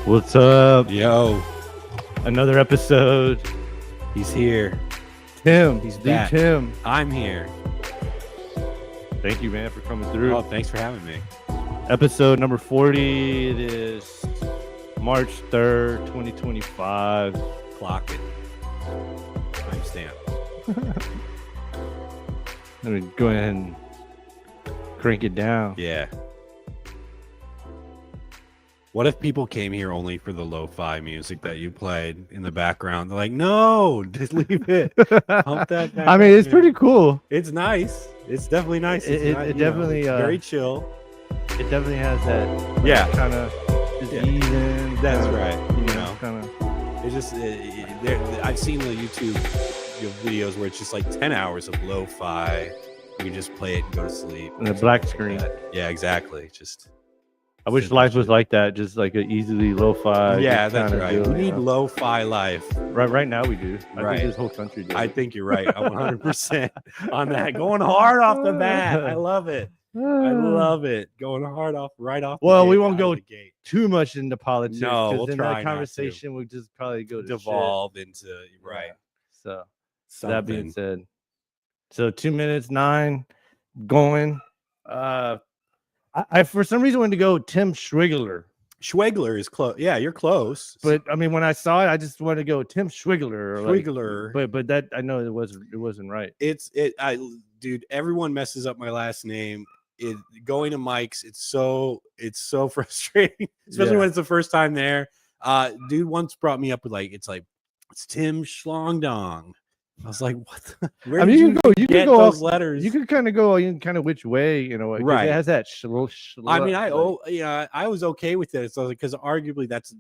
What's up? Yo, Another episode. he's here. Tim. He's the back. Tim. I'm here. Thank you, man, for coming through. Oh, thanks for having me. Episode number 40. It is March 3rd, 2025. Clock it. Timestamp. Let me go ahead and crank it down. Yeah. What if people came here only for the lo-fi music that you played in the background? They're like, no, just leave it. Pump that back I mean, up, it's man. pretty cool. It's nice. It's definitely nice. It's It not, definitely, it's very chill. It definitely has that. Yeah. Kind of just even. That's kinda, right. You know, kind of. it's just I've seen the YouTube videos where it's just like 10 hours of lo-fi. You can just play it and go to sleep. And a black screen. Yeah, exactly. Just I wish life was like that, just like an easily lo-fi. yeah, just that's kinda right. deal, We you need know? lo-fi life. Right now we do. I Right. think this whole country does. I think you're right. I'm 100% on that. Going hard off the bat. I love it. I love it. Going hard right off. Well, the we gate, won't out go of the gate. too much into politics. No, 'cause we'll then try not that to. conversation would just probably go to Devolve into right. shit. So Something. that being said, so 2 minutes 9 going. I for some reason wanted to go Tim Schwaegler, Schwaegler is close. Yeah, you're close. but I mean when I saw it, I just wanted to go Tim Schwaegler. Schwaegler. But that I know it wasn't right. Dude, everyone messes up my last name. Going to Mike's, it's so frustrating, especially when it's the first time there. Dude once brought me up with it's Tim Schlongdong. I was like, what? Where did you get those letters? You could kind of go kind of which way, you know, right? It has that. I mean, I was okay with it. So because arguably that's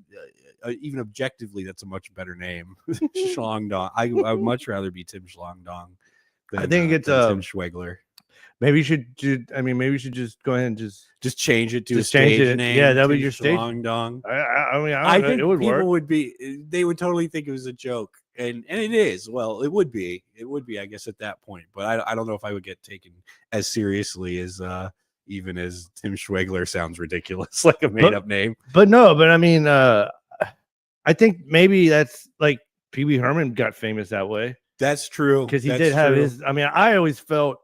even objectively that's a much better name, Schlongdong. I would much rather be Tim Schlongdong. I think it's Tim Schwaegler. Maybe you should just go ahead and just change it to just a stage change it. name. Yeah, that would Tim be your stage. Schlongdong. I think it would people work. They would totally think it was a joke. And it is. Well, it would be, I guess, at that point. But I don't know if I would get taken as seriously as even as Tim Schwaegler sounds ridiculous, like a made-up name. But I mean, I think maybe that's like Pee Wee Herman got famous that way. That's true. Because he did have his. I mean, I always felt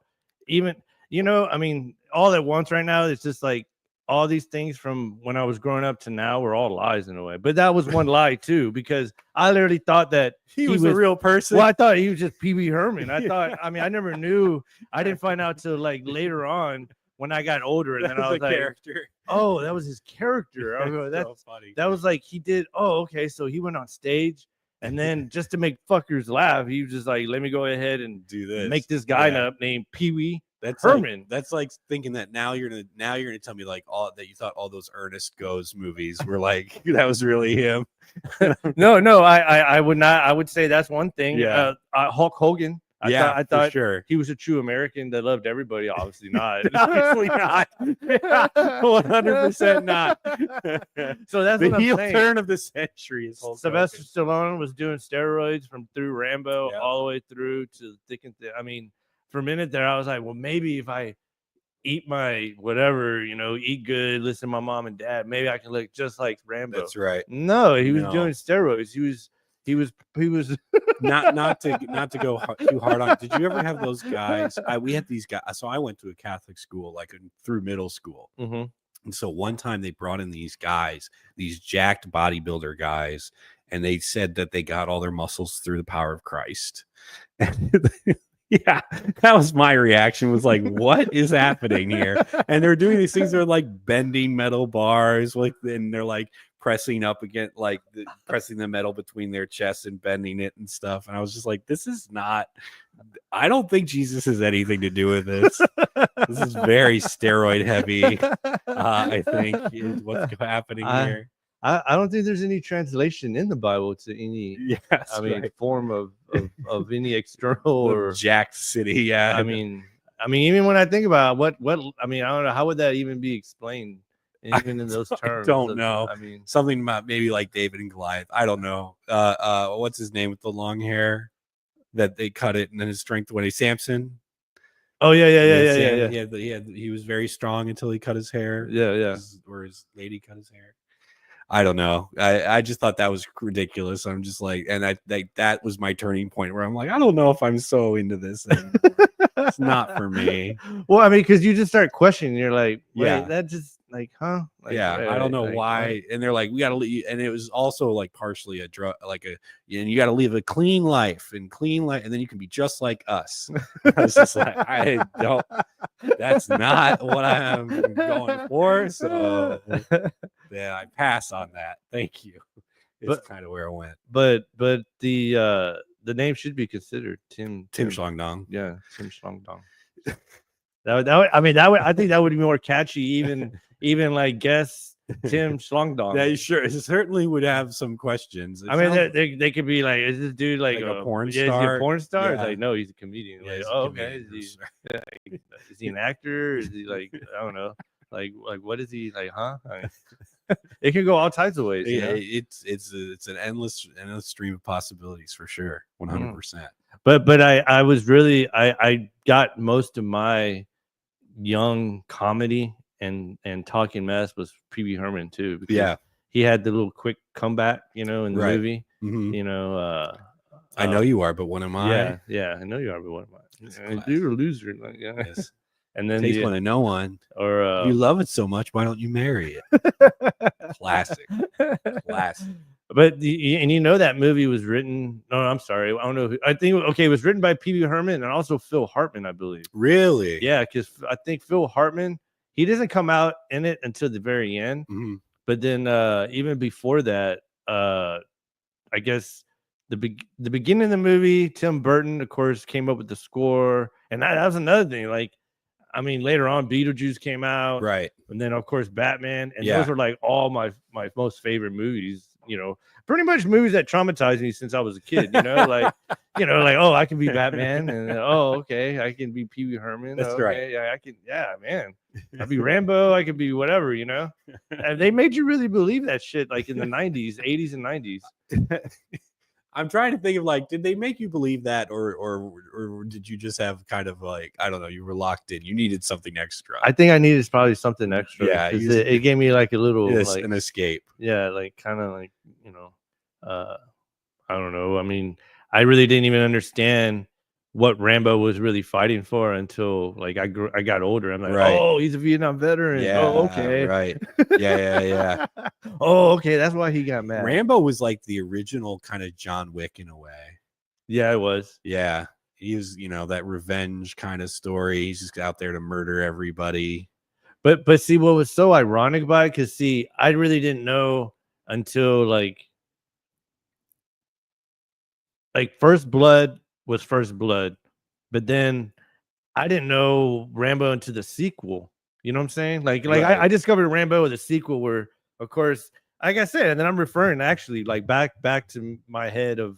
even, I mean, all at once right now, it's just like all these things from when I was growing up to now were all lies in a way. But that was one lie too, because I literally thought that he was a real person. Well, I thought he was just Pee Wee Herman. I thought, I mean, I never knew. I didn't find out till like later on when I got older, and then I was like, character. Oh, that was his character. I go, that's so funny. That was like he did. Oh, okay. So he went on stage, and then just to make fuckers laugh, he was just like, let me go ahead and do this. Make this guy up named Pee Wee. That's Herman. That's like thinking that now you're gonna tell me like all that you thought all those Ernest Goes movies were like that was really him. No, I would not. I would say that's one thing. Yeah, Hulk Hogan. I thought for sure he was a true American that loved everybody. Obviously not. Obviously not. 100% not. So that's the what heel I'm saying. turn of the century is Hulk Sylvester Hogan. Stallone was doing steroids through Rambo Yep. all the way through to thick and thin. I mean, for a minute there, I was like, well, maybe if I eat my whatever, eat good, listen to my mom and dad, maybe I can look just like Rambo. That's right. No, he was doing steroids. He was not to go too hard on. Did you ever have those guys? We had these guys. So I went to a Catholic school, through middle school. Mm-hmm. And so one time they brought in these guys, these jacked bodybuilder guys, and they said that they got all their muscles through the power of Christ. Yeah, that was my reaction. Was like, what is happening here? And they're doing these things. They're like bending metal bars, like, and they're like pressing up against, like pressing the metal between their chests and bending it and stuff. And I was just like, this is not. I don't think Jesus has anything to do with this. This is very steroid heavy. I think is what's happening here. I don't think there's any translation in the Bible to any. Yes, I mean, right. form of any external or Jacked City. Yeah, I mean, even when I think about what I mean, I don't know how would that even be explained, even in those terms. I don't know. I mean, something about maybe like David and Goliath. I don't know. What's his name with the long hair that they cut it and then his strength when he's Samson. Oh yeah. He was very strong until he cut his hair. Yeah. Or his lady cut his hair. I don't know. I just thought that was ridiculous. I'm just like, and that was my turning point where I'm like, I don't know if I'm so into this anymore. It's not for me. Well, I mean, because you just start questioning. You're like, wait, yeah, that just like, huh? Like, yeah, right, I don't know like, why. right. And they're like, we got to leave. And it was also like partially a drug, like and you got to live a clean life, and then you can be just like us. I was just like, I don't. That's not what I'm going for. So yeah, I pass on that. Thank you. It's kind of where I went. But the name should be considered Tim Schlongdong. Yeah, Tim Schlongdong. I think that would be more catchy, even like guess Tim Schlongdong. Yeah, sure. It certainly would have some questions. I mean, they could be like, is this dude like a porn star? Is he a porn star? Yeah. It's like, no, he's a comedian. Yeah, like, oh, okay. Is he an actor? Is he like, I don't know. Like what is he like? Huh? I mean, it can go all types of ways. Yeah, it's an endless stream of possibilities for sure. 100%. But I was really I got most of my young comedy and talking mess was Pee-wee Herman too, because he had the little quick comeback, in the movie. Mm-hmm. I know you are, but what am I? Yeah, I know you are, but what am I? You're a loser. Like, yeah. Yes. And then takes one to know one. Or you love it so much, why don't you marry it? Classic. But that movie was written. No, I'm sorry. I don't know. I think it was written by Pee-wee Herman and also Phil Hartman, I believe. Really? Yeah, because I think Phil Hartman, he doesn't come out in it until the very end. Mm-hmm. But then even before that, I guess the beginning of the movie, Tim Burton, of course, came up with the score, and that was another thing. Like, I mean, later on, Beetlejuice came out, right? And then, of course, Batman, and those were like all my most favorite movies. Pretty much movies that traumatized me since I was a kid. Like, oh, I can be Batman, and oh, okay, I can be Pee-wee Herman. That's okay, right. Yeah, I can. Yeah, man, I'd be Rambo. I could be whatever. And they made you really believe that shit, like in the 90s, 80s, and 90s. I'm trying to think of like, did they make you believe that, or did you just have kind of like, I don't know, you were locked in, you needed something extra? I think I needed probably something extra. Yeah, it gave me like a little like an escape. Yeah, like kind of like I don't know. I mean, I really didn't even understand what Rambo was really fighting for until like I got older. I'm like, oh, he's a Vietnam veteran. Yeah, oh, okay, right. Yeah. Oh, okay, that's why he got mad. Rambo was like the original kind of John Wick in a way. Yeah, it was. Yeah, he was, that revenge kind of story. He's just out there to murder everybody. But see, what was so ironic about it, because see, I really didn't know until like First Blood was First Blood, but then I didn't know Rambo into the sequel. You know what I'm saying? Like right. I discovered Rambo with a sequel where, of course, like I said, and then I'm referring actually like back to my head of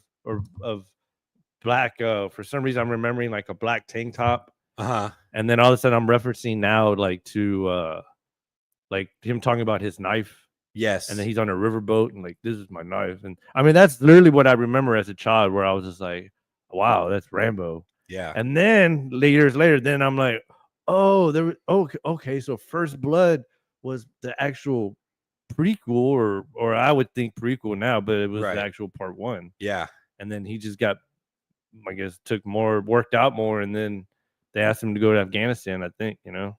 black. For some reason, I'm remembering like a black tank top. And then all of a sudden, I'm referencing now like to like him talking about his knife. Yes. And then he's on a riverboat and like, this is my knife. And I mean, that's literally what I remember as a child, where I was just like, wow, that's Rambo. Yeah. And then years later, then I'm like, oh, okay. So First Blood was the actual prequel, or I would think prequel now, but it was the actual part 1. Yeah. And then he just got, I guess, worked out more. And then they asked him to go to Afghanistan, I think, and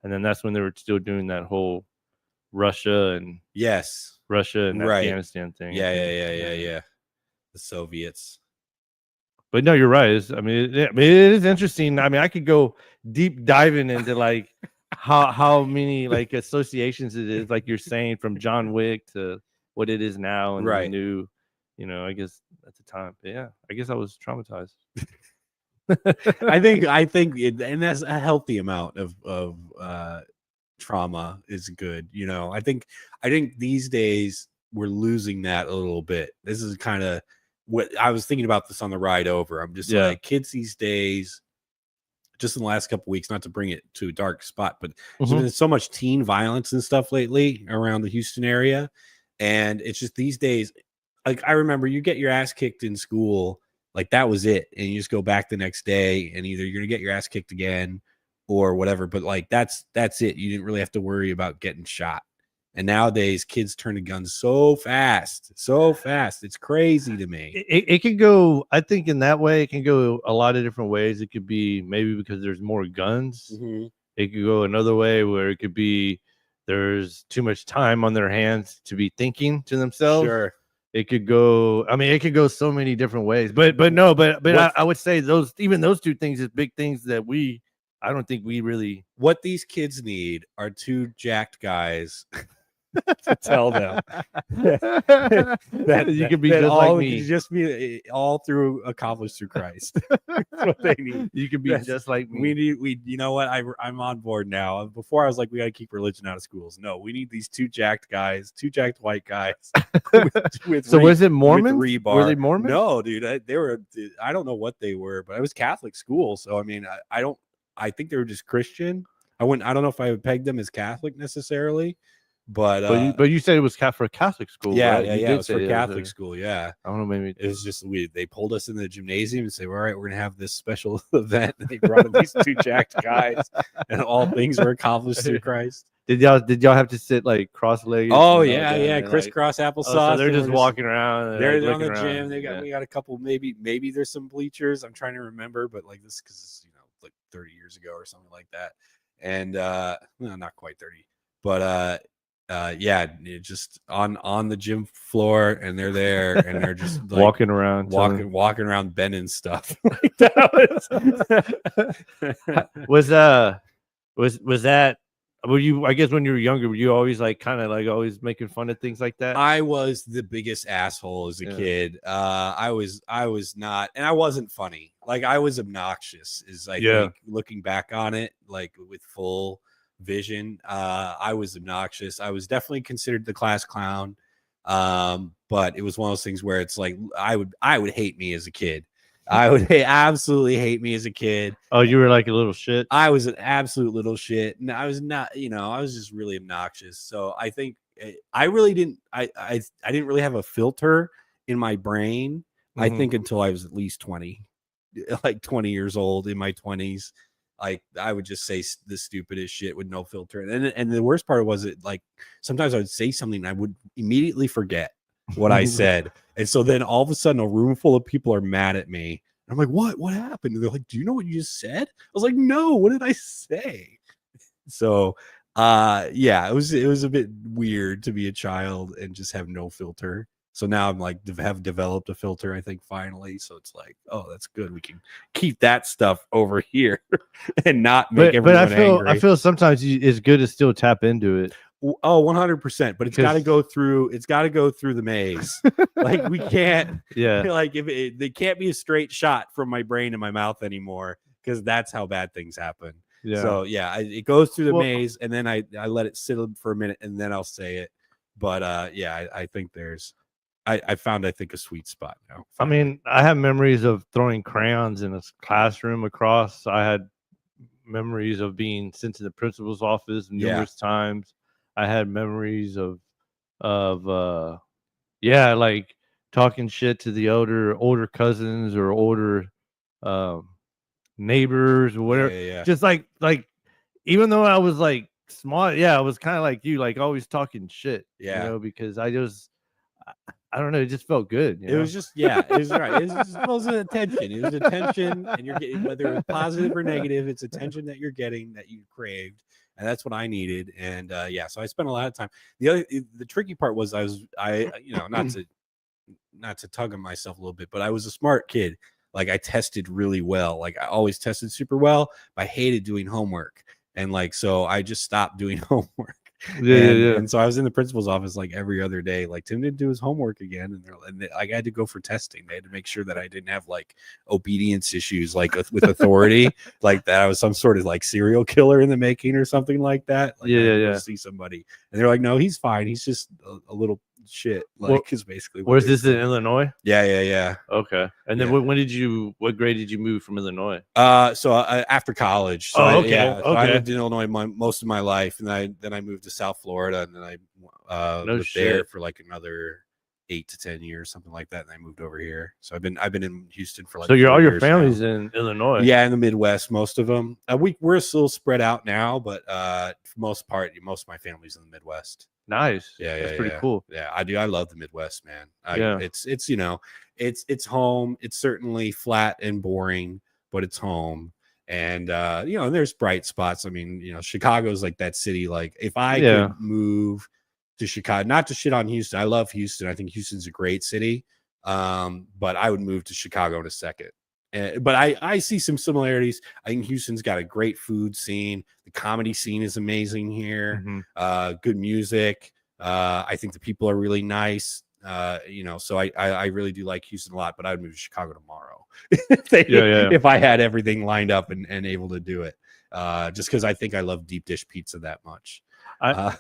then that's when they were still doing that whole Russia and Afghanistan thing. Yeah. The Soviets. But no, you're right. I mean, it is interesting. I mean, I could go deep diving into like how many like associations it is, like you're saying, from John Wick to what it is now and the Right. new, I guess at the time. But yeah, I guess I was traumatized. I think and that's a healthy amount of trauma is good. I think these days we're losing that a little bit. This is kind of what I was thinking about this on the ride over. I'm just like, kids these days, just in the last couple weeks, not to bring it to a dark spot, but there's been so much teen violence and stuff lately around the Houston area. And it's just these days, like I remember you get your ass kicked in school, like that was it. And you just go back the next day and either you're gonna get your ass kicked again or whatever. But like that's it. You didn't really have to worry about getting shot. And nowadays kids turn to guns so fast. It's crazy to me. It can go, I think in that way, it can go a lot of different ways. It could be maybe because there's more guns. It could go another way where it could be there's too much time on their hands to be thinking to themselves. Sure. It could go, I mean, it could go so many different ways. But I would say those two things is big things that I don't think we really. What these kids need are two jacked guys to tell them that you could be that just all like me. just be all accomplished through Christ. That's what they need. You could be just like me. You know what? I'm on board now. Before I was like, we got to keep religion out of schools. No, we need these two jacked white guys. So was it Mormon? Rebar. Were they Mormon? No, dude. They were. I don't know what they were, but it was Catholic school. So I mean, I think they were just Christian. I don't know if I would peg them as Catholic necessarily. But you said it was for Catholic school. Yeah, right? yeah, it was for Catholic school. Yeah, I don't know. Maybe it was just they pulled us in the gymnasium and said, "All right, we're gonna have this special event." And they brought in these two jacked guys, and all things were accomplished through Christ. Did y'all have to sit like cross-legged? Oh yeah, crisscross applesauce. So they're just walking around. They're on the gym. We got a couple. Maybe there's some bleachers. I'm trying to remember, but like this because like 30 years ago or something like that. And well, not quite 30, but yeah, just on the gym floor, and they're there, and they're just like, walking around bending stuff. Like that was that? Were you? I guess when you were younger, were you always like kind of like always making fun of things like that? I was the biggest asshole as a kid. I was not, and I wasn't funny. Like I was obnoxious. I think looking back on it, like with full vision, I was obnoxious. I was definitely considered the class clown, but it was one of those things where it's like I would hate me as a kid. I would absolutely hate me as a kid. Oh, you were like a little shit. I was an absolute little shit. No, I was not. I was just really obnoxious. So I think I really didn't. I didn't really have a filter in my brain. I think until I was at least 20, like 20 years old, in my 20s. Like I would just say the stupidest shit with no filter. And the worst part was it like sometimes I would say something and I would immediately forget what I said. And so then all of a sudden a room full of people are mad at me. And I'm like, what happened? And they're like, do you know what you just said? I was like, no, what did I say? So yeah, it was a bit weird to be a child and just have no filter. So now I'm like have developed a filter, I think, finally. So it's like, oh, that's good. We can keep that stuff over here and not make everyone angry. I feel sometimes it's good to still tap into it. Oh, 100%. But it's got to go through. It's got to go through the maze. Like we can't. Yeah. Like they can't be a straight shot from my brain to my mouth anymore because that's how bad things happen. Yeah. So yeah, it goes through the maze and then I let it sit for a minute and then I'll say it. But yeah, I think I found, I think, a sweet spot now. Finally. I mean, I have memories of throwing crayons in a classroom across. I had memories of being sent to the principal's office numerous times. I had memories of like talking shit to the older cousins or older neighbors or whatever. Yeah. Just like even though I was like smart, I was kind of like you, like always talking shit. Yeah. Because I don't know. It just felt good. It was just, it was right. It was attention. It was attention, and you're getting, whether it's positive or negative, it's attention that you're getting that you craved, and that's what I needed. And so I spent a lot of time. The tricky part was not to tug on myself a little bit, but I was a smart kid. like I tested really well. Like I always tested super well, but I hated doing homework. And like, so I just stopped doing homework. And so I was in the principal's office like every other day. Like Tim didn't do his homework again, I had to go for testing. They had to make sure that I didn't have like obedience issues, like with authority, like that I was some sort of like serial killer in the making or something like that. Like I had to go see somebody, and they're like, no, he's fine. He's just a little shit. Like is basically. Where's this in Illinois? Yeah. Okay. And then what grade did you move from Illinois? So after college. So So I lived in Illinois most of my life, and then I moved to South Florida, and then I lived there for like another 8 to 10 years, something like that, and I moved over here. So I've been in Houston for like. So all your family's in Illinois? Yeah, in the Midwest, most of them. We're still spread out now, but for most of my family's in the Midwest. Nice. That's pretty cool. Yeah, I do. I love the Midwest, man. It's it's home. It's certainly flat and boring, but it's home. And there's bright spots. I mean, Chicago's like that city. Like if I could move to Chicago, not to shit on Houston. I love Houston. I think Houston's a great city. But I would move to Chicago in a second. But I see some similarities. I think Houston's got a great food scene. The comedy scene is amazing here. Good music. I think the people are really nice. So I really do like Houston a lot, but I would move to Chicago tomorrow if I had everything lined up and able to do it. Just because I think I love deep dish pizza that much. I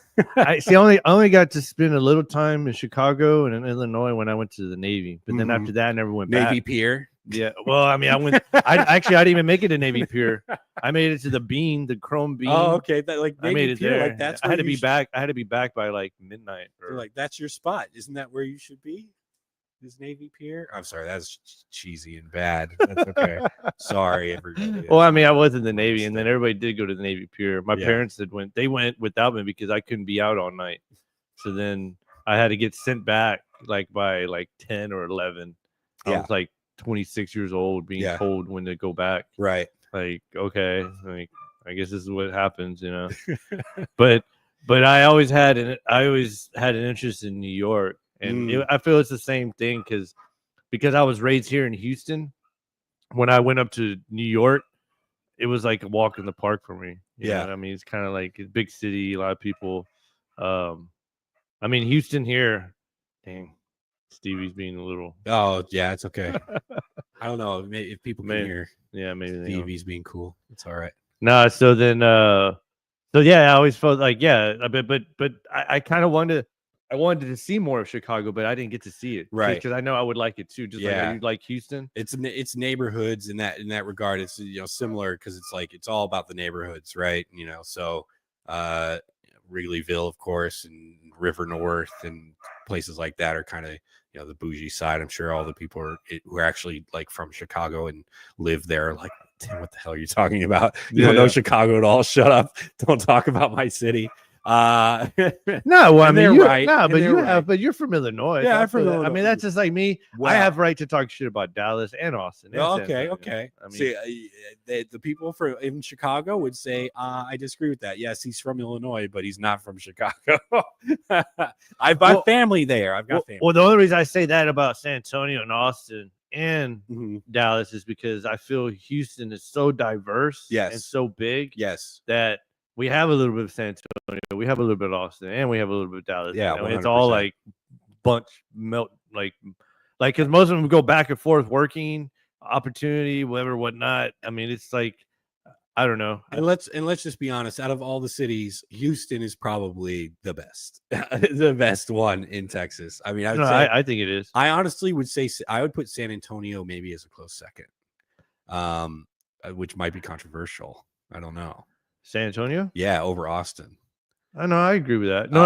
see. I only got to spend a little time in Chicago and in Illinois when I went to the Navy, but then after that, I never went back. Navy Pier. Yeah. Well, I mean, I went. I didn't even make it to Navy Pier. I made it to the Chrome Bean. Oh, okay. That like Navy I made it Pier, there. Like that's I had to be back. I had to be back by like midnight. Like that's your spot. Isn't that where you should be? Is Navy Pier? I'm sorry, that's cheesy and bad. That's okay. Sorry, everybody. Well, I mean, I was in the Navy, and then everybody did go to the Navy Pier. My parents went. They went without me because I couldn't be out all night. So then I had to get sent back like by like 10 or 11. I was like 26 years old, being told when to go back. Right. Like, okay, like I guess this is what happens, But I always had an interest in New York. And I feel it's the same thing because I was raised here in Houston. When I went up to New York, it was like a walk in the park for me. You know what I mean, it's kind of like a big city, a lot of people. I mean, Houston here, dang, Stevie's being a little. Oh yeah, it's okay. I don't know if people can hear. Yeah, maybe Stevie's being cool. It's all right. No, so then, I always felt like but I kind of wanted. I wanted to see more of Chicago, but I didn't get to see it, right? Because I know I would like it too. Just like you like Houston, it's neighborhoods in that regard. It's similar because it's all about the neighborhoods, right? So Wrigleyville, of course, and River North and places like that are kind of the bougie side. I'm sure all the people who are actually like from Chicago and live there are like, Tim, what the hell are you talking about? You don't know Chicago at all. Shut up! Don't talk about my city. No, well, I mean, right. No, but you're from Illinois. Yeah, I'm from Illinois. I mean, that's just like me. Wow. I have right to talk shit about Dallas and Austin. And okay. I mean, see, the people in Chicago would say, I disagree with that. Yes, he's from Illinois, but he's not from Chicago. I've got family there. I've got family. Well, the only reason I say that about San Antonio and Austin and Dallas is because I feel Houston is so diverse and so big. Yes, that we have a little bit of San Antonio, we have a little bit of Austin, and we have a little bit of Dallas. Yeah, it's all like because most of them go back and forth working, opportunity, whatnot. I mean, it's like I don't know. And let's just be honest. Out of all the cities, Houston is probably the best, the best one in Texas. I mean, I think it is. I honestly would say I would put San Antonio maybe as a close second, which might be controversial. I don't know. San Antonio? Yeah, over Austin. I know. I agree with that. No.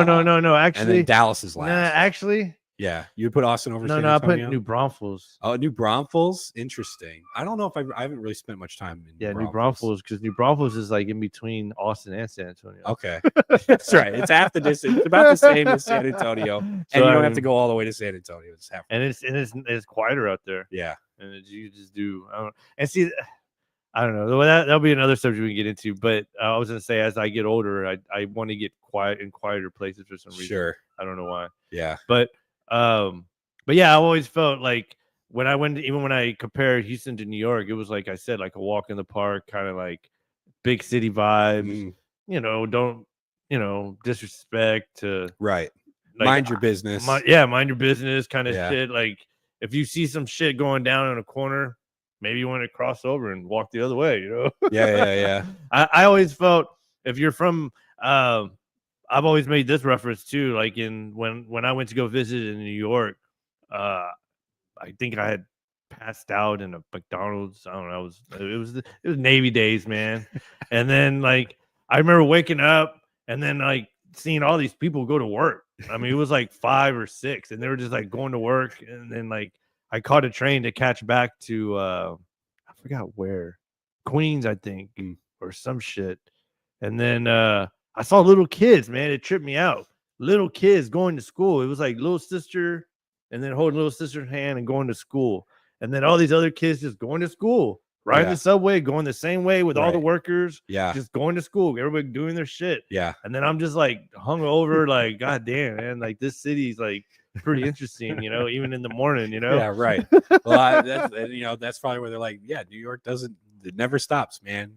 Actually, and then Dallas is last. Nah, actually, yeah, you'd put Austin over. San Antonio? I put New Braunfels. Oh, New Braunfels. Interesting. I don't know if I haven't really spent much time in. New Braunfels because New Braunfels is like in between Austin and San Antonio. Okay, that's right. It's half the distance. It's about the same as San Antonio, and you don't have to go all the way to San Antonio. It's half. And it's quieter out there. Yeah, and you just do. I don't know. That'll be another subject we can get into. But I was gonna say, as I get older, I want to get quiet in quieter places for some reason. Sure. I don't know why. Yeah. But yeah, I always felt like when I went, even when I compared Houston to New York, it was like I said, like a walk in the park, kind of like big city vibes. Mhm. Don't disrespect to Right. like Mind your business. mind your business kind of Yeah. shit. Like if you see some shit going down in a corner, maybe you want to cross over and walk the other way. Yeah. I always felt if you're from, I've always made this reference too. Like when I went to go visit in New York, I think I had passed out in a McDonald's. I don't know. It was Navy days, man. And then like I remember waking up and then like seeing all these people go to work. I mean, it was like 5 or 6, and they were just like going to work. And then like I caught a train to catch back to I forgot where, Queens, I think, or some shit. And then I saw little kids, man. It tripped me out. Little kids going to school. It was like little sister and then holding little sister's hand and going to school. And then all these other kids just going to school, riding the subway, going the same way with all the workers, just going to school, everybody doing their shit. Yeah. And then I'm just like hung over, like, God damn, man, like this city's like pretty interesting, even in the morning, Yeah, right. Well, that's probably where they're like, yeah, New York it never stops, man.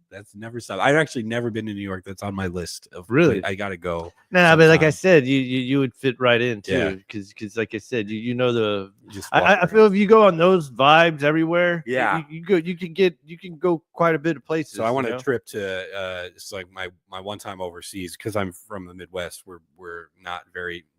That's never stopped. I've actually never been to New York. That's on my list of really. I gotta go. Nah, but like I said, you would fit right in too, because like I said, the. I feel if you go on those vibes everywhere, you can go quite a bit of places. So I want a trip to it's like my one time overseas, because I'm from the Midwest. We're not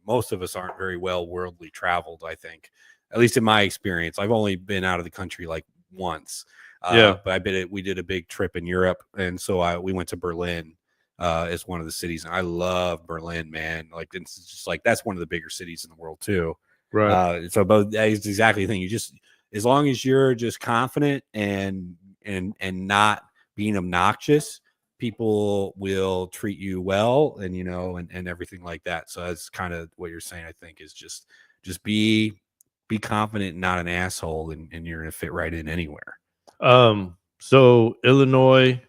most of us aren't very well worldly traveled. I think, at least in my experience, I've only been out of the country like once. But we did a big trip in Europe, and so we went to Berlin as one of the cities, and I love Berlin, man. Like it's just like that's one of the bigger cities in the world too. Right. So both that is exactly the thing. You just, as long as you're just confident and not being obnoxious, people will treat you well, and and everything like that. So that's kind of what you're saying. I think is just be confident, and not an asshole, and you're gonna fit right in anywhere. So Illinois,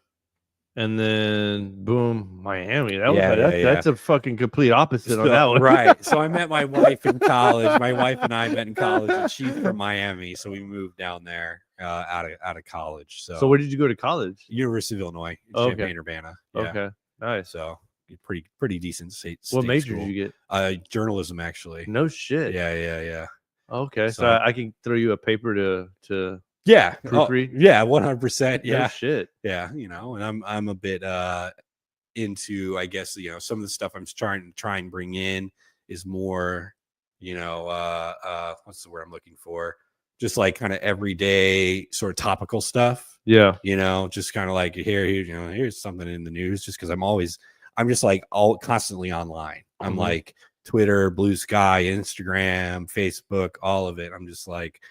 and then boom, Miami. That's a fucking complete opposite on that one. Right. So I met my wife in college. My wife and I met in college, and she's from Miami, so we moved down there out of college. So where did you go to college? University of Illinois, Champaign-Urbana. Yeah. Okay, nice. So pretty decent state. What major school. did you get? Journalism, actually. No shit. Yeah. Okay, so I can throw you a paper to proofread. 100%. Yeah, no shit. Yeah, and I'm a bit into, I guess, some of the stuff I'm trying to bring in is more, what's the word I'm looking for? Just like kind of everyday sort of topical stuff. Yeah. Just kind of like here's something in the news, just because I'm just like constantly online. I'm like Twitter, Blue Sky, Instagram, Facebook, all of it. I'm just like,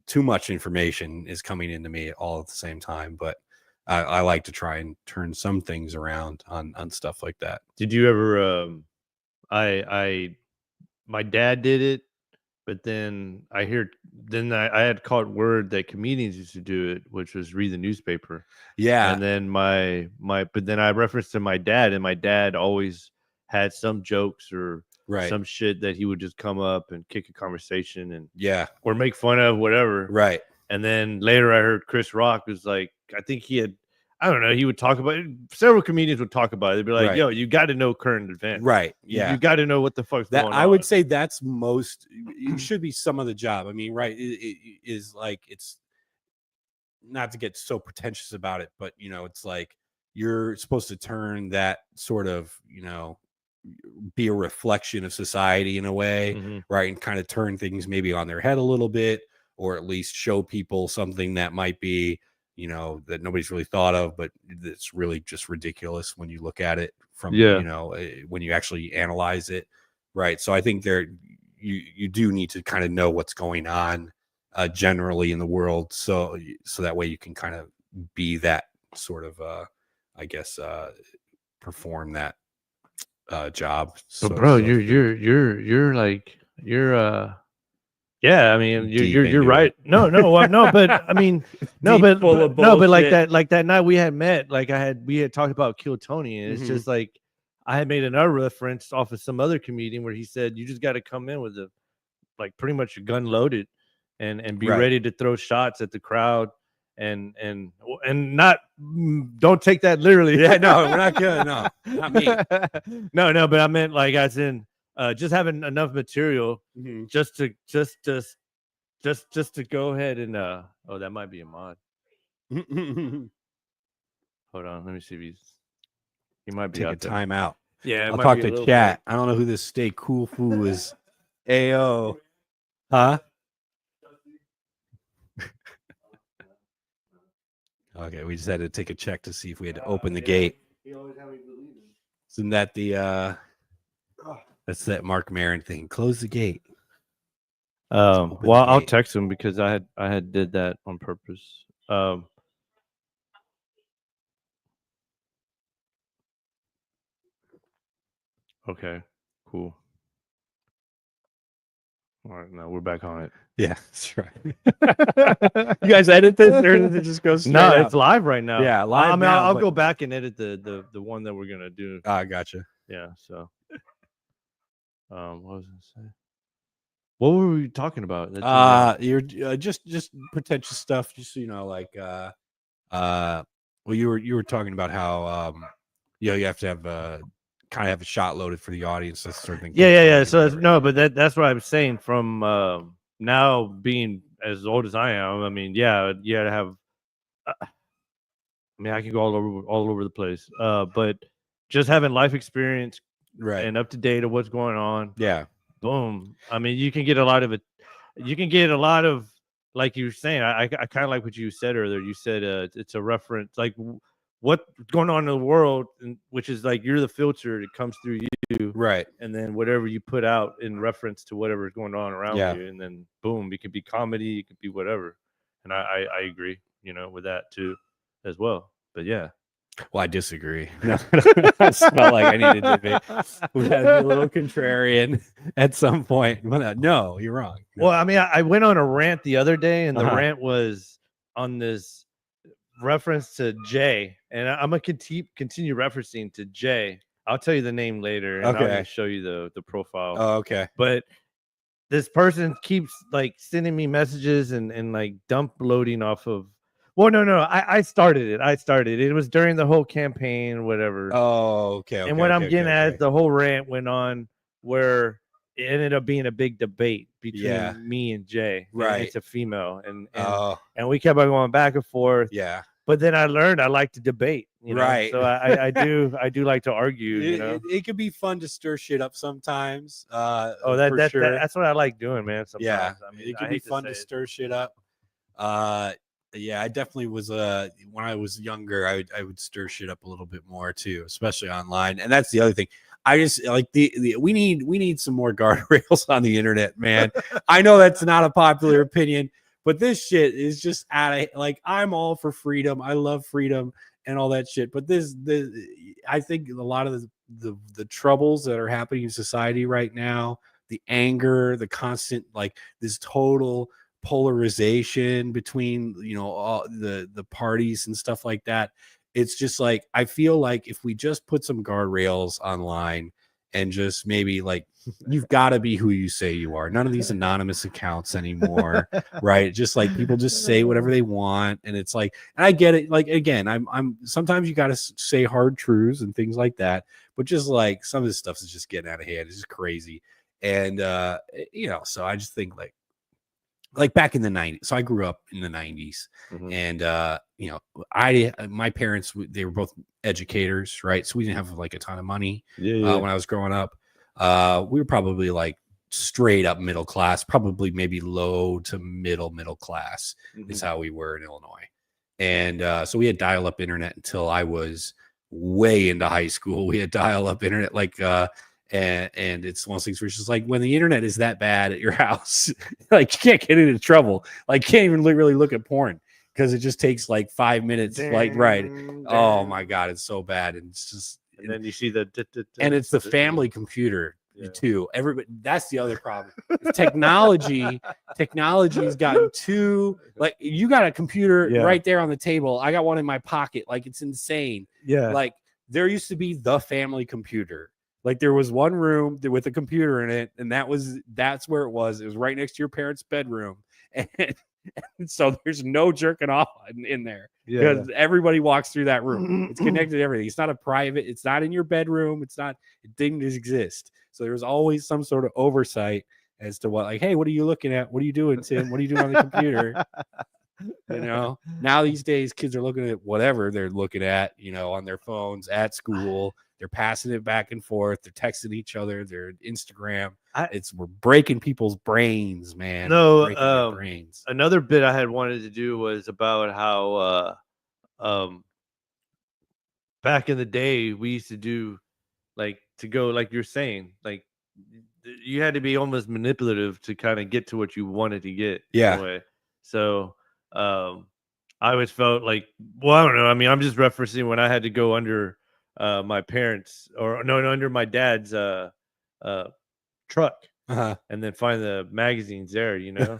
too much information is coming into me all at the same time, but I like to try and turn some things around on stuff like that. Did you ever my dad did it, but then I had caught word that comedians used to do it, which was read the newspaper. Yeah. And then but then I referenced to my dad, and my dad always had some jokes or some shit that he would just come up and kick a conversation and or make fun of, whatever. Right. And then later I heard Chris Rock was like, I think he would talk about it. Several comedians would talk about it. They'd be like, yo, you got to know current events. Right. Yeah. You got to know what the fuck's going on. I would say that's it should be some of the job. I mean, right. It is like, it's not to get so pretentious about it, but it's like you're supposed to turn that sort of, be a reflection of society in a way, right? And kind of turn things maybe on their head a little bit, or at least show people something that might be, that nobody's really thought of, but it's really just ridiculous when you look at it from, when you actually analyze it, right? So I think you do need to kind of know what's going on generally in the world, so that way you can kind of be that sort of, I guess, perform that job. But bro, you're like yeah, I mean you're right. No, but I mean but like that night we had met, like we had talked about Kill Tony, and it's just like I had made another reference off of some other comedian where he said you just got to come in with like pretty much your gun loaded, and be Right. ready to throw shots at the crowd, and not don't take that literally. Yeah, no, we're not good. No, not me. no, but I meant like as in just having enough material Mhm. just to go ahead and oh, that might be a mod. Hold on, let me see if he might be Take a out there. time out. Yeah, it I'll might talk be a to little chat. I don't know who this Stay Cool Foo is. Ayo. Huh? Okay, we just had to take a check to see if we had to open the gate. Isn't that the that's that Mark Maron thing? Close the gate. Well, the I'll gate. text him because I had did that on purpose. Okay, cool. All right, now we're back on it. Yeah, that's right. You guys edit this, or does it just go straight No, out? it's live right now. Yeah, live I mean, now, I'll but- go back and edit the one that we're gonna do. Ah, gotcha. Yeah. So, what was I say? What were we talking about? You're just pretentious stuff. Just like well, you were talking about how you have to have kind of have a shot loaded for the audience. That sort of thing. Yeah. So no, but that's what I was saying. From now being as old as I am, I mean, yeah, you had to have. I mean, I can go all over the place. But just having life experience, right, and up to date of what's going on. Yeah. Boom. I mean, you can get a lot of it. You can get a lot of, like you were saying. I kind of like what you said earlier. You said it's a reference, like what's going on in the world, which is like you're the filter that comes through you, Right. and then whatever you put out in reference to whatever's going on around you, and then boom, it could be comedy, it could be whatever. And I agree, with that too, as well. But yeah. Well, I disagree. No, it's not like I need to debate. We got to be a little contrarian at some point. No, you're wrong. No. Well, I mean, I went on a rant the other day, and the Uh-huh. rant was on this reference to Jay, and I'm gonna continue referencing to Jay. I'll tell you the name later, and I'll Okay. just show you the profile. Oh, okay. But this person keeps like sending me messages and like dump loading off of. Well, no, I started it. It was during the whole campaign, whatever. Oh, okay. And what I'm getting at, the whole rant went on where it ended up being a big debate between me and Jay. Right. It's a female, and we kept on going back and forth. Yeah. But then I learned I like to debate. Right. So I do like to argue. It could be fun to stir shit up sometimes. That's what I like doing, man. Sometimes. Yeah. I mean, it could be fun to stir shit up. Yeah, I definitely was when I was younger, I would stir shit up a little bit more too, especially online. And that's the other thing. I just like we need some more guardrails on the internet, man. I know that's not a popular opinion, but this shit is just I'm all for freedom. I love freedom and all that shit. But I think a lot of the troubles that are happening in society right now, the anger, the constant this total polarization between all the parties and stuff like that. It's just like I feel like if we just put some guardrails online and just maybe you've got to be who you say you are. None of these anonymous accounts anymore, right? Just like people just say whatever they want, and it's like, and I get it. Like again, I'm sometimes you got to say hard truths and things like that, but just like some of this stuff is just getting out of hand. It's just crazy, and so I just think like back in the 90s. So I grew up in the 90s, and my parents, they were both educators, right? So we didn't have like a ton of money when I was growing up. We were probably like straight up middle class, probably maybe low to middle class is how we were in Illinois. And so we had dial-up internet until I was way into high school. We had dial-up internet and it's one of those things where it's just like when the internet is that bad at your house, like you can't get into trouble. Like can't even really look at porn because it just takes like 5 minutes. Oh my God, it's so bad. And it's just, and then you see and it's the family computer too. Everybody, that's the other problem. Technology has gotten too like you got a computer right there on the table. I got one in my pocket. Like it's insane. Yeah. Like there used to be the family computer. Like there was one room with a computer in it, and that's where it was. It was right next to your parents' bedroom, and so there's no jerking off in there because everybody walks through that room. It's connected to everything. It's not a private. It's not in your bedroom. It's not. It didn't exist. So there was always some sort of oversight as to what, like, hey, what are you looking at? What are you doing, Tim? What are you doing on the computer? You know, now these days kids are looking at whatever they're looking at, you know, on their phones at school. They're passing it back and forth. They're texting each other. They're Instagram. We're breaking people's brains, man. No, breaking their brains. Another bit I had wanted to do was about how back in the day we used to do, like, to go, like you're saying, like you had to be almost manipulative to kind of get to what you wanted to get. Yeah. In a way. So I always felt like, well, I don't know. I mean, I'm just referencing when I had to go under my parents, or no, under my dad's truck, and then find the magazines there, you know.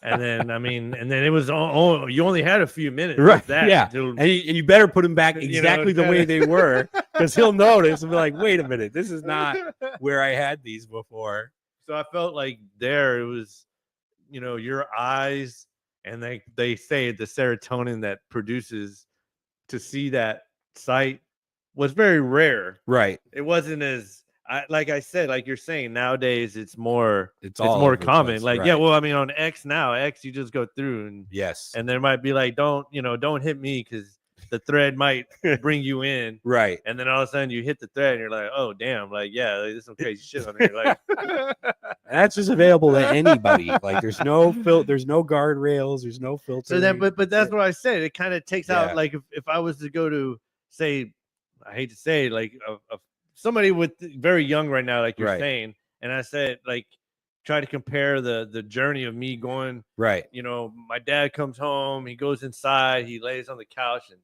And then it was you only had a few minutes, right? That, yeah, and you better put them back exactly the way they were, because he'll notice and be like, wait a minute, this is not where I had these before. So I felt like there it was, you know, your eyes, and they say the serotonin that produces to see that sight was very rare. Right. It wasn't as like I said, like you're saying, nowadays it's more more common. Like, right. Yeah, well, I mean, on X you just go through and and there might be like, don't hit me because the thread might bring you in. Right. And then all of a sudden you hit the thread and you're like, oh damn, like, yeah, there's some crazy shit on there. Like that's just available to anybody. Like there's no guardrails, there's no filter. So then but that's what I said. It kind of takes out, like, if I was to go to, say, I hate to say, like somebody with very young right now, like you're saying, and I said, like, try to compare the journey of me going, right. You know, my dad comes home, he goes inside, he lays on the couch, and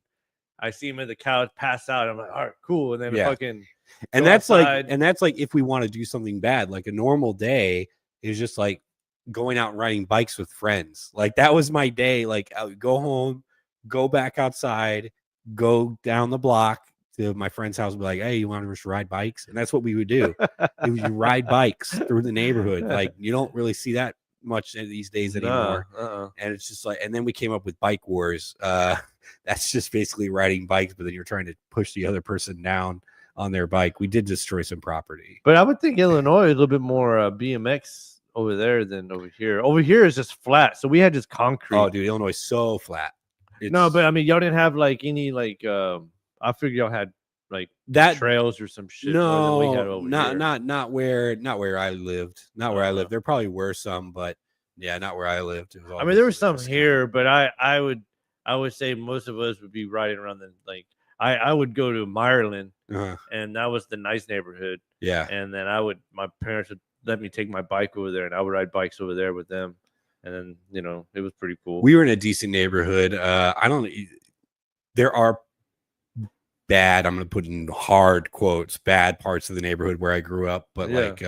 I see him at the couch pass out. I'm like, all right, cool. And then fucking, and that's outside. Like if we want to do something bad, like a normal day is just like going out and riding bikes with friends. Like that was my day. Like I would go home, go back outside, go down the block to my friend's house, and be like, hey, you want to just ride bikes? And that's what we would do. You ride bikes through the neighborhood. Like you don't really see that much these days anymore. And it's just like, and then we came up with Bike Wars. That's just basically riding bikes, but then you're trying to push the other person down on their bike. We did destroy some property, but I would think Illinois is a little bit more BMX over there than over here. Over here is just flat, so we had just concrete. Oh, dude, Illinois is so flat. No, but I mean, y'all didn't have like any like I figured y'all had like that trails or some shit. No, more than we had over here. Not where I lived. Not where I lived. There probably were some, but yeah, not where I lived. I mean, there were some here, but I would say most of us would be riding around the, like, I would go to Ireland, and that was the nice neighborhood. Yeah. And then my parents would let me take my bike over there, and I would ride bikes over there with them. And then, you know, it was pretty cool. We were in a decent neighborhood. There are bad, I'm going to put in hard quotes, bad parts of the neighborhood where I grew up, but like,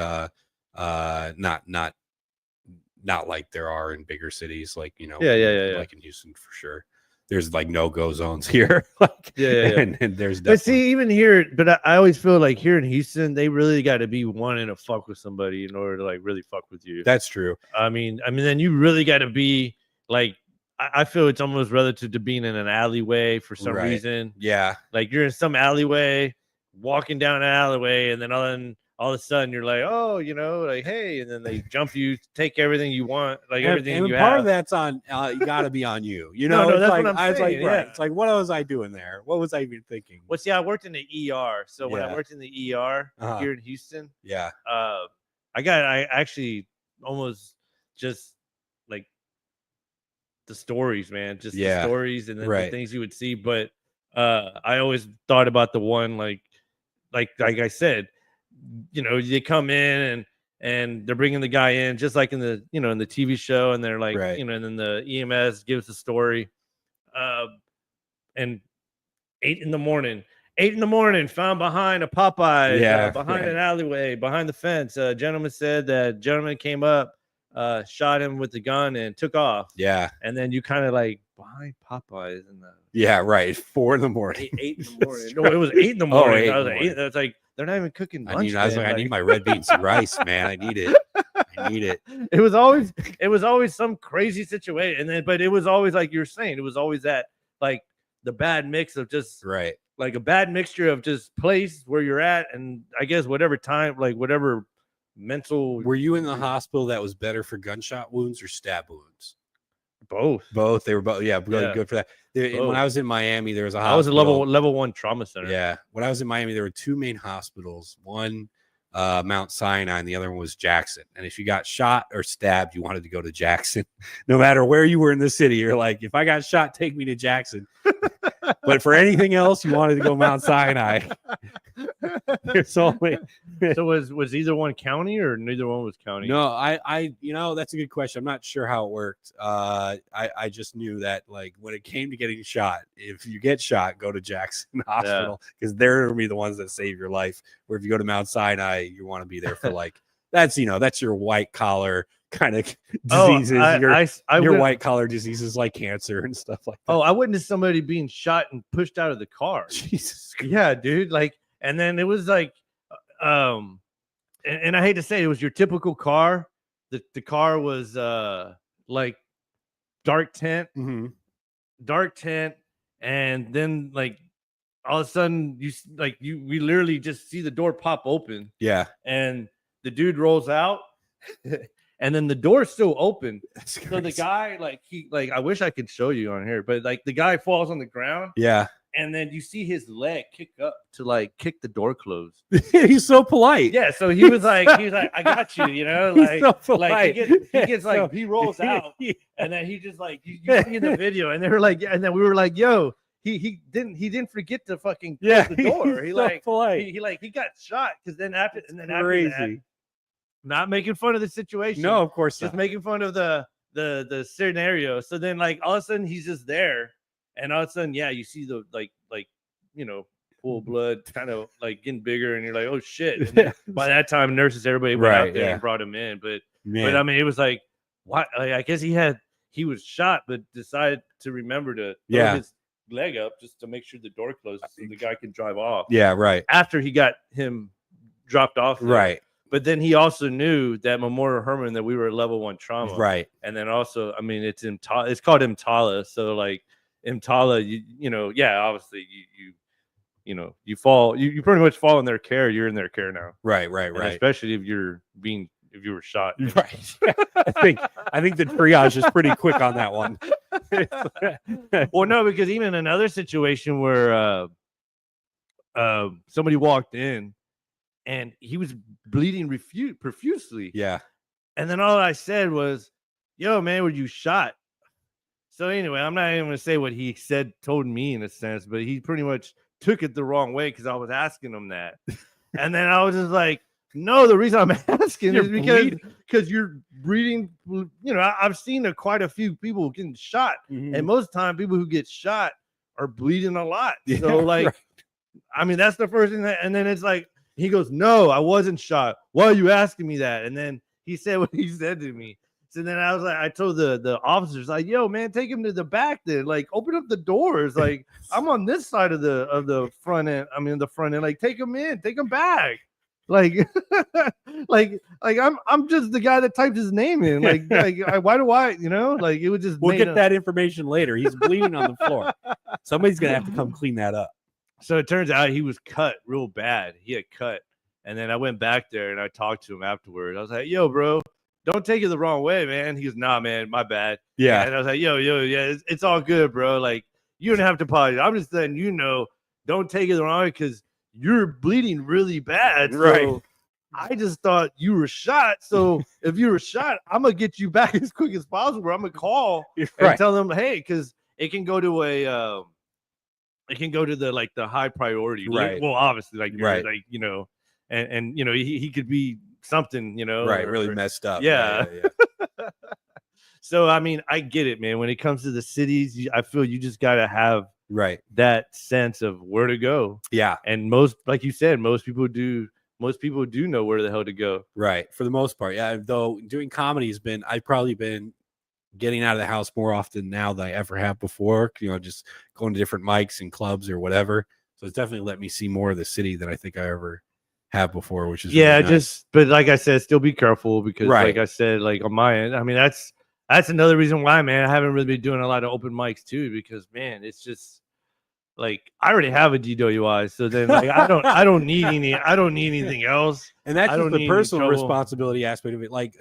not like there are in bigger cities, like, you know, like in Houston for sure. There's like no-go zones here. Like, and there's but see, even here, but I always feel like here in Houston, they really got to be wanting to fuck with somebody in order to like really fuck with you. That's true. I mean, then you really got to be like, I feel it's almost relative to being in an alleyway for some reason. Yeah. Like you're in some alleyway, walking down an alleyway, and then all of a sudden you're like, oh, you know, like, hey, and then they jump you, take everything you want, like everything and you part have. of that's on, you got to be on you. You know, no, that's like, what I'm saying. Right. It's like, what was I doing there? What was I even thinking? Well, see, I worked in the ER. So when I worked in the ER here in Houston, I actually almost just like the stories, man, just the stories and then the things you would see. But I always thought about the one, like I said, you know, they come in and they're bringing the guy in just like in the, you know, in the TV show, and they're like, you know, and then the EMS gives the story, and 8 in the morning found behind a Popeye, behind an alleyway, behind the fence. A gentleman said that gentleman came up, shot him with the gun and took off. And then you kind of like, behind Popeyes in the 4 in the morning. 8 in the morning. No, it was 8 in the morning. I was like, 8, that's like they're not even cooking I lunch. need. I was then. like, I need my red beans and rice, man. I need it. I need it. It was always some crazy situation, and then but it was always like you're saying, it was always that like the bad mix of just Right. like a bad mixture of just place where you're at, and I guess whatever time, like whatever mental. Were you in the hospital that was better for gunshot wounds or stab wounds? Both. Both. They were both. Yeah, really Yeah. good for that. When Both. I was in Miami, there was a I was a hospital. level 1 trauma center. Yeah. When I was in Miami, there were two main hospitals. One, Mount Sinai, and the other one was Jackson. And if you got shot or stabbed, you wanted to go to Jackson. No matter where you were in the city, you're like, if I got shot, take me to Jackson. But for anything else, you wanted to go Mount Sinai. It's only. So was either one county or neither one was county? No, I that's a good question. I'm not sure how it worked. I just knew that like when it came to getting shot, if you get shot, go to Jackson Hospital because they're gonna be the ones that save your life. Where if you go to Mount Sinai, you want to be there for like that's your white collar kind of diseases. Your white collar diseases like cancer and stuff like that. Oh, I witnessed somebody being shot and pushed out of the car. Jesus Christ. Yeah, dude. Like, and then it was like, and I hate to say it was your typical car. The car was like dark tint, and then like all of a sudden we literally just see the door pop open. Yeah, and the dude rolls out. And then the door's still open. So the guy, I wish I could show you on here, but like the guy falls on the ground. Yeah. And then you see his leg kick up to like kick the door closed. He's so polite. Yeah. So he was like, I got you, you know, like, so like he gets like, he rolls out and then he just like, you see in the video and they were like, and then we were like, yo, he didn't forget to fucking close the door. He like, polite. He got shot. Cause then after that, not making fun of the situation. No, of course just not. making fun of the scenario. So then like all of a sudden he's just there, and all of a sudden, you see the like pool blood kind of like getting bigger, and you're like, oh shit. And by that time, nurses, everybody went out there and brought him in. But I mean, it was like, what? Like, I guess he was shot, but decided to remember to throw his leg up just to make sure the door closes so the guy can drive off. Yeah, right. After he got him dropped off. There. Right. But then he also knew that Memorial Hermann that we were level 1 trauma. Right. And then also, I mean, it's called EMTALA. So like EMTALA, obviously you fall, you pretty much fall in their care. You're in their care now. Right. And especially if you were shot. Right. I think the triage is pretty quick on that one. Well, no, because even another situation where somebody walked in and he was bleeding profusely. Yeah. And then all I said was, yo, man, were you shot? So anyway, I'm not even going to say what he told me in a sense, but he pretty much took it the wrong way because I was asking him that. And then I was just like, no, the reason I'm asking is because you're breathing. You know, I've seen quite a few people getting shot. Mm-hmm. And most of the time, people who get shot are bleeding a lot. So like, I mean, that's the first thing and then it's like, he goes, no, I wasn't shot. Why are you asking me that? And then he said what he said to me. So then I was like, I told the officers, like, yo, man, take him to the back then. Like, open up the doors. Like, I'm on this side of the front end. I mean, the front end. Like, take him in, take him back. Like, like I'm just the guy that typed his name in. Like why do I, like it would just. We'll get that information later. He's bleeding on the floor. Somebody's gonna have to come clean that up. So it turns out he was cut real bad. He had cut. And then I went back there and I talked to him afterwards. I was like, yo, bro, don't take it the wrong way, man. He goes, nah, man, my bad. Yeah. And I was like, yo, yeah, it's all good, bro. Like, you don't have to apologize. I'm just letting you know, don't take it the wrong way because you're bleeding really bad. Right. So I just thought you were shot. So if you were shot, I'm going to get you back as quick as possible. I'm going to call and tell them, hey, because it can go to the high priority. Right. Well, obviously, like, right. Like, and he could be something, right. Really messed up. Yeah. So, I mean, I get it, man. When it comes to the cities, I feel you just got to have that sense of where to go. Yeah. And like you said, most people do know where the hell to go. Right. For the most part. Yeah. Though doing comedy I've probably been getting out of the house more often now than I ever have before, just going to different mics and clubs or whatever. So it's definitely let me see more of the city than I think I ever have before, which is yeah, really nice. just but like I said, still be careful because Right. like I said, like on my end, I mean that's another reason why, man, I haven't really been doing a lot of open mics too, because man, it's just like I already have a DWI, so then like I don't need anything else. And that's I just don't the need any personal trouble. responsibility aspect of it. Like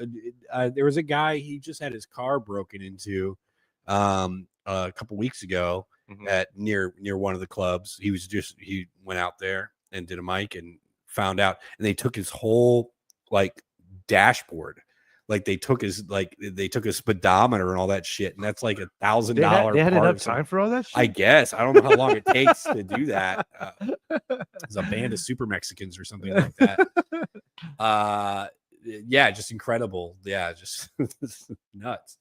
there was a guy, he just had his car broken into a couple weeks ago at near one of the clubs. He went out there and did a mic and found out, and they took his whole like dashboard. Like they took his speedometer and all that shit, and that's like $1,000. They had enough time for all that shit. I guess. I don't know how long it takes to do that. It's a band of super Mexicans or something like that. Yeah, just incredible. Yeah, just nuts.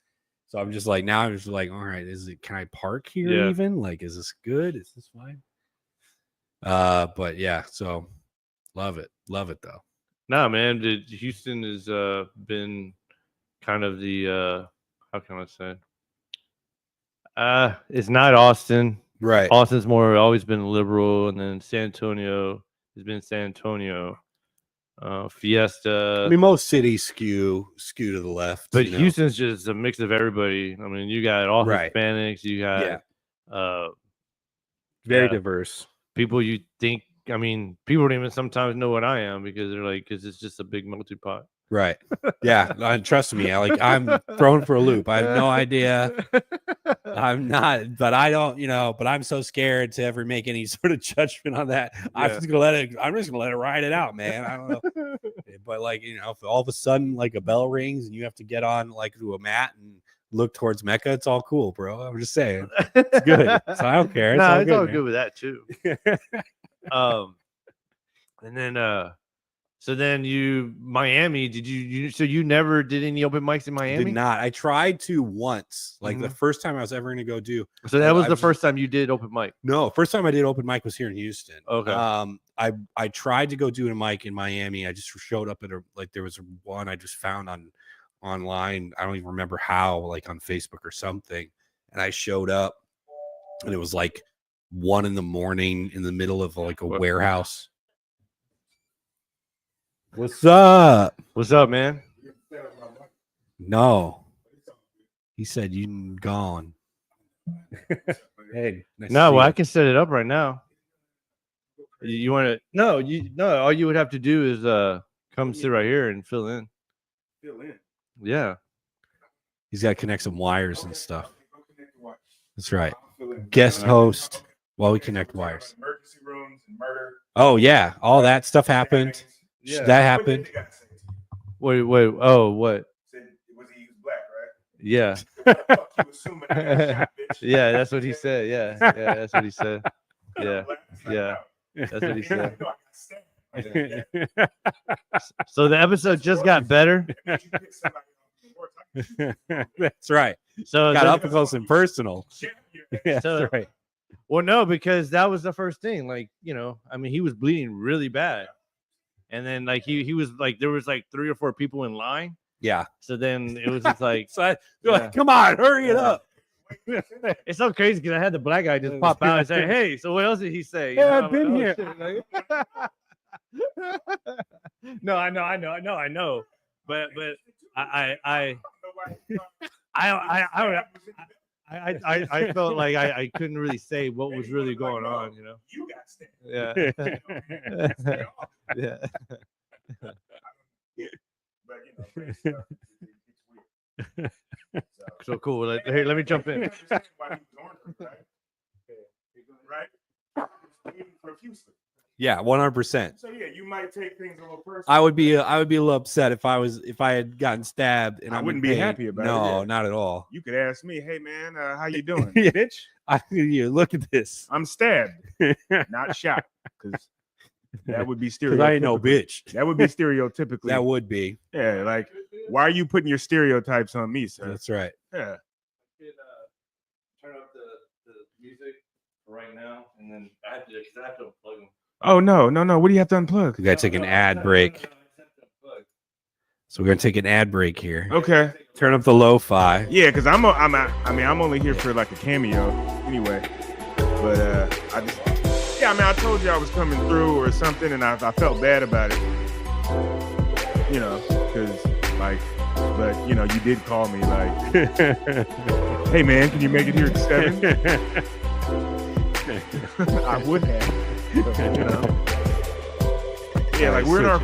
So I'm just like, now I'm just like, all right, can I park here even? Like, is this good? Is this fine? But yeah, so love it though. No, man, Houston has been kind of the how can I say? It's not Austin. Right. Austin's always been liberal, and then San Antonio has been San Antonio. Fiesta. I mean, most cities skew to the left, but Houston's just a mix of everybody. I mean, you got all Hispanics, you got very diverse people. You think, I mean, people don't even sometimes know what I am because they're like, because it's just a big melting pot. Right. Yeah. Trust me. I'm thrown for a loop. I have no idea. I'm not, but I don't, but I'm so scared to ever make any sort of judgment on that. Yeah. I'm just going to let it ride it out, man. I don't know. But if all of a sudden like a bell rings and you have to get on like to a mat and look towards Mecca, it's all cool, bro. I'm just saying. It's good. So I don't care. It's all good with that too. And then so then Miami, did you never did any open mics in Miami? Did not. I tried to once, like the first time I was ever going to go do. So that was the first time you did open mic? No, first time I did open mic was here in Houston. Okay. I tried to go do a mic in Miami. I just showed up at there was one I just found online. I don't even remember how, like on Facebook or something. And I showed up and it was like 1 a.m. in the middle of like a warehouse. What's up? What's up, man? No. He said you gone. Hey. Nice I can set it up right now. You want to? No, all you would have to do is come sit right here and fill in. Yeah. He's got to connect some wires and stuff. That's right. Guest host while we connect wires. Emergency rooms and murder. Oh yeah, all that stuff happened. Yeah. That happened. Wait. Oh, what? Was he black, right? Yeah. Yeah, that's what he said. Yeah, that's what he said. Yeah. That's what he said. So the episode just got better. That's right. So got up close and personal. Yeah, so, that's right. Well, no, because that was the first thing. Like, I mean, he was bleeding really bad. And then like he was like, there was like 3 or 4 people in line. Yeah. So then it was just like, like, come on, hurry it up. It's so crazy because I had the black guy just pop out and say, "Hey, so what else did he say?" I've been here. No, I know. But I felt like I couldn't really say what was really going on, You got stabbed. Yeah. Yeah. But So cool. Hey, let me jump in. Right? Profusely. Yeah, 100%. So yeah, you might take things a little personal. I would be a little upset if I had gotten stabbed and I wouldn't be happy about it. No, not at all. You could ask me, "Hey man, how you doing, Yeah. bitch?" Look at this. I'm stabbed, not shot, because that would be stereotypical. I ain't no bitch. That would be stereotypically. That would be. Yeah, like, why are you putting your stereotypes on me, sir? That's right. Yeah. Turn up the music right now, and then I have to unplug them. Oh no! What do you have to unplug? We gotta take an ad break. So we're gonna take an ad break here. Okay. Turn up the lo-fi. Yeah, because I'm only here for like a cameo anyway. But I Yeah, I mean, I told you I was coming through or something, and I felt bad about it. You know, because like, but you know, you did call me like, hey man, can you make it here at 7? I would have, but, you know. Yeah, like we're in our.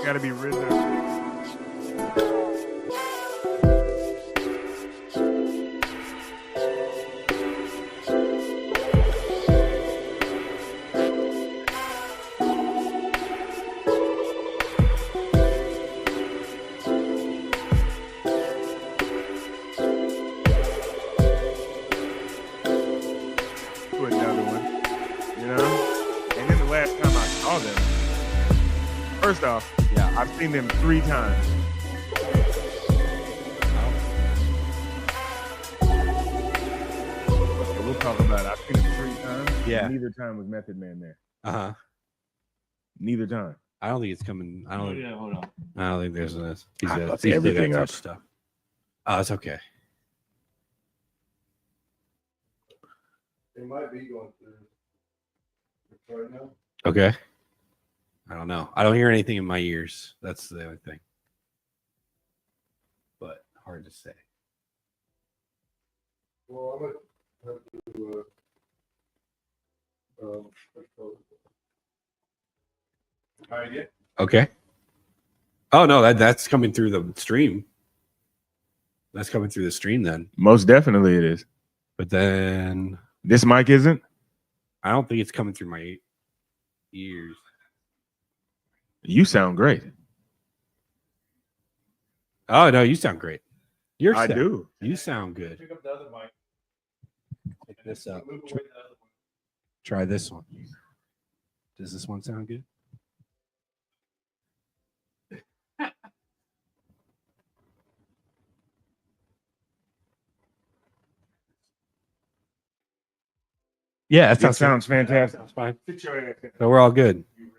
Gotta be rhythm. Do another one, you know? And then the last time I saw them, first off, yeah, I've seen them 3 times. Okay, we'll talk about it. I've seen them 3 times. Yeah. Neither time was Method Man there. Neither time. I don't think it's coming. I don't. Yeah, hold on. I don't think there's this. He's I got fucked everything up. stuff. Oh, it's okay. They might be going through right now. Okay. I don't know. I don't hear anything in my ears. That's the only thing. But hard to say. Well, I'm gonna have to. All right, yeah. Okay. Oh no, that's coming through the stream. That's coming through the stream then. Most definitely it is. But then This mic isn't? I don't think it's coming through my ears. You sound great. Oh no, you sound great. I do. You sound good. Pick up the other mic. Pick this up. Move away the other one. Try this one. Does this one sound good? Yeah, That sounds fantastic. That's fine. Sit your ass in. So we're all good. You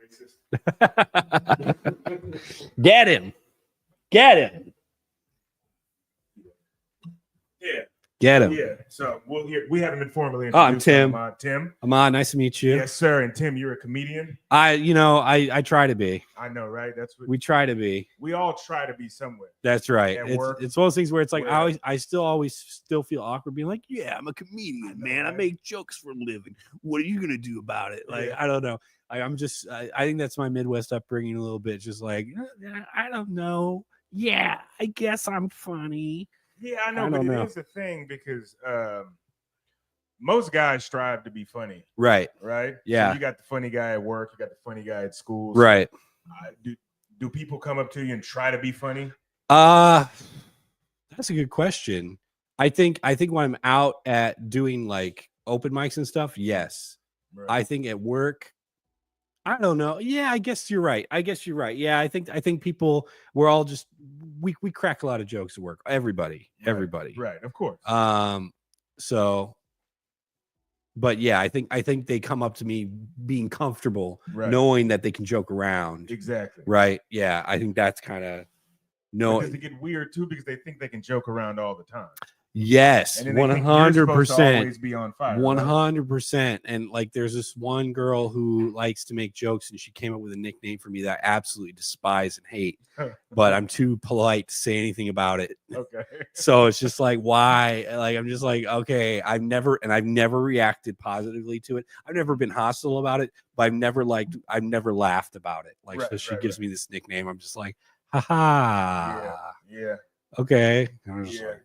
racist. Get him. Get him. Yeah. Get him. Yeah. So we haven't been formally Oh, I'm introduced. Tim. Tim. Ahmad, nice to meet you. Yes, sir. And Tim, you're a comedian. I try to be. I know, right? That's what We try to be. we all try to be somewhere. That's right. At It's, work, it's one of those things where it's like where- I always feel awkward being like, yeah, I'm a comedian, man. I right? make jokes for a living. What are you gonna do about it? Like, Yeah. I don't know. I'm just I think that's my Midwest upbringing a little bit. Just like, I don't know. Yeah, I guess I'm funny. Yeah, I know, I but don't it know. is a thing because most guys strive to be funny, Right. right? Yeah. So you got the funny guy at work, you got the funny guy at school. Right. Do people come up to you and try to be funny? That's a good question. I think when I'm out at doing like open mics and stuff, yes. Right. I think at work, I don't know. Yeah, I guess you're right. Yeah, I think people we're all just we crack a lot of jokes at work. Everybody. Right, of course. So but yeah, I think they come up to me being comfortable, Right. knowing that they can joke around. Exactly. Right. Yeah, I think that's kind of Because they get weird too because they think they can joke around all the time. Yes, And then they think you're supposed to 100%. always be on fire. right? 100%. And like there's this one girl who likes to make jokes and she came up with a nickname for me that I absolutely despise and hate, but I'm too polite to say anything about it. Okay. So it's just like, why? Like I'm just like, okay, I've never reacted positively to it. I've never been hostile about it, but I've never laughed about it. Like, Right, so she right, gives right. me this nickname. I'm just like, haha. Yeah. Okay. I'm just Yeah. like,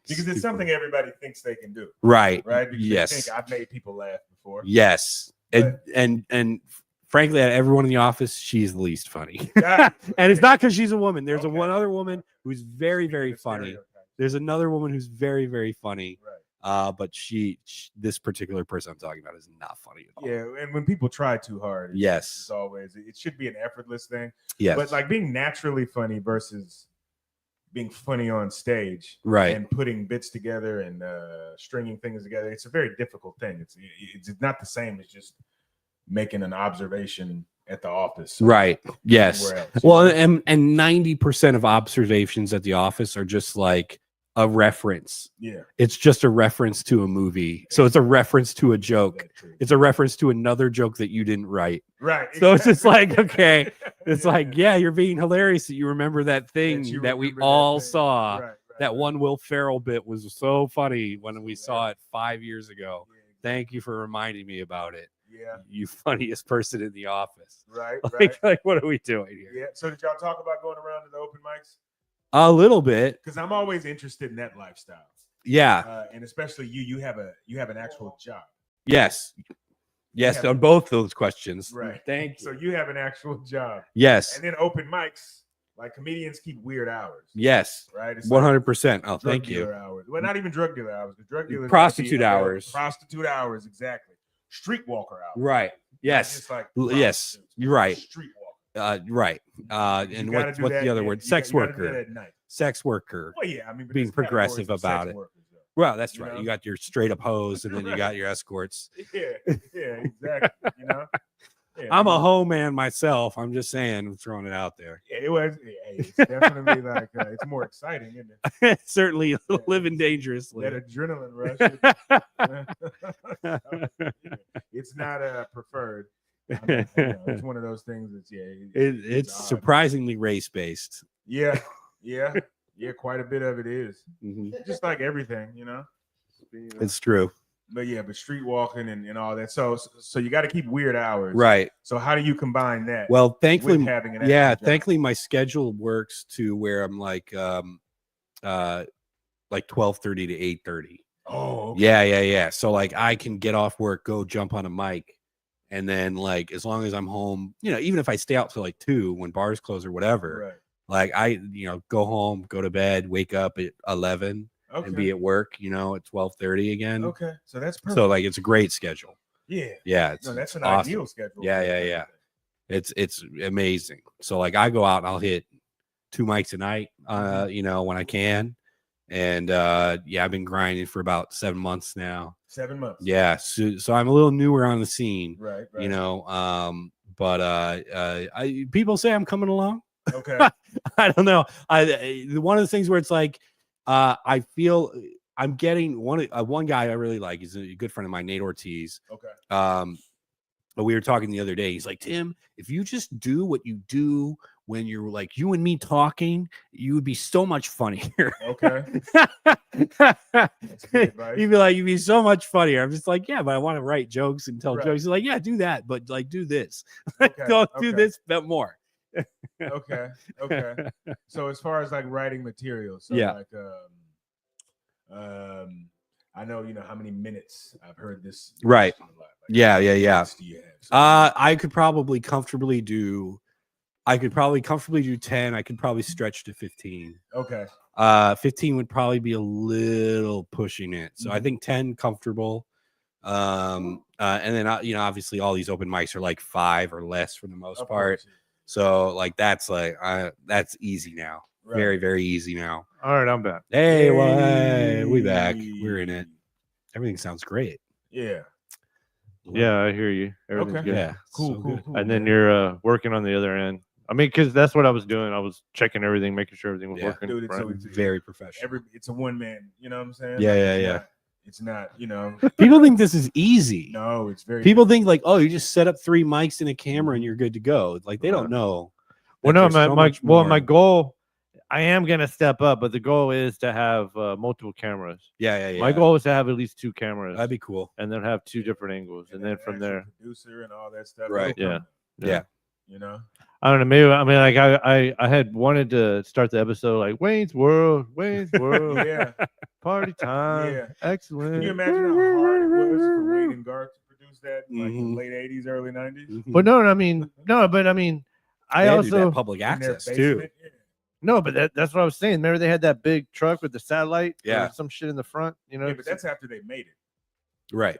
Because it's something everybody thinks they can do. right. Right? Because Yes. they think I've made people laugh before. Yes. And frankly, out of everyone in the office, she's the least funny. Yeah. And it's not because she's a woman. There's Okay. one other woman who's very, very funny. There's another woman who's very, very funny. Right. But this particular person I'm talking about is not funny at all. Yeah, and when people try too hard, it's always, it should be an effortless thing. Yes. But like being naturally funny versus being funny on stage, right, and putting bits together and stringing things together, it's a very difficult thing. It's not the same as just making an observation at the office, right? Yes. Else, well, and 90% of observations at the office are just like a reference. Yeah, it's just a reference to a movie, so it's a reference to a joke. It's a reference to another joke that you didn't write. Right. So it's just like, okay, it's like, yeah, you're being hilarious that you remember that thing that we all saw. Right. That one Will Ferrell bit was so funny when we saw it 5 years ago. Thank you for reminding me about it. Yeah, you funniest person in the office. Right. Like, what are we doing here? Yeah. So did y'all talk about going around to the open mics? A little bit, because I'm always interested in that lifestyle. Yeah, and especially you have an actual job. Yes, on both those questions. Right. Thank you. So you have an actual job. Yes. And then open mics, like comedians keep weird hours. Yes. Right. 100%. Oh, thank you. Hours. Well, not even drug dealer hours. The drug dealers. Prostitute hours. Prostitute hours. Exactly. Streetwalker hours. Right. Yes. Just like yes. You're right. Streetwalker. Right. And what's the other word? Sex worker. Sex worker. Well, yeah. I mean, being progressive about it. Well, that's right. You got your straight up hoes, and then you got your escorts. Yeah, exactly. Yeah, I'm a hoe man myself. I'm just saying, I'm throwing it out there. Yeah, it was. It's definitely like it's more exciting, isn't it? Certainly, living dangerously. That adrenaline rush. It's not preferred. I mean, it's one of those things that's it's surprisingly race based. Yeah, quite a bit of it is. Mm-hmm. Just like everything, It's true. But streetwalking and all that. So you got to keep weird hours, right? So how do you combine that? Well, thankfully, with having an thankfully my schedule works to where I'm like 12:30 to 8:30. Oh, okay. Yeah. So like I can get off work, go jump on a mic, and then like as long as I'm home, even if I stay out till like 2 when bars close or whatever, right. Like I go home, go to bed, wake up at 11. Okay. And be at work, at 12:30 again. Okay, so that's perfect. So like it's a great schedule. Yeah. That's an awesome. ideal schedule. Yeah. It's amazing. So like I go out and I'll hit 2 mics a night, when I can, and I've been grinding for about 7 months now. 7 months. Yeah, so I'm a little newer on the scene. Right. But people say I'm coming along. Okay. I don't know. One of the things where it's like. I feel I'm getting one guy I really like. He's a good friend of mine, Nate Ortiz. Okay. But we were talking the other day. He's like, Tim, if you just do what you do when you're like you and me talking, you would be so much funnier. Okay. You'd be so much funnier. I'm just like, yeah, but I want to write jokes and tell jokes. He's like, yeah, do that, but like do this. Don't do this, but more. Okay. So as far as like writing material, like I know how many minutes I've heard this. Right. Like, Yeah. do you have? I could probably comfortably do 10. I could probably stretch to 15. Okay. 15 would probably be a little pushing it. So I think 10 comfortable. And then obviously all these open mics are like 5 or less for the most part. So like that's easy now. Right. Very, very easy now. All right, I'm back. Hey, we back. We're in it. Everything sounds great. Yeah. Yeah, I hear you. Everything's good. Yeah. Cool. And then you're working on the other end. I mean, because that's what I was doing. I was checking everything, making sure everything was working. Dude, right. it's very professional. It's a one man. You know what I'm saying? Yeah. It's not, People think this is easy. No, it's very. People think like, oh, you just set up 3 mics and a camera and you're good to go. Like they don't know. Well, no, my goal, I am gonna step up, but the goal is to have multiple cameras. Yeah. My goal is to have at least 2 cameras. That'd be cool. And then have 2 different angles, and then from there, producer and all that stuff. Right. Yeah. I don't know. Maybe like I had wanted to start the episode like Wayne's World, yeah, party time, yeah, excellent. Can you imagine how hard it was for Wayne and Garth to produce used that in like the late 80s, early 90s. But no, I mean, I They had to do also that public In their access too. basement. Yeah. no, but that's what I was saying. Remember they had that big truck with the satellite, Yeah. or some shit in the front, you know? Yeah, but that's after they made it. Right.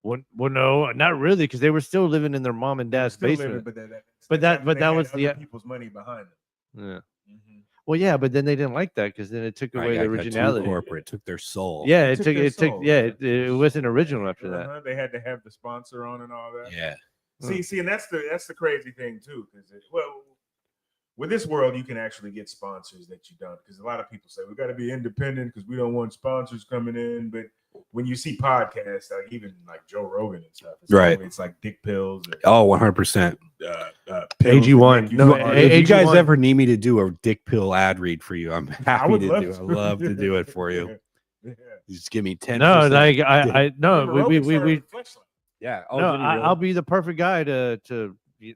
well, no, not really, because they were still living in their mom and dad's Still basement. living, But that's after that they had was the other people's money behind them. yeah. Mm-hmm. Well, yeah, but then they didn't like that because then it took away the Got too originality. corporate, took their soul. Yeah, It took their soul, yeah, man. it wasn't original after that. They had to have the sponsor on and all that. Yeah. See, and that's the crazy thing too, because with this world, you can actually get sponsors that you don't. Because a lot of people say we got to be independent because we don't want sponsors coming in. But when you see podcasts, like even like Joe Rogan and stuff, it's like dick pills. Oh, 100%. AG1. No, If you guys AG1 ever need me to do a dick pill ad read for you, I'm happy would to love do it. to. I love to do it for you. Yeah. You just give me 10%. No, like I no, Remember, we Rogan started we with Fleshlight. yeah. Oh, no, did he really? I'll be the perfect guy to you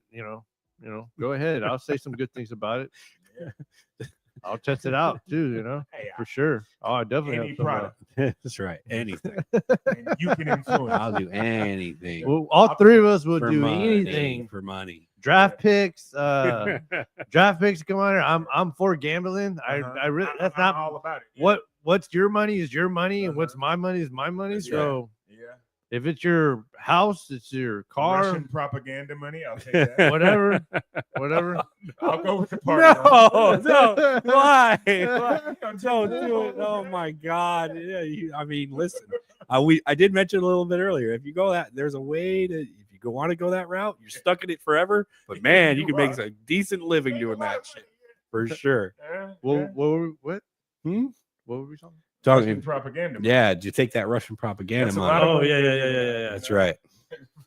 know, go ahead. I'll say some good things about it. Yeah. I'll test it out too, you know, Hey, for sure. Oh, I definitely any have some, product That's right. Anything. and you can influence. I'll do anything. well, all three of us will for do money, anything. for money. Draft picks, draft picks. Come on, I'm for gambling. Uh-huh. I really that's I'm not all about it. Yeah. what's your money is your money, and Uh-huh. what's my money is my money. That's So Yeah. if it's your house, it's your car, Russian propaganda money. I'll take that. whatever. I'll go with the party. No, why? Why? Don't do it. Oh my God. Yeah, I mean, listen. I did mention a little bit earlier. If you go that, there's a way to. If you want to go that route, you're stuck in it forever. But man, you can make a decent living doing that shit for sure. What what what Hmm? what were we talking? Russian propaganda. money. Yeah, did you take that Russian propaganda That's a money? lot of Oh money. yeah. That's right.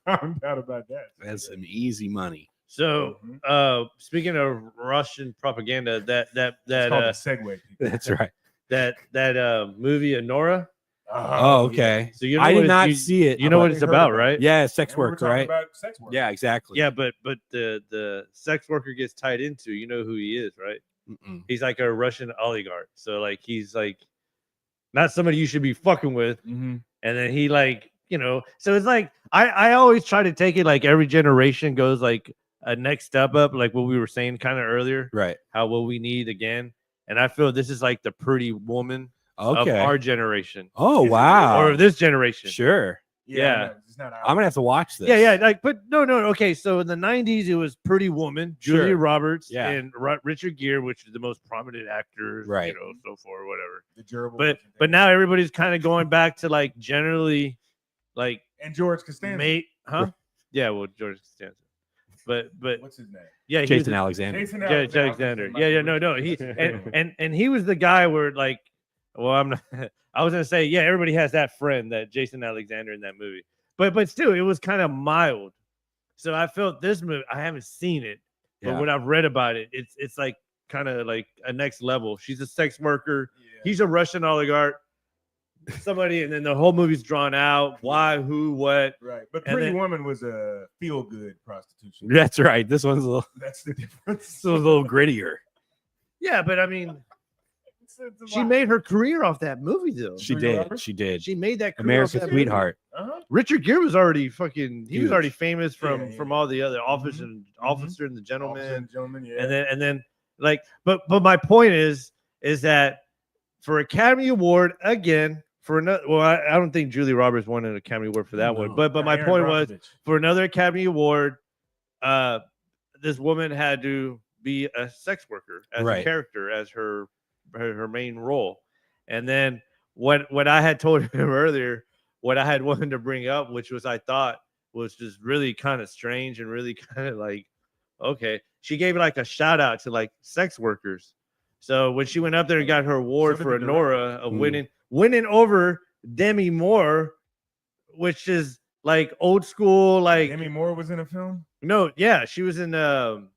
Found out about that. That's some easy money. So, Mhm. speaking of Russian propaganda, that It's called a segue. That's right. that movie Anora. Oh, okay. So you know I what did it- not you- see it. You know I've what only it's heard about, about it. right? Yeah, sex And we were work, talking right? about sex work. Yeah, exactly. Yeah, but the sex worker gets tied into. You know who he is, right? Mm-mm. He's like a Russian oligarch. So like he's like not somebody you should be fucking with. Mhm. And then he like, so it's like I always try to take it like every generation goes like a next step up, like what we were saying kind of earlier, Right. how what we need again. And I feel this is like the pretty woman of Okay. our generation Oh, Is it wow. or this generation. Sure. Yeah. no, it's not I'm gonna have to watch this. Yeah, like, but no. Okay, so in the '90s, it was Pretty Woman, Julia Sure. Roberts, Yeah. and Richard Gere, which is the most prominent actors, Right. so forth, whatever. the durable. But now everybody's kind of going back to like generally, like and George Costanza. mate, huh? Yeah, well, George Costanza, but What's his name? yeah, he Jason was, Alexander. Jason yeah, Alexander. Alexander, yeah, no, he and he was the guy where like, well, I'm not. I was gonna say, yeah, everybody has that friend, that Jason Alexander in that movie. But still, it was kind of mild. So I felt this movie. I haven't seen it, but Yeah. what I've read about it, it's like kind of like a next level. She's a sex worker. Yeah. He's a Russian oligarch. Somebody, and then the whole movie's drawn out. Why? Who? What? Right. But And Pretty then- Woman was a feel-good prostitution. That's right. This one's That's the difference. this one's a little grittier. Yeah, but I mean, It's a she lot. made her career off that movie, though. She Julia did. Roberts? She did. She made that career off America's that movie. sweetheart. Uh-huh. Richard Gere was already fucking. He was Huge. already famous from Yeah. from all the other Officer Mhm. and Officer and the Officer Gentleman. and Gentleman, yeah. And then like but my point is that for Academy Award again for another, well, I don't think Julia Roberts won an Academy Award for that one, No. but my Aaron point was Brockovich. for another Academy Award, this woman had to be a sex worker as a Right. character, as her main role. And then what I had told him earlier, what I had wanted to bring up, which was I thought was just really kind of strange and really kind of like, okay, she gave like a shout out to like sex workers. So when she went up there and got her award So did for the Anora of Mm. winning over Demi Moore, which is like old school, like Demi Moore was in a film. no, yeah, she was in The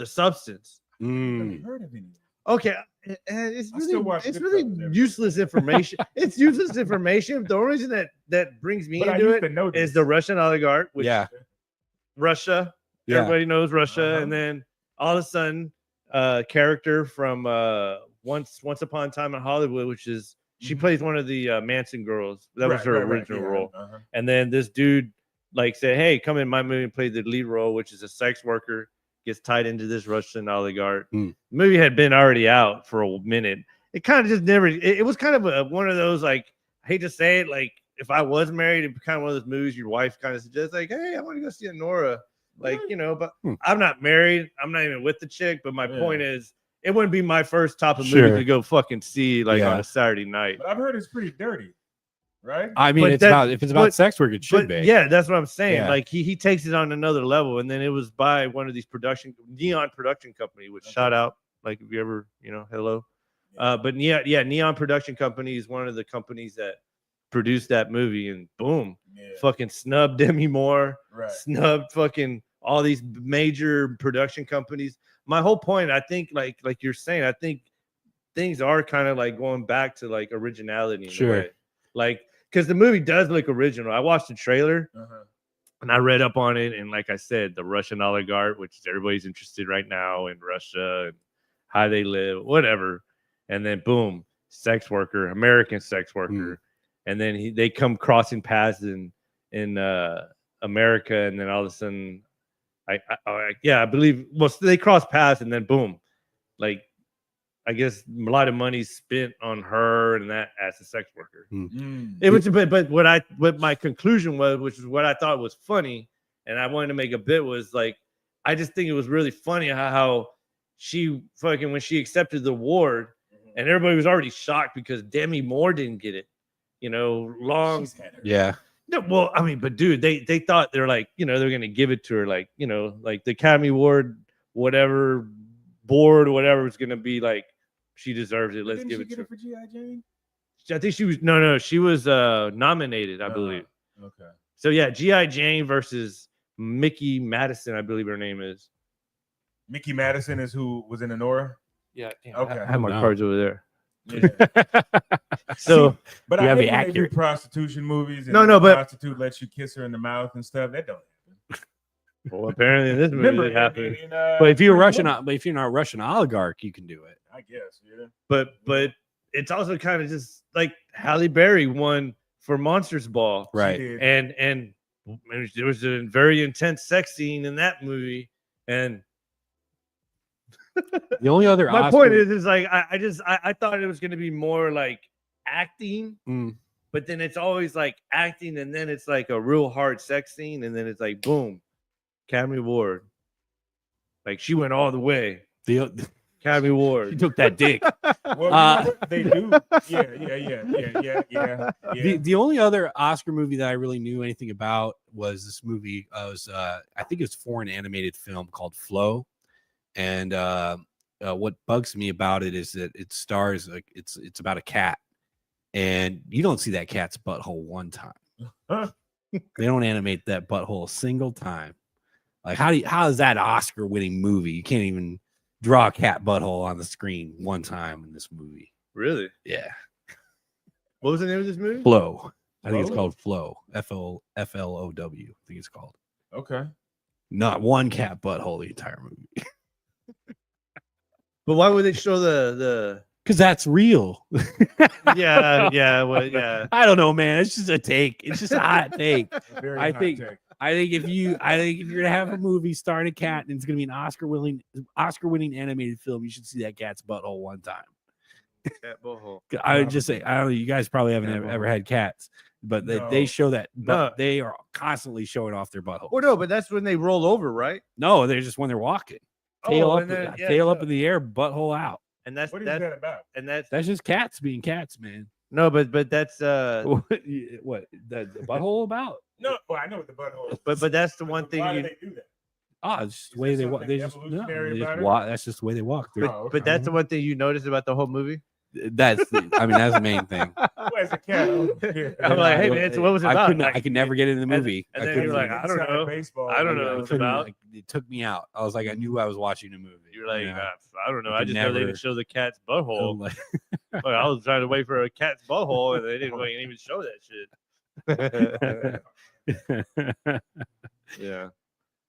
Substance. I've never Mm. heard of any. Okay, and it's I still really, watch it's Goodfellas really every day. useless information. It's useless information. The only reason that brings me But I into used it to know is this. the Russian oligarch, which Yeah. Russia. Yeah. Everybody knows Russia, Uh-huh. and then all of a sudden, character from Once Upon a Time in Hollywood, which is she Mhm. plays one of the Manson girls. That was Right, her right, right, original yeah, role. uh-huh. And then this dude like said, "Hey, come in my movie and play the lead role," which is a sex worker gets tied into this Russian oligarch. The movie had been already out for a minute. It kind of just never. It was kind of one of those, like, I hate to say it, like if I was married, it'd be kind of one of those movies your wife kind of suggests, like, "Hey, I want to go see a Nora," like, you know. But I'm not married. I'm not even with the chick. But my point is, it wouldn't be my first type of movie to go fucking see like on a Saturday night. But I've heard it's pretty dirty, right? I mean, if it's about sex work, it should be. Yeah, that's what I'm saying. Like he takes it on another level, and then it was by one of these Neon production company, which shout out, like, if you ever, hello. But Neon Production Company is one of the companies that produced that movie, and boom, fucking snubbed Demi Moore, snubbed fucking all these major production companies. My whole point, I think, like you're saying, I think things are kind of like going back to like originality in a way. Like, because the movie does look original. I watched the trailer and I read up on it, and like I said, the Russian oligarch, which is everybody's interested right now in Russia and how they live, whatever. And then boom, sex worker, American sex worker, and then they come crossing paths in America, and then all of a sudden, I believe, well, they cross paths, and then boom, like, I guess a lot of money spent on her and that as a sex worker. It was, but what my conclusion was, which is what I thought was funny, and I wanted to make a bit, was like, I just think it was really funny how she fucking, when she accepted the award. And everybody was already shocked because Demi Moore didn't get it, long. Yeah. No, well, I mean, but dude, they thought they're like, they're gonna give it to her, like, like the Academy Award, whatever board, whatever is gonna be like, she deserves it. Let's give it to her. For G.I. Jane? I think she was she was nominated, I believe. Okay. So yeah, G.I. Jane versus Mickey Madison, I believe her name is. Mickey Madison is who was in the Nora. Yeah. Okay. I have my cards over there. Yeah. So, but you I gotta hate be when accurate. they do prostitution movies. And No, the but prostitute lets you kiss her in the mouth and stuff. That don't happen. Well, apparently in this movie it happened. But if you're not Russian oligarch, you can do it. I guess, yeah. But it's also kind of just like Halle Berry won for Monsters Ball, right? And there was a very intense sex scene in that movie, and the only other my point is like I thought it was going to be more like acting, but then it's always like acting, and then it's like a real hard sex scene, and then it's like boom, Academy Award. Like, she went all the way. The Academy Award. She took that dick. Well, they do. Yeah. The only other Oscar movie that I really knew anything about was this movie. I think it was a foreign animated film called Flow. And what bugs me about it is that it stars, like, it's about a cat, and you don't see that cat's butthole one time. They don't animate that butthole a single time. Like, how is that Oscar winning movie? You can't even draw a cat butthole on the screen one time in this movie. Really? Yeah. What was the name of this movie? Flow. I think it's called Flow. FLOW. I think it's called. Okay. Not one cat butthole the entire movie. But why would they show the? Because that's real. Yeah. I don't know, man. It's just a take. It's just a hot take. I think if you're gonna have a movie starring a cat and it's gonna be an Oscar-winning animated film, you should see that cat's butthole one time. Cat butthole. I would just say, I don't know. You guys probably haven't ever had cats, but they show that. But they are constantly showing off their butthole. Well, no, but that's when they roll over, right? No, they're just when they're walking. Tail up in the air, butthole out. And that's what is that about? And that's just cats being cats, man. No, but that's what the butthole about? No, well, I know what the butthole is. But that's the one thing. Why do they do that? Oh, it's just the way they walk. They just walk. That's just the way they walk. But that's the one thing you noticed about the whole movie. That's the main thing. As a cat, I'm like, hey man, so what was it about? I could never get into the movie. And then you're like, I don't know. I don't know what it's about. It took me out. I was like, I knew I was watching a movie. You're like, I don't know. I just know they didn't show the cat's butthole. I was trying to wait for a cat's butthole, and they didn't even show that shit. Yeah.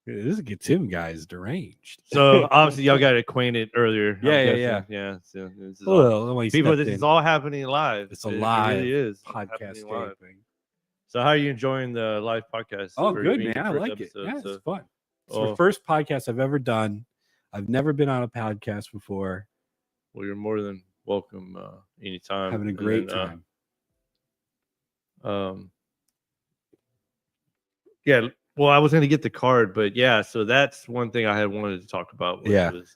This Tim guy is deranged. So obviously y'all got acquainted earlier. Yeah. So this is this is all happening live. It's a live really is podcast live. thing. So how are you enjoying the live podcast? Oh, for good, being man. your I first like it. episode? Yeah, it's So, fun. It's oh, the first podcast I've ever done. I've never been on a podcast before. well, you're more than welcome anytime. Having a And great then, time. Yeah. Well, I was going to get the card, but yeah. So that's one thing I had wanted to talk about. Was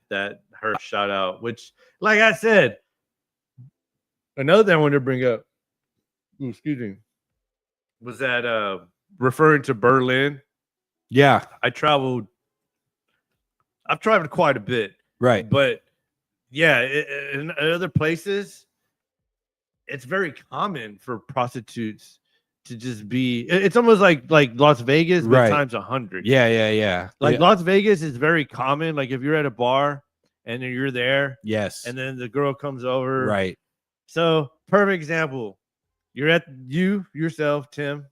that her shout out, which, like I said, another thing I wanted to bring up. Excuse me. Was that referring to Berlin? Yeah. I've traveled quite a bit. Right. But yeah, in other places, it's very common for prostitutes to just be. It's almost like Las Vegas, but Right. times 100. Yeah. Like Las Vegas is very common. Like if you're at a bar and then you're there, Yes. and then the girl comes over. Right. So perfect example. You're at yourself, Tim,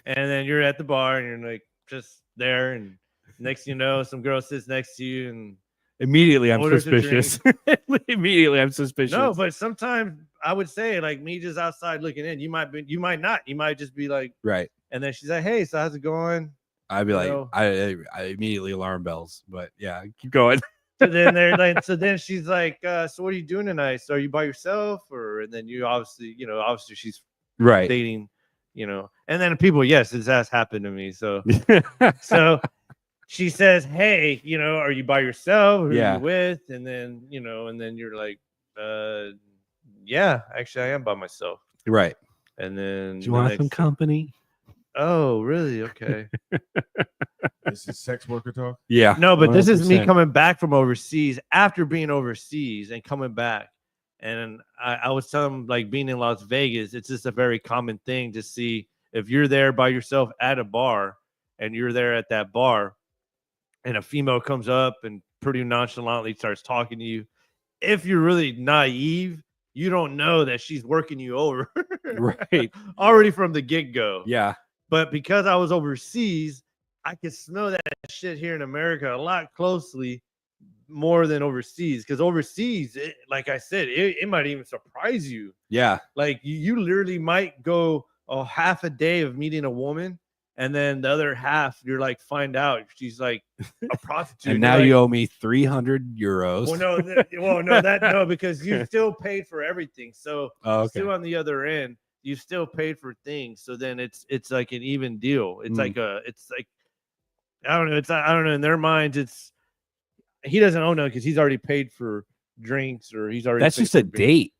and then you're at the bar and you're like just there, and next thing you know, some girl sits next to you and Immediately I'm orders a suspicious. Immediately I'm suspicious. no, but sometimes I would say, like, me just outside looking in, you might not. You might just be like, right. and then she's like, hey, so how's it going? I'd be You like, know? I immediately alarm bells, but yeah, keep going. So then they're like, so then she's like, so what are you doing tonight? So are you by yourself? Or and then you obviously she's Right. dating, and then people, yes, this has happened to me. So so she says, hey, are you by yourself? Who are you with? And then, and then you're like, yeah, actually I am by myself. Right. And then do you want some company? Oh, really? Okay. This is sex worker talk. Yeah. No, but 100%. This is me coming back from overseas after being overseas and coming back. And I was telling them, like, being in Las Vegas, it's just a very common thing to see if you're there by yourself at a bar and you're there at that bar and a female comes up and pretty nonchalantly starts talking to you. If you're really naive, you don't know that she's working you over. Right. Already from the get-go. Yeah. But because I was overseas, I could smell that shit here in America a lot closely more than overseas. Because overseas, like I said, it might even surprise you. Yeah. Like you literally might go a half a day of meeting a woman, and then the other half you're like find out she's like a prostitute. And now like, you owe me 300 euros. Well, no, because you still paid for everything. So still on the other end, you still paid for things. So then it's like an even deal. It's like I don't know. I don't know. In their minds, he doesn't own it because he's already paid for drinks or he's already. That's just a date.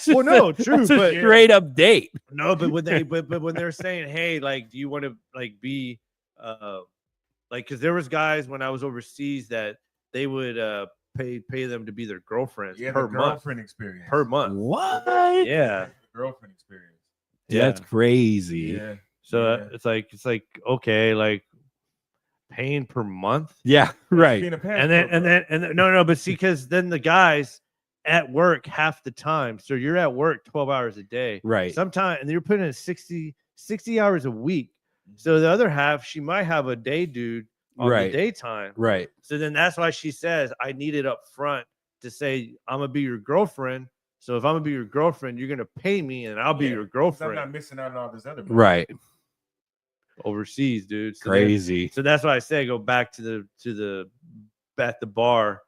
Well, no, true, that's but a straight up date. No, but when when they're saying, hey, like, do you want to like be like, because there was guys when I was overseas that they would pay them to be their girlfriends per month. Experience per month. What? Yeah, girlfriend experience. Yeah, that's crazy. Yeah. So it's like okay, like paying per month. Yeah, right. And then no, but see, because then the guys at work half the time. So you're at work 12 hours a day. Right. Sometimes, and you're putting in 60 hours a week. So the other half, she might have a day dude on the daytime. Right. So then that's why she says, I need it up front to say, I'm going to be your girlfriend. So if I'm going to be your girlfriend, you're going to pay me and I'll be your girlfriend. I'm not missing out on all this other money. Right. Overseas, dude. So crazy. So that's why I say go back to the at the bar.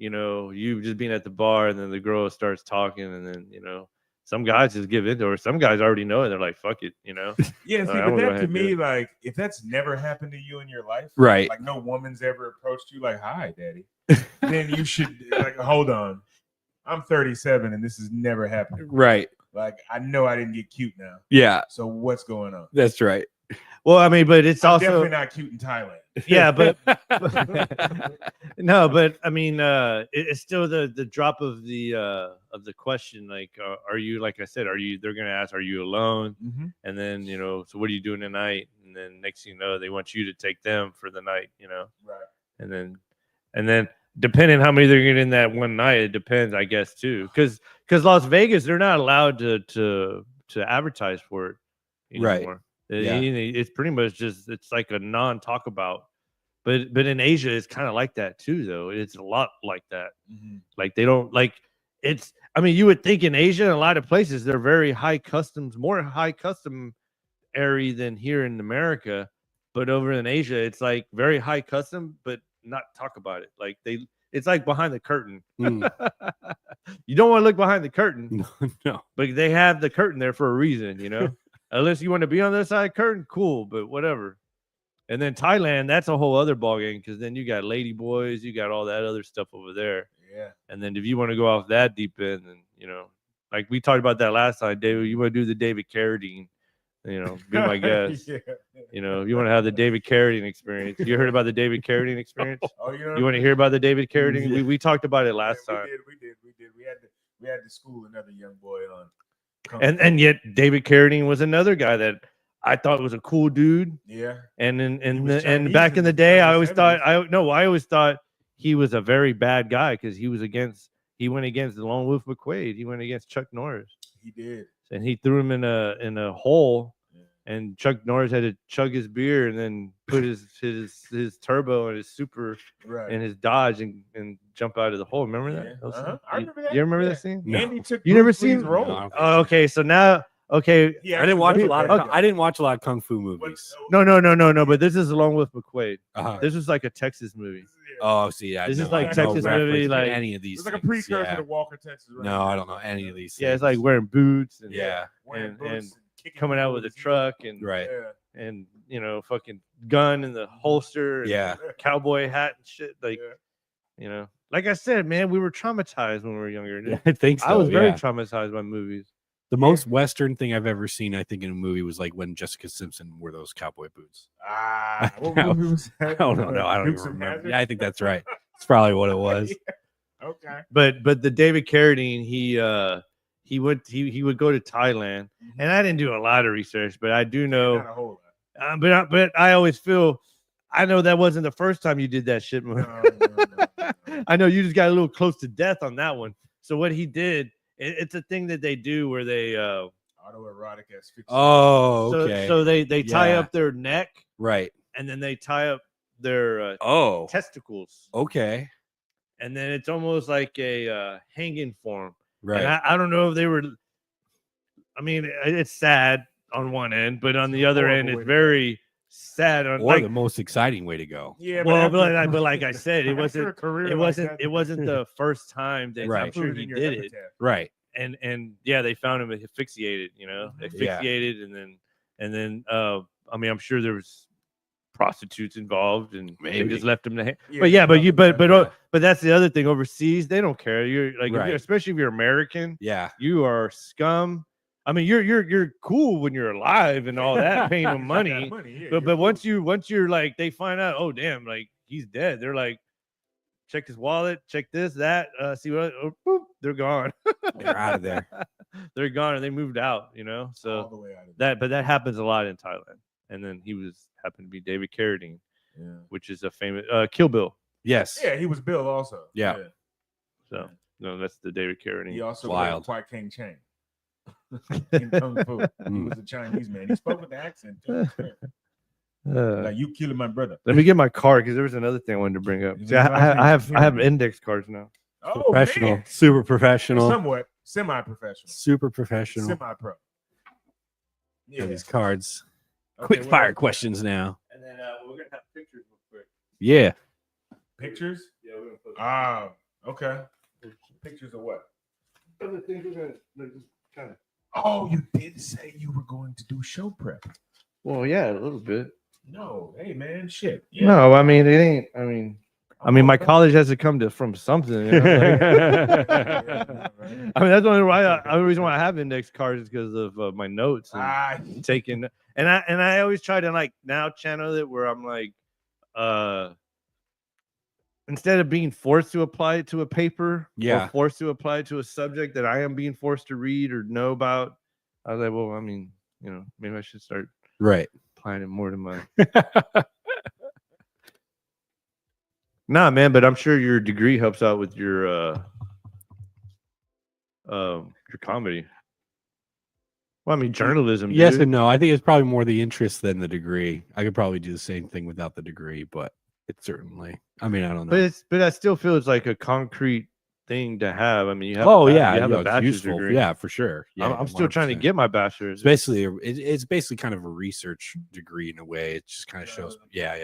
You just being at the bar and then the girl starts talking and then, some guys just give in to her. Some guys already know it. They're like, fuck it, Yeah, see, but that to me, like, if that's never happened to you in your life, right? Like no woman's ever approached you like, hi, daddy. Then you should like, hold on. I'm 37 and this has never happened. Right. Like, I know I didn't get cute now. Yeah. So what's going on? That's right. Well, I mean, but it's also definitely not cute in Thailand. Yeah, but no, but I mean, it's still the drop of the question. Like, are you, like I said, they're gonna ask, are you alone? Mm-hmm. And then so what are you doing tonight? And then next thing you know, they want you to take them for the night. Right. And then depending how many they're getting that one night, it depends, I guess, too. Because Las Vegas, they're not allowed to advertise for it anymore. Right. Yeah. It's pretty much just, it's like a non-talk about. But in Asia, it's kind of like that too, though. It's a lot like that. Mm-hmm. Like they don't like it's. I mean, you would think in Asia, in a lot of places, they're very high customs, more high custom airy than here in America, but over in Asia, it's like very high custom, but not talk about it. Like it's like behind the curtain. Mm. You don't want to look behind the curtain, No. but they have the curtain there for a reason, Unless you want to be on the other side of the curtain, cool, but whatever. And then Thailand, that's a whole other ballgame because then you got lady boys, you got all that other stuff over there. Yeah. And then if you want to go off that deep end, then like we talked about that last time, David, you want to do the David Carradine, be my guest. Yeah. You want to have the David Carradine experience. You heard about the David Carradine experience? Oh, You want to hear about the David Carradine? Yeah. We talked about it last time. We did. We had to school another young boy on. And yet David Carradine was another guy that I thought was a cool dude. Yeah. And was and back Chinese in the in day, the I always 70s. thought I always thought he was a very bad guy because he went against the Lone Wolf McQuade. He went against Chuck Norris. He did. And he threw him in a hole. Yeah. And Chuck Norris had to chug his beer and then put his turbo and his super Right. and his Dodge and jump out of the hole. Remember that? Yeah. That was- Uh-huh. I remember that. You remember Yeah. that scene? No. Andy took You never Bruce Lee's seen- role. No. Oh, okay. So now, okay. Yeah, I didn't watch a lot of. Okay. I didn't watch a lot of kung fu movies. No. But this is along with McQuade. Uh-huh. This was like a Texas movie. Oh, see, This is no, like I have Texas reference movie, to like- any of these. It's like a things, precursor yeah. to Walker, Texas. Right? No, I don't know any of these. Yeah, it's things. like wearing boots and Yeah. Wearing and- boots and kicking coming out with a boots. truck and Right. Yeah. and fucking gun in the holster. And Yeah. cowboy hat and shit. Like Yeah. like I said, man, we were traumatized when we were younger. Yeah, I think so. I was very yeah. traumatized by movies. The most Western thing I've ever seen, I think, in a movie was like when Jessica Simpson wore those cowboy boots. What I movie was that? I don't know. I don't Dukes even of remember. Hazzard? Yeah, I think that's right. It's probably what it was. Okay. But the David Carradine, he would go to Thailand, and I didn't do a lot of research, but I do know. Not a whole lot. But I always feel I know that wasn't the first time you did that shit. No, no. I know you just got a little close to death on that one. So what he did, it's a thing that they do where they Autoerotic asphyxia. Oh, okay. so they tie Yeah. up their neck right. and then they tie up their Oh, testicles, okay. and then it's almost like a hanging form. Right. And I don't know if they were. I mean, it's sad on one end, but on the other end, horrible it's way to go. very sad. On or like, the most exciting way to go. Yeah, well, after- but like I said, it after a wasn't. career It like wasn't. that, It wasn't the first time that Right. I'm sure put he in your did it. epitaph. Right. And yeah, they found him asphyxiated. Mhm. Yeah. Asphyxiated, and then I mean, I'm sure there was prostitutes involved, and they Maybe. just left him to hang. Yeah, But yeah, but yeah. but that's the other thing. Overseas, they don't care. You're like, Right. especially if you're American, Yeah. you are scum. I mean, you're cool when you're alive and all that, paying them money. But once you're like, they find out, oh damn, like he's dead. They're like, check his wallet, check this, that, see what, oh, boop, they're gone. They're out of there. They're gone, and they moved out. all So the way out of there. that happens a lot in Thailand. And then he happened to be David Carradine, Yeah. which is a famous Kill Bill. Yes. Yeah, he was Bill also. Yeah. So no, that's the David Carradine. He also Wild. played Kwai King Chang in Kung Fu. He Mm. was a Chinese man. He spoke with the accent too. Uh, Like, you killing my brother. let me get my card because there was another thing I wanted to bring up. Is See, his last name I have Carradine? index cards now. Oh, Professional. man. Super professional. Somewhat semi-professional. Super professional. Semi-pro. Yeah. These cards. Okay, Quick what fire else? questions now. And then we're gonna have pictures real quick. Yeah. Pictures? Yeah, we're gonna put Okay. Pictures of what? other things we're gonna like, just kind of. Oh, you did say you were going to do show prep. Well, yeah, a little bit. No, hey man, shit. Yeah. No, I mean it ain't. I mean, my college has to come from something. You know? I mean, that's the only reason why I have index cards is because of my notes and taking. And I always try to like now channel it where I'm like, instead of being forced to apply it to a paper, Yeah. or forced to apply it to a subject that I am being forced to read or know about, I was like, well, I mean, maybe I should start Right. applying it more to my. Nah, man, but I'm sure your degree helps out with your comedy. Well, I mean, journalism. Yes dude. and no. I think it's probably more the interest than the degree. I could probably do the same thing without the degree, but it's certainly. I mean, I don't know. But I still feel it's like a concrete thing to have. I mean, you have you have a it's bachelor's useful. degree. Yeah, for sure. Yeah, I'm still trying to 100%. get my bachelor's. It's basically it's basically kind of a research degree in a way. It just kind of shows. Yeah.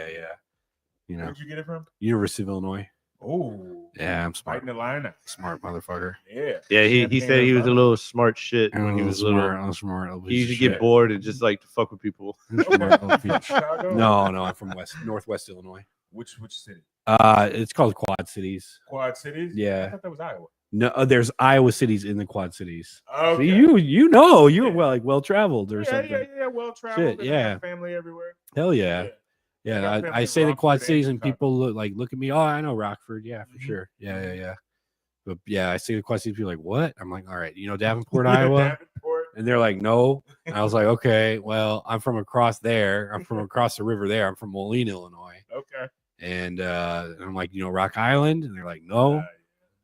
You know, Where'd you get it from? University of Illinois. Oh, Yeah, I'm smart. fighting the line. Smart motherfucker. Yeah. He said he was a little smart shit when he was little. I'm smart. He used to get bored and just like to fuck with people. Chicago? No, I'm from Northwest Illinois. Which city? It's called Quad Cities. Quad Cities? Yeah. I thought that was Iowa. No, there's Iowa cities in the Quad Cities. Okay. So you know you're well traveled or something. Yeah, well traveled. Shit, yeah. Family everywhere. Hell yeah. I got Yeah, family I in say the Quad Rockford Cities and and Chicago. people look at me. Oh, I know Rockford. Yeah, for Mhm. sure. Yeah. But yeah, I say the Quad Cities. People are like, what? I'm like, all right, you know Davenport, Yeah, Iowa? Davenport. And they're like, no. And I was like, okay, well, I'm from across there. I'm from across the river there. I'm from Moline, Illinois. Okay. And I'm like, you know, Rock Island? And they're like, no.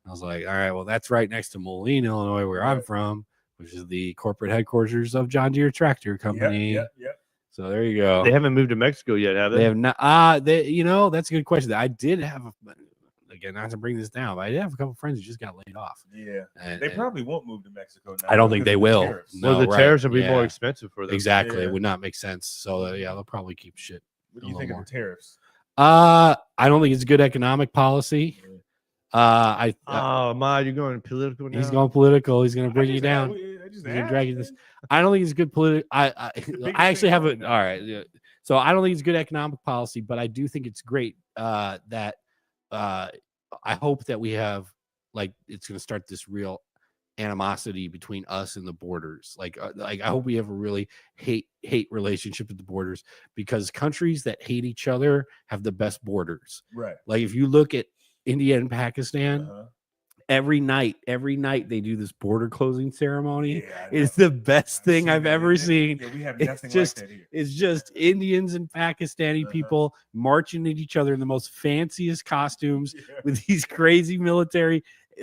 I was like, all right, well, that's right next to Moline, Illinois, where I'm Right. from, which is the corporate headquarters of John Deere Tractor Company. Yep. So there you go. They haven't moved to Mexico yet, have they? They have not. That's a good question. I did have again, not to bring this down, but I did have a couple friends who just got laid off. Yeah. And, They probably won't move to Mexico now. I don't think because they of the will. tariffs. No, Well, the right, tariffs will be yeah. more expensive for them. Exactly. Yeah. It would not make sense. So they'll probably keep shit. What do you think little of the tariffs? I don't think it's good economic policy. Oh, Ma, you're going political now? He's going political. He's going to bring I you just- down. I just He's gonna asked, drag you this. man. I don't think it's good political. I biggest actually thing have going a on. all right. Yeah. So I don't think it's good economic policy, but I do think it's great that I hope that we have it's going to start this real animosity between us and the borders. Like I hope we have a really hate relationship with the borders, because countries that hate each other have the best borders. Right. Like if you look at India and Pakistan, Uh-huh. every night they do this border closing ceremony. Yeah, I It's know. the best I've thing seen I've that. ever seen. Yeah, we have It's nothing just- like that here. It's just Indians and Pakistani Uh-huh. people marching at each other in the most fanciest costumes Yeah. with these crazy military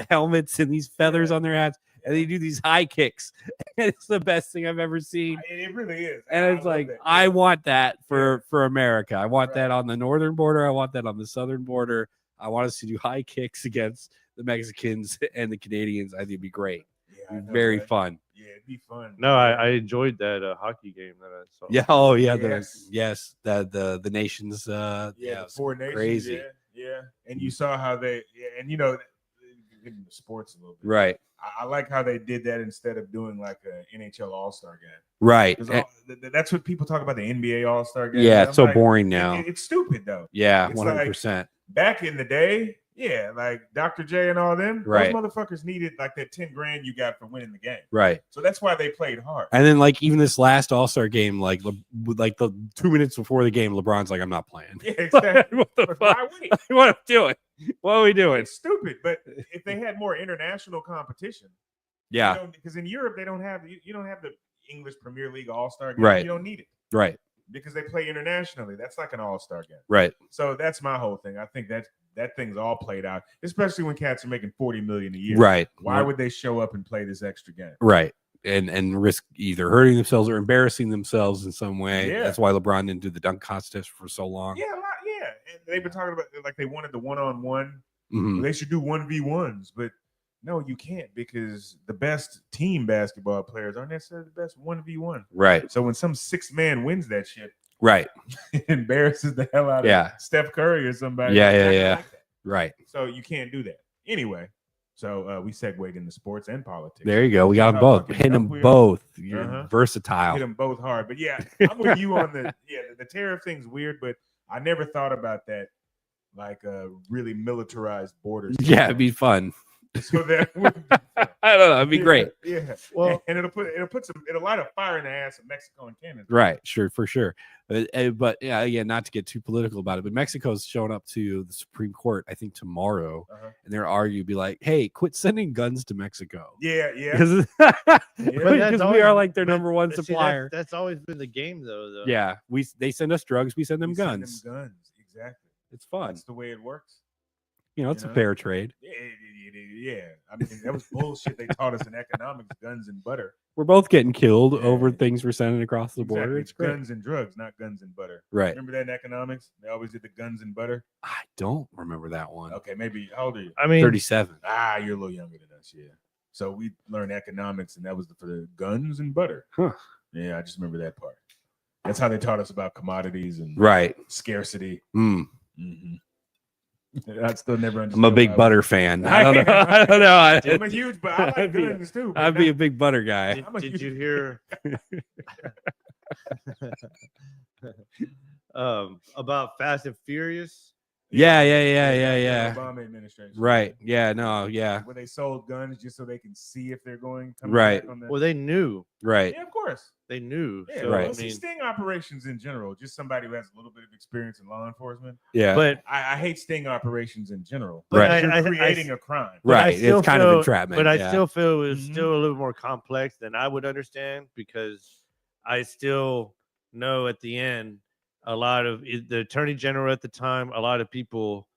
helmets and these feathers Yeah. on their hats, and they do these high kicks. And it's the best thing I've ever seen. It really is. And I it's love like, that. I want that for America. I want that Right. on the northern border. I want that on the southern border. I want us to do high kicks against the Mexicans and the Canadians. I think it'd be great. Yeah, I It'd be know, very right? fun. Yeah, it'd be fun. No, I enjoyed that hockey game that I saw. Yeah. Oh, yeah. Yes. The nations. Yeah, Yeah. the It's four nations. crazy. Yeah. And you saw how they, and you know, getting into sports a little bit. Right. I like how they did that instead of doing like an NHL All-Star game. Right. 'Cause that's what people talk about, the NBA All-Star game. Yeah. I'm It's so like, boring now. It's stupid though. Yeah. it's like- 100%. Back in the day, yeah, like Dr. J and all them, Right. those motherfuckers needed like that 10 grand you got for winning the game. Right. So that's why they played hard. And then even this last All-Star game, like the 2 minutes before the game, LeBron's like, I'm not playing. Yeah, exactly. What the But fuck? why wait? What are we doing? What are we doing? It's stupid. But if they had more international competition, Yeah. because in Europe they don't have you don't have the English Premier League All-Star game. Right. You don't need it Right. because they play internationally. That's like an All-Star game. Right. So that's my whole thing. I think that thing's all played out, especially when cats are making 40 million a year. Right. Why would they show up and play this extra game? Right. And risk either hurting themselves or embarrassing themselves in some way. Yeah. That's why LeBron didn't do the dunk contest for so long. Yeah, yeah. And they've been talking about like they wanted the one-on-one. Mhm. They should do 1v1s, but no, you can't, because the best team basketball players aren't necessarily the best 1v1. Right. So when some 6th man wins that shit, Right. it embarrasses the hell out Yeah. of Steph Curry or somebody. Yeah, It's not yeah. like that. Right. So you can't do that. Anyway, so we segued into sports and politics. There you go. We got them How both. fucking Hitting dumb them we are. both. You're Uh-huh. versatile. Hit them both hard. But yeah, I'm with you on the tariff thing's weird, but I never thought about that, like really militarized borders. Yeah, it'd be fun. So that would I don't know. It'd be great. Yeah. Well- and it'll light a fire in the ass of Mexico and Canada. Right, sure, for sure. But yeah, again, not to get too political about it, but Mexico's showing up to the Supreme Court, I think tomorrow, Uh-huh. and they're arguing, be like, "Hey, quit sending guns to Mexico." Yeah, yeah. Because that's we always- are like their but- number one but see, supplier. that's always been the game, though. Yeah, they send us drugs, we send them We send guns. guns. Exactly. It's fun. That's the way it works. It's a fair trade. Yeah. I mean, that was bullshit they taught us in economics, guns and butter. We're both getting killed over Yeah. things we're sending across the border. Exactly. It's great. Guns and drugs, not guns and butter. Right. Remember that in economics? They always did the guns and butter. I don't remember that one. Okay, maybe. How old are you? I mean, 37. You're a little younger than us, yeah. So we learned economics, and that was for the guns and butter. Huh. Yeah, I just remember that part. That's how they taught us about commodities and scarcity. Mm. Mm-hmm. I still never understood. I'm a big butter fan. I don't know. I don't know. I'm a huge, but I like guns too. I'd be a big butter guy. Did you hear about Fast and Furious? Yeah. Obama administration. Right. Yeah. No. Yeah. Where they sold guns just so they can see if they're coming Right. back on the... Well, they knew. Right. Yeah, of course. They knew. Yeah, So, right. Well, sting operations in general, just somebody who has a little bit of experience in law enforcement. Yeah. But I hate sting operations in general. Right. You're creating a crime. Right. still It's kind of entrapment. But I yeah. still feel it was Mhm. still a little more complex than I would understand, because I still know at the end a lot of the attorney general at the time, a lot of people,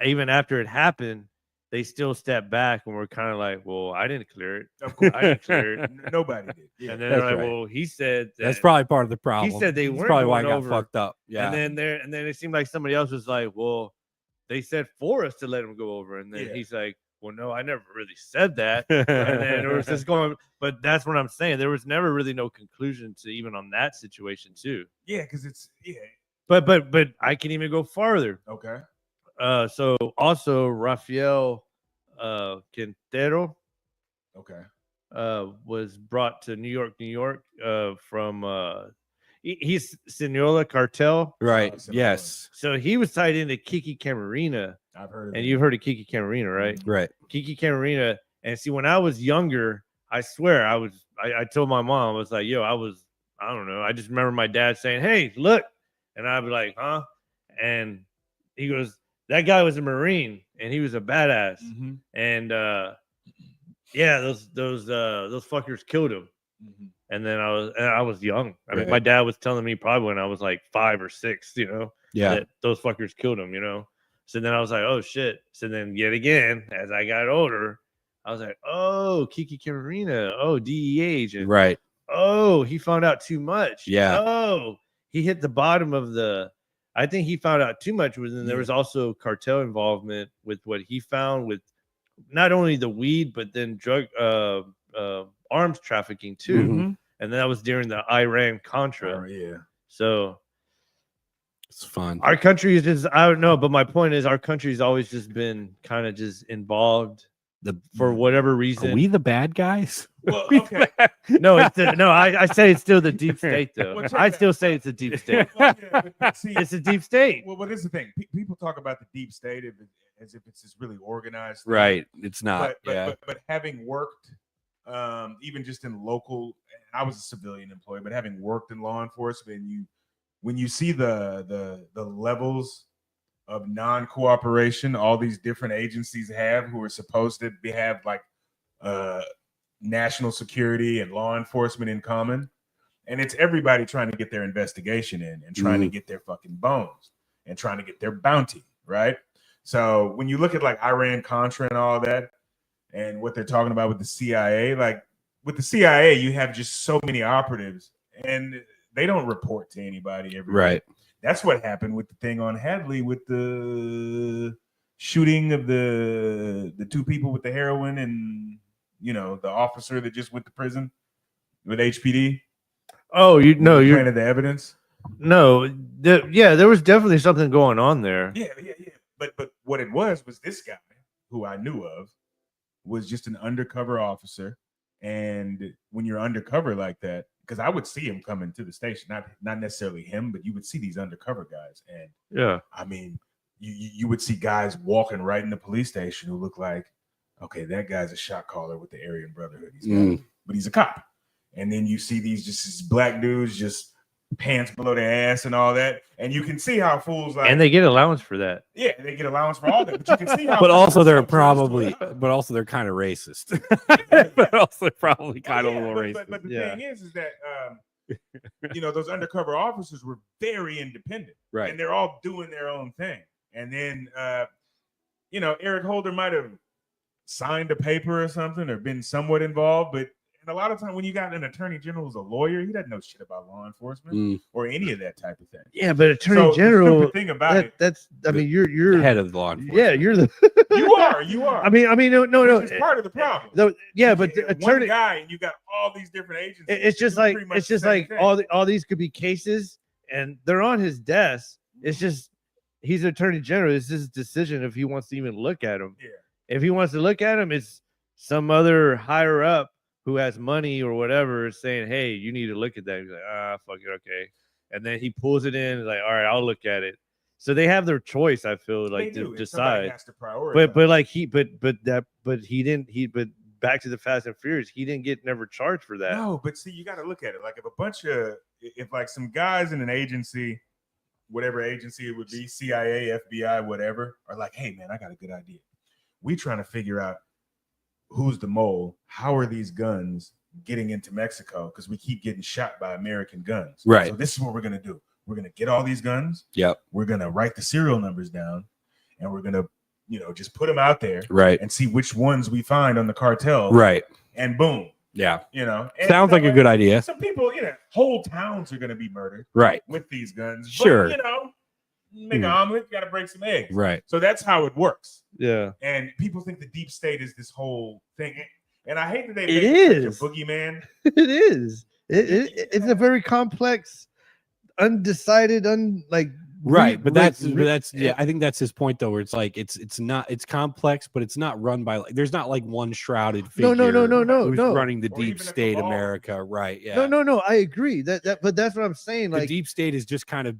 even after it happened, they still stepped back and were kind of like, well, I didn't clear it. Of course. I didn't clear it. Nobody did. Yeah. And then That's they're like, right. well, he said that. That's probably part of the problem. He said they That's weren't probably why I going got over. fucked up. Yeah. And then it seemed like somebody else was like, well, they said for us to let him go over. And then Yeah. he's like, well, no, I never really said that. And then it was just going, but that's what I'm saying. There was never really no conclusion to even on that situation too. Yeah, because it's But I can even go farther. okay. So also Rafael Quintero Okay. was brought to New York from he's Sinaloa cartel. Right. So- Yes. So he was tied into Kiki Camarena, I've heard of and it. you've heard of Kiki Camarena, right? Right. Kiki Camarena. And see, when I was younger, I swear I told my mom, I was like, yo, I don't know. I just remember my dad saying, hey, look. And I'd be like, huh? And he goes, that guy was a Marine and he was a badass. Mm-hmm. And yeah, those fuckers killed him. Mm-hmm. And then I was young. I mean, Right. my dad was telling me probably when I was like 5 or 6, Yeah. that those fuckers killed him, So then I was like, oh shit. So then yet again, as I got older, I was like, oh, Kiki Camarena, oh, DEA agent. Right. Oh, he found out too much. Yeah. Oh, he hit the bottom of I think he found out too much. And there was also cartel involvement with what he found with not only the weed, but then drug arms trafficking too. Mm-hmm. And that was during the Iran Contra. Yeah. So It's fun. our country is just, I don't know, but my point is our country's always just been kind of just involved for whatever reason. Are we the bad guys? Well, okay. No, I say it's still the deep state though. Well, check I it still say it's a deep state. Well, yeah, but see, It's a deep state. well, what is the thing? People talk about the deep state as if it's this really organized thing. Right. It's not. But having worked, even just in local, I was a civilian employee, but having worked in law enforcement, when you see the levels of non-cooperation all these different agencies have, who are supposed to have like national security and law enforcement in common, and it's everybody trying to get their investigation in and trying to get their fucking bones and trying to get their bounty, right? So when you look at like Iran Contra and all that, and what they're talking about with the CIA, like with the CIA, you have just so many operatives, and they don't report to anybody every Right. day. That's what happened with the thing on Hadley with the shooting of the 2 people with the heroin and the officer that just went to prison with HPD. Oh, you're planted the evidence. no, there was definitely something going on there. Yeah. But what it was this guy who I knew of was just an undercover officer, and when you're undercover like that, because I would see him coming to the station, not necessarily him, but you would see these undercover guys, and Yeah. I mean, you would see guys walking right in the police station who look like, okay, that guy's a shot caller with the Aryan Brotherhood. But he's a cop. And then you see these black dudes just pants below their ass and all that, and you can see how fools like, And they get allowance for that. yeah, they get allowance for all that, but you can see how. But also they're fools sometimes probably, twist up. but also they're kind of racist. But also probably kind of a little racist. But the Yeah. thing is that those undercover officers were very independent, Right. and they're all doing their own thing. And then you know, Eric Holder might have signed a paper or something or been somewhat involved, but and a lot of time when you got an attorney general who's a lawyer, he doesn't know shit about law enforcement or any of that type of thing. Yeah, but attorney So, general. the stupid thing about it, that's. I mean, you're The head of the law enforcement. Yeah, you're the. you are. I mean, no. Which is part of the problem. Yeah, but the One attorney. guy, and you got all these different agencies. It's just do like pretty much the same thing. all these could be cases, and they're on his desk. It's just he's attorney general. It's his decision if he wants to even look at them. Yeah. If he wants to look at him, it's some other higher up who has money or whatever is saying, "Hey, you need to look at that." He's like, fuck it, okay. And then he pulls it in, like, all right, I'll look at it. So they have their choice. I feel like They to do, and decide. somebody has to prioritize. But back to the Fast and Furious, he didn't get never charged for that. No, but see, you got to look at it. Like if like some guys in an agency, whatever agency it would be, CIA, FBI, whatever, are like, hey man, I got a good idea. We trying to figure out who's the mole. How are these guns getting into Mexico? Because we keep getting shot by American guns. Right. So this is what we're gonna do. We're gonna get all these guns. Yep. We're gonna write the serial numbers down, and we're gonna, just put them out there. Right. And see which ones we find on the cartel. Right. And boom. Yeah. And, sounds like a good idea. Some people, whole towns are gonna be murdered. Right. With these guns. Sure. But, make an omelet, you gotta break some eggs. Right. So that's how it works. Yeah. And people think the deep state is this whole thing. And I hate that they It make is. such a boogeyman. It is. It's a very complex, undecided, Right, but that's I think that's his point though, where it's like it's complex, but it's not run by there's not like one shrouded figure. No, who's no. running the Or deep even a state cabal. America, right? Yeah. No. I agree that, but that's what I'm saying. The Like deep state is just kind of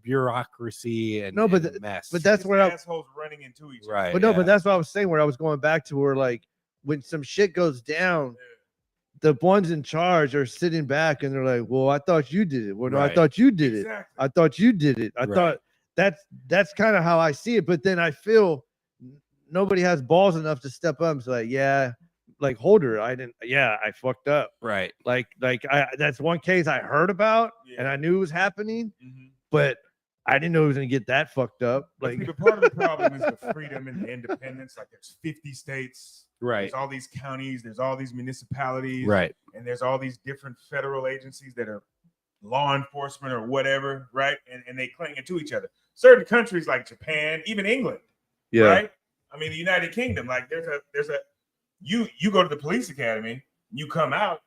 bureaucracy and No, but and mess. but that's It's where assholes running into each other. right. But no, yeah. but that's what I was saying. Where I was going back to, where like when some shit goes down, the ones in charge are sitting back and they're like, "Well, I thought you did it. Well, no, I Right. thought you did it. Exactly. I thought you did it. I Right. thought." That's kind of how I see it. But then I feel nobody has balls enough to step up and say, like, yeah, like Holder, I fucked up. right. Like that's one case I heard about and Yeah. I knew it was happening, Mhm. but I didn't know it was gonna get that fucked up. But Like see, but part of the problem is the freedom and the independence. Like there's 50 states, Right. there's all these counties, there's all these municipalities, Right. and there's all these different federal agencies that are law enforcement or whatever, right? And they cling to each other. Certain countries like Japan, even England, right? I mean, the United Kingdom, like there's a you go to the police academy, you come out,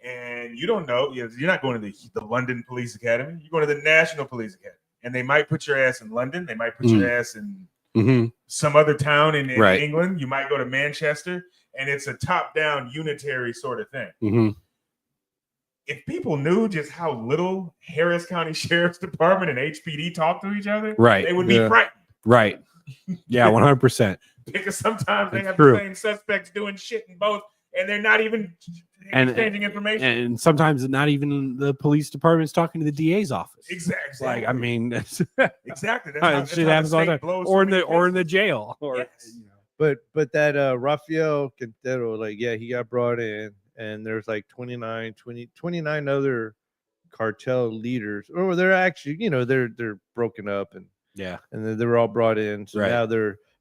and you don't know, you're not going to the London Police Academy, you're going to the National Police Academy, and they might put your ass in London, they might put your ass in some other town in Right. England, you might go to Manchester, and it's a top-down unitary sort of thing. Mm-hmm. If people knew just how little Harris County Sheriff's Department and HPD talk to each other, Right. they would be Yeah. frightened. Right. Yeah, 100%. Because sometimes they It's have true. the same suspects doing shit in both, and they're not even exchanging information. And sometimes not even the police department's talking to the DA's office. Exactly. Like, I mean, that's Exactly. shit happens all the time. Or in the jail. Or Yes. but that Rafael Quintero, like, yeah, he got brought in, and there's like 29 other cartel leaders, or they're actually, they're broken up, and yeah. then they were all brought in. So Right. now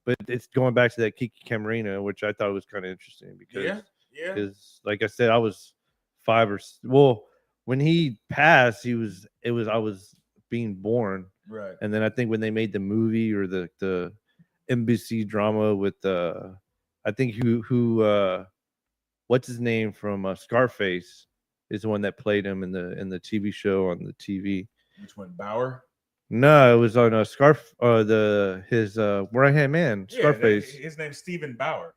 but it's going back to that Kiki Camarena, which I thought was kind of interesting because because like I said, I was when he passed, I was being born. Right. And then I think when they made the movie or the NBC drama with I think who what's his name from Scarface is the one that played him in the TV show on the TV. Which one? Bauer? No, it was on his right hand man, Scarface. His name's Stephen Bauer.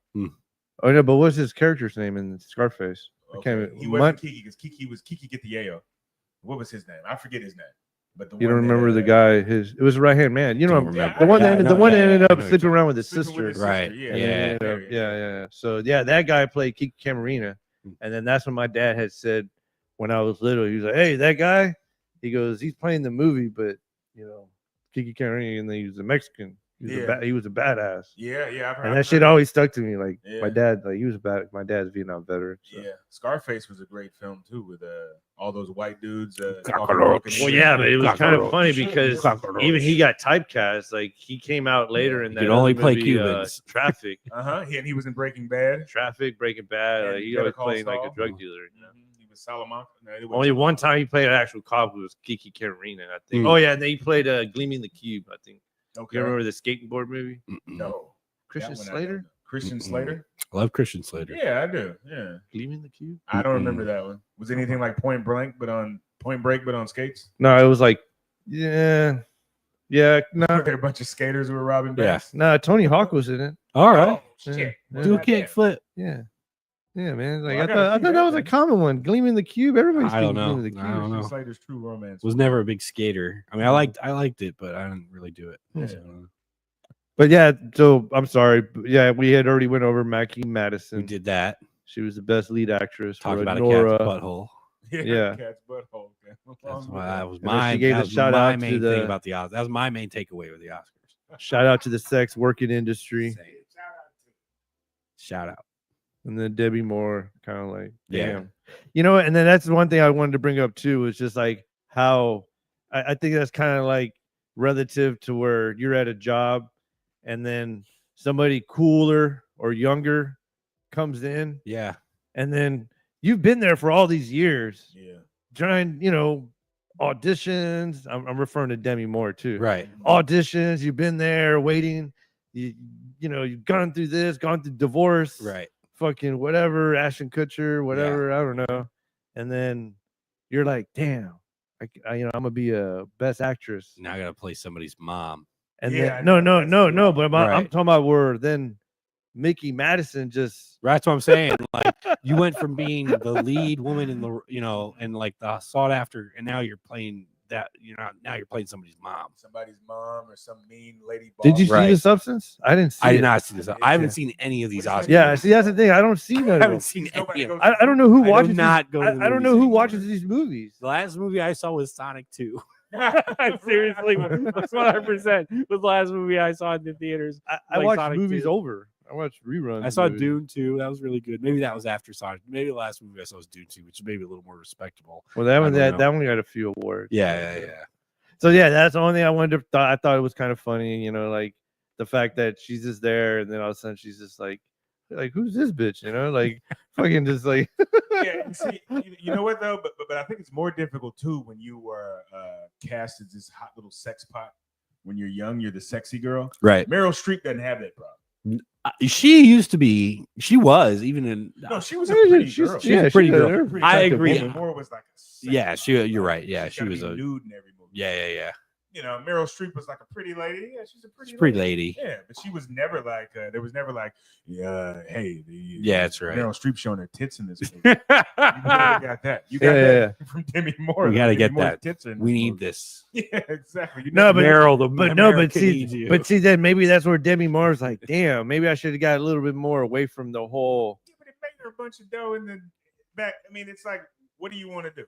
Oh no, but what's his character's name in Scarface? Okay. He wasn't Kiki, because Kiki was Kiki Get the Yayo. What was his name? I forget his name. But You don't remember the guy? It was a right hand man. You know, Don't remember. the one that ended up I know sleeping around with his Sleeping sister. with his Right. sister, Yeah. So yeah, that guy played Kiki Camarena, and then that's when my dad had said when I was little, he was like, "Hey, that guy," he goes, "He's playing the movie, but Kiki Camarena, and then he was a Mexican. He was a badass. Yeah, I've heard, And that shit always stuck to me. Like Yeah. my dad, like he was my dad's a Vietnam veteran. So. Yeah, Scarface was a great film too, with all those white dudes. Cockroach. Well, yeah, but it was kind of Cockroach. funny because Cockroach. even he got typecast. Like he came out later in He that could only other play movie, Cubans. Traffic. And he was in Breaking Bad. Traffic, Breaking Bad. And Like, he Better always Call playing like a Saul. drug dealer. You know? He was Salamanca. No, it wasn't Only one Salamanca. time he played an actual cop was Kiki Katarina, I think. Mm. Oh yeah, and then he played Gleaming the Cube, I think. Okay. You remember the skateboard movie? No. Christian That one I Slater? don't know. Christian Mm-mm. Slater? I love Christian Slater. Yeah, I do. Yeah. Gleaming the Cube? I don't remember that one. Was it anything like Point Break, but on skates? No, it was like, no, Were there a bunch of skaters who were robbing banks? no. Tony Hawk was in it. All right. Oh, shit. Yeah. Do a Goddamn. kick flip. Yeah, man. Like Well, I I gotta thought see that that was a then. common one. Gleaming the Cube. Everybody's I don't thinking know. Gleaming the Cube. I don't know. Christian Slater's True Romance. Was never a big skater. I mean, I liked it, but I didn't really do it. Yeah. So, But yeah, so I'm sorry. But yeah, we had already went over Mackie Madison. we did that. She was the best lead actress. Talked for about Nora. a cat's butthole. Yeah. Cat's butthole. That's why that was And then my, she gave that a was shout my out to main the- thing about the Oscars. That was my main takeaway with the Oscars. Shout out to the sex working industry. Shout out. And then Debbie Moore, kind of like, Yeah. damn. You know, and then that's one thing I wanted to bring up too, is just like how I think that's kind of like relative to where you're at a job and then somebody cooler or younger comes in, Yeah. and then you've been there for all these years Yeah. trying, auditions. I'm referring to Demi Moore too. Right. Auditions, you've been there waiting. You've gone through this, gone through divorce, Right. fucking whatever, Ashton Kutcher, whatever, I don't know. And then you're like, damn, I'm gonna be a best actress. Now I gotta play somebody's mom. And Yeah, then I know, no, that's but I'm Right. talking about where then Mickey Madison just That's what I'm saying. Like you went from being the lead woman in the, and like the sought after, and now you're playing that. Now you're playing somebody's mom. Somebody's mom or some mean lady. did you boss. see the substance? I didn't see I it. did not see this. I haven't Yeah. seen any of these What Oscars. is Yeah, see that's the thing. I don't see none I of haven't them. seen Nobody any of goes them. I don't know who I do watches not these, go to the I don't movies know who anymore. watches these movies. The last movie I saw was Sonic 2. Seriously, 100% was the last movie I saw in the theaters. I like watch Sonic movies 2. over. I watch reruns. I of saw movies. Dune 2. That was really good. Maybe that was after Sonic. Maybe the last movie I saw was Dune 2, which is maybe a little more respectable. Well, that one don't know. that one got a few awards. Yeah. So yeah, that's the only thing I wanted to. I thought it was kind of funny, like the fact that she's just there, and then all of a sudden she's just like who's this bitch? Like fucking just like. Yeah, and see, you know what though? But I think it's more difficult too when you were cast as this hot little sex pot. When you're young, you're the sexy girl. Right. Meryl Streep doesn't have that problem. She used to be. She was even in. No, she was a pretty girl. she's a pretty girl. they're Pretty I attractive agree. woman. Moore was like a sex Yeah, pot, you're right. Yeah, She's she gotta was be a. nude in every movie. Yeah. Meryl Streep was like a pretty lady. Yeah, she's a She's a pretty lady. Yeah, but she was never like. There was never like, hey, Yeah, that's right. Meryl Streep showing her tits in this movie. You never got that. You got Yeah, that from Demi Moore. We gotta Demi get Moore's that. Tits in We this need movie. this. Yeah, exactly. You No, never- but Meryl, but see, then maybe that's where Demi Moore's like, damn, maybe I should have got a little bit more away from the whole. Yeah, but it made her a bunch of dough in the back. I mean, it's like, what do you want to do?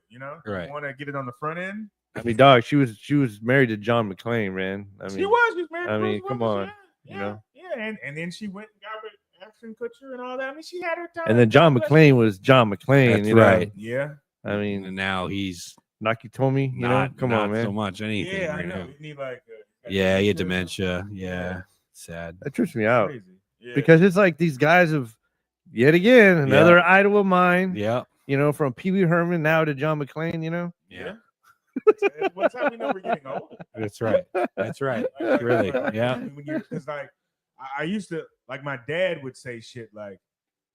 Right. You want to get it on the front end? I mean, dog, she was married to John McClane, man. I mean, She was married. I to mean, Bruce come Willis, on, yeah, you know. Yeah, and then she went and got with Ashton Kutcher and all that. I mean, she had her time. And then John McClane was John McClane. That's you know? right. Yeah, I mean, And now he's Nakatomi. You not. know, come not on, man. so much anything yeah, I right know. now. You need like, Yeah, he had dementia. Yeah, sad. That trips me out Crazy. Yeah. because it's like these guys have yet again another idol of mine. Yeah, From Pee Wee Herman now to John McClane. yeah. What's how we know we're getting older? That's right. That's right. Like, Really, yeah. Because like I used to like my dad would say shit like,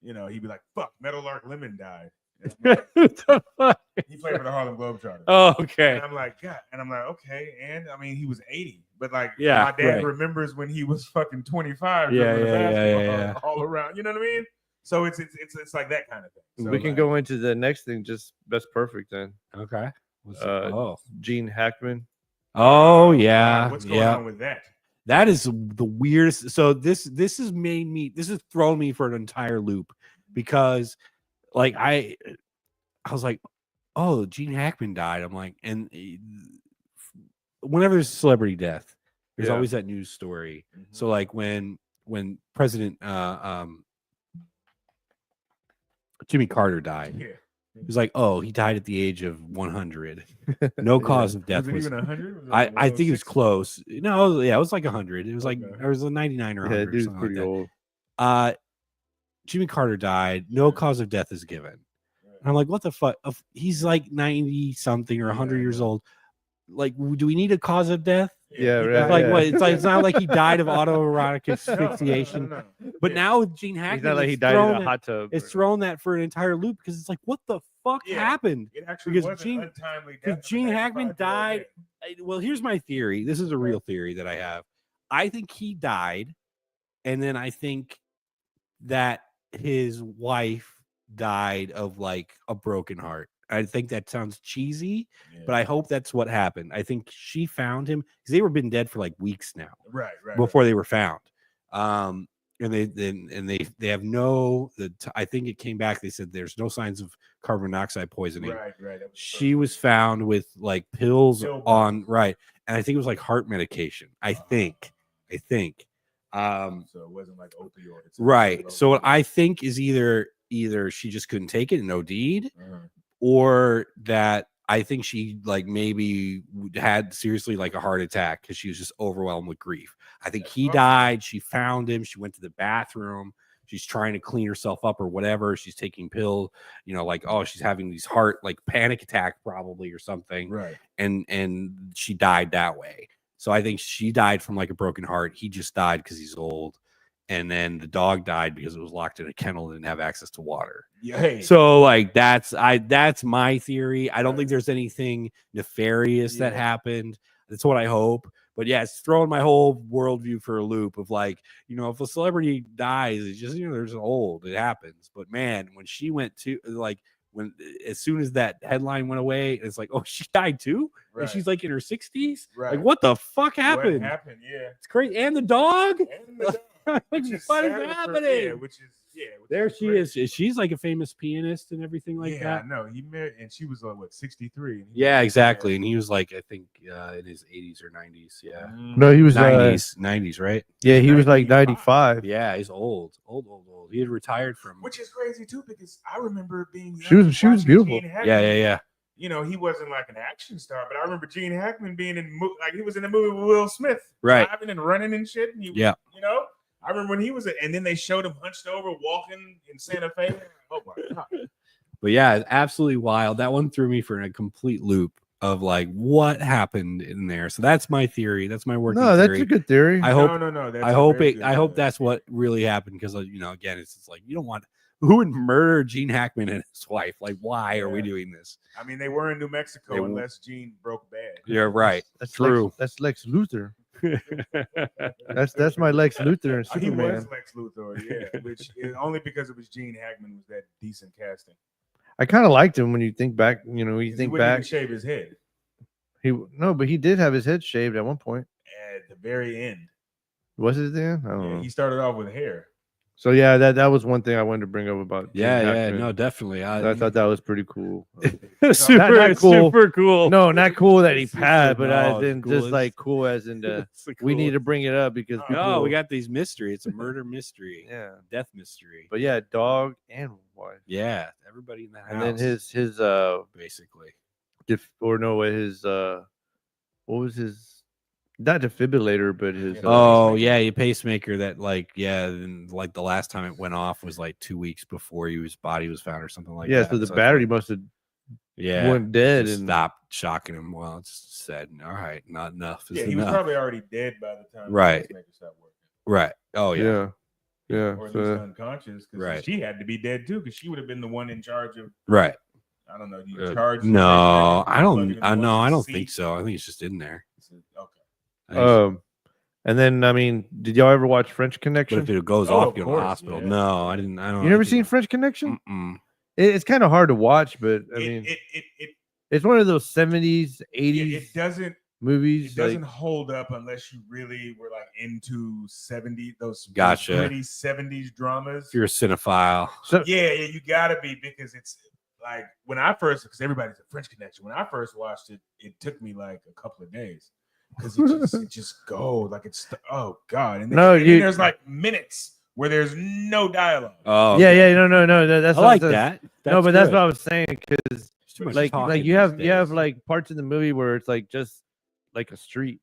he'd be like, "Fuck, Meadowlark Lemon died." And I'm like, The fuck? he played for the Harlem Globetrotters. Oh, okay. And I'm like, God, and I'm like, okay, and I mean, he was 80, but like, Yeah, my dad right. remembers when he was fucking 25. Yeah, dribbling the yeah, basketball yeah. all around. You know what I mean? So it's like that kind of thing. So We can like, go into the next thing. Just that's perfect then. Okay. What's Uh, Gene Hackman. Oh yeah. What's going Yeah. on with that? That is the weirdest. So this has made me. This has thrown me for an entire loop because, like, I was like, oh, Gene Hackman died. I'm like, and whenever there's a celebrity death, There's Yeah. always that news story. So like when President Jimmy Carter died, it was like, oh, he died at the age of 100. No cause of death. Was it even 100? I think it was close. No, yeah, it was like 100. It was like Okay. it was a 99 or 100 Yeah, or dude's something pretty like old. that. Jimmy Carter died. No cause of death is given. And I'm like, what the fuck? He's like 90 something or 100 years old. Like, do we need a cause of death? Yeah, It's right. like yeah. what? It's not like he died of autoerotic asphyxiation. No. But now with Gene Hackman, He's not like he it's died in thrown a that- hot tub. It's thrown that for an entire loop because it's like, what the fuck Yeah. happened? It actually Because was Gene- an untimely death. Because Gene Hackman died. Well, here's my theory. This is a real theory that I have. I think he died, and then I think that his wife died of like a broken heart. I think that sounds cheesy, but I hope that's what happened. I think she found him because they were been dead for like weeks now right before they were found. And they have no. I think it came back. They said there's no signs of carbon monoxide poisoning. right. She was found with like pills Pill on right, and I think it was like heart medication. I think. So it wasn't like opioids. Right. So what I think is either she just couldn't take it and OD'd, Uh-huh. or that I think she like maybe had seriously like a heart attack because she was just overwhelmed with grief. I think he died. She found him. She went to the bathroom. She's trying to clean herself up or whatever. She's taking pills, like, oh, she's having these heart like panic attack probably or something. Right. And she died that way. So I think she died from like a broken heart. He just died because he's old. And then the dog died because it was locked in a kennel and didn't have access to water. Yeah. Hey. So like that's my theory. I don't think there's anything nefarious that happened. That's what I hope. But yeah, it's throwing my whole worldview for a loop of like, if a celebrity dies, it's just there's old. It happens. But man, when she went to like as soon as that headline went away, it's like, oh, she died too? Right. And she's like in her 60s. Right. Like, what the fuck happened? What happened? Yeah. It's crazy. And the dog? And the dog, What which is sad happening? which There is she crazy. is. She's like a famous pianist and everything like Yeah, that. I know. He married, and she was 63. Yeah, exactly. And he was like, I think in his 80s or 90s. Yeah. No, he was 90s, right? Yeah, he was like 95. 95. Yeah, he's old. He had retired from. Which is crazy too, because I remember being young She was watching beautiful. Gene Hackman. Yeah. He wasn't like an action star, but I remember Gene Hackman being like he was in a movie with Will Smith, Right. driving and running and shit. And I remember when he was, and then they showed him hunched over walking in Santa Fe. Oh my god! But yeah, it's absolutely wild. That one threw me for a complete loop of like what happened in there. So that's my theory. That's my working No, that's theory. a good theory. I hope. No. That's I hope that's what really happened because again, it's just like you don't want who would murder Gene Hackman and his wife. Like, why are we doing this? I mean, they were in New Mexico unless Gene broke bad. You're right. That's true. That's Lex Luthor. That's my Lex Luthor and He Superman. was Lex Luthor, yeah, which is only because it was Gene Hackman was that decent casting. I kind of liked him when you think back. When you He think wouldn't even back, shave his head but he did have his head shaved at one point. at the very end. Was it then? I don't Yeah, know. he started off with hair. So yeah, that was one thing I wanted to bring up about. Gene Yeah, Hackman. no, definitely. I thought that was pretty cool. super, not cool. super cool. No, not cool that he passed, but No, as it's in cool. just like cool as in the, It's the we need coolest. to bring it up because people. No, we got these mystery. It's a murder mystery, yeah, death mystery. but yeah, dog and wife, Yeah, everybody in that house. and then his basically. what was his not defibrillator, but his Oh yeah, your pacemaker that and like the last time it went off was like 2 weeks before his body was found or something like yeah. that. So the it's battery like, must have went dead just and stopped shocking him. Well, it's said, all right, not enough. Is Yeah, he was enough. probably already dead by the time Right. the pacemaker stopped working. Right. Oh yeah. yeah. Or at So, least unconscious, because Right. she had to be dead too, because she would have been the one in charge of. Right. I don't know. You charge? No, I don't. I I don't think so. I think it's just in there. Okay. I think it's- and then I mean, did y'all ever watch French but Connection? if it goes Oh, off, of you go to the course, hospital. yeah. No, I didn't. I don't. You never seen French Connection? Mm-mm. It's kind of hard to watch, but I mean, It it's one of those 70s, 80s it doesn't movies. it doesn't hold up unless you really were like into 70s those Gotcha. gritty 70s dramas. If you're a cinephile, Yeah, you gotta be, because it's like when I first, because everybody's a French Connection. When I first watched it, it took me like a couple of days because it just goes like it's oh god, and then, No, and then there's like minutes where there's no dialogue. Oh, yeah, yeah, no. That's I what like I'm- that. No, but that's good. what I was saying because There's too much like talking you these have days. like parts in the movie where it's like just like a street,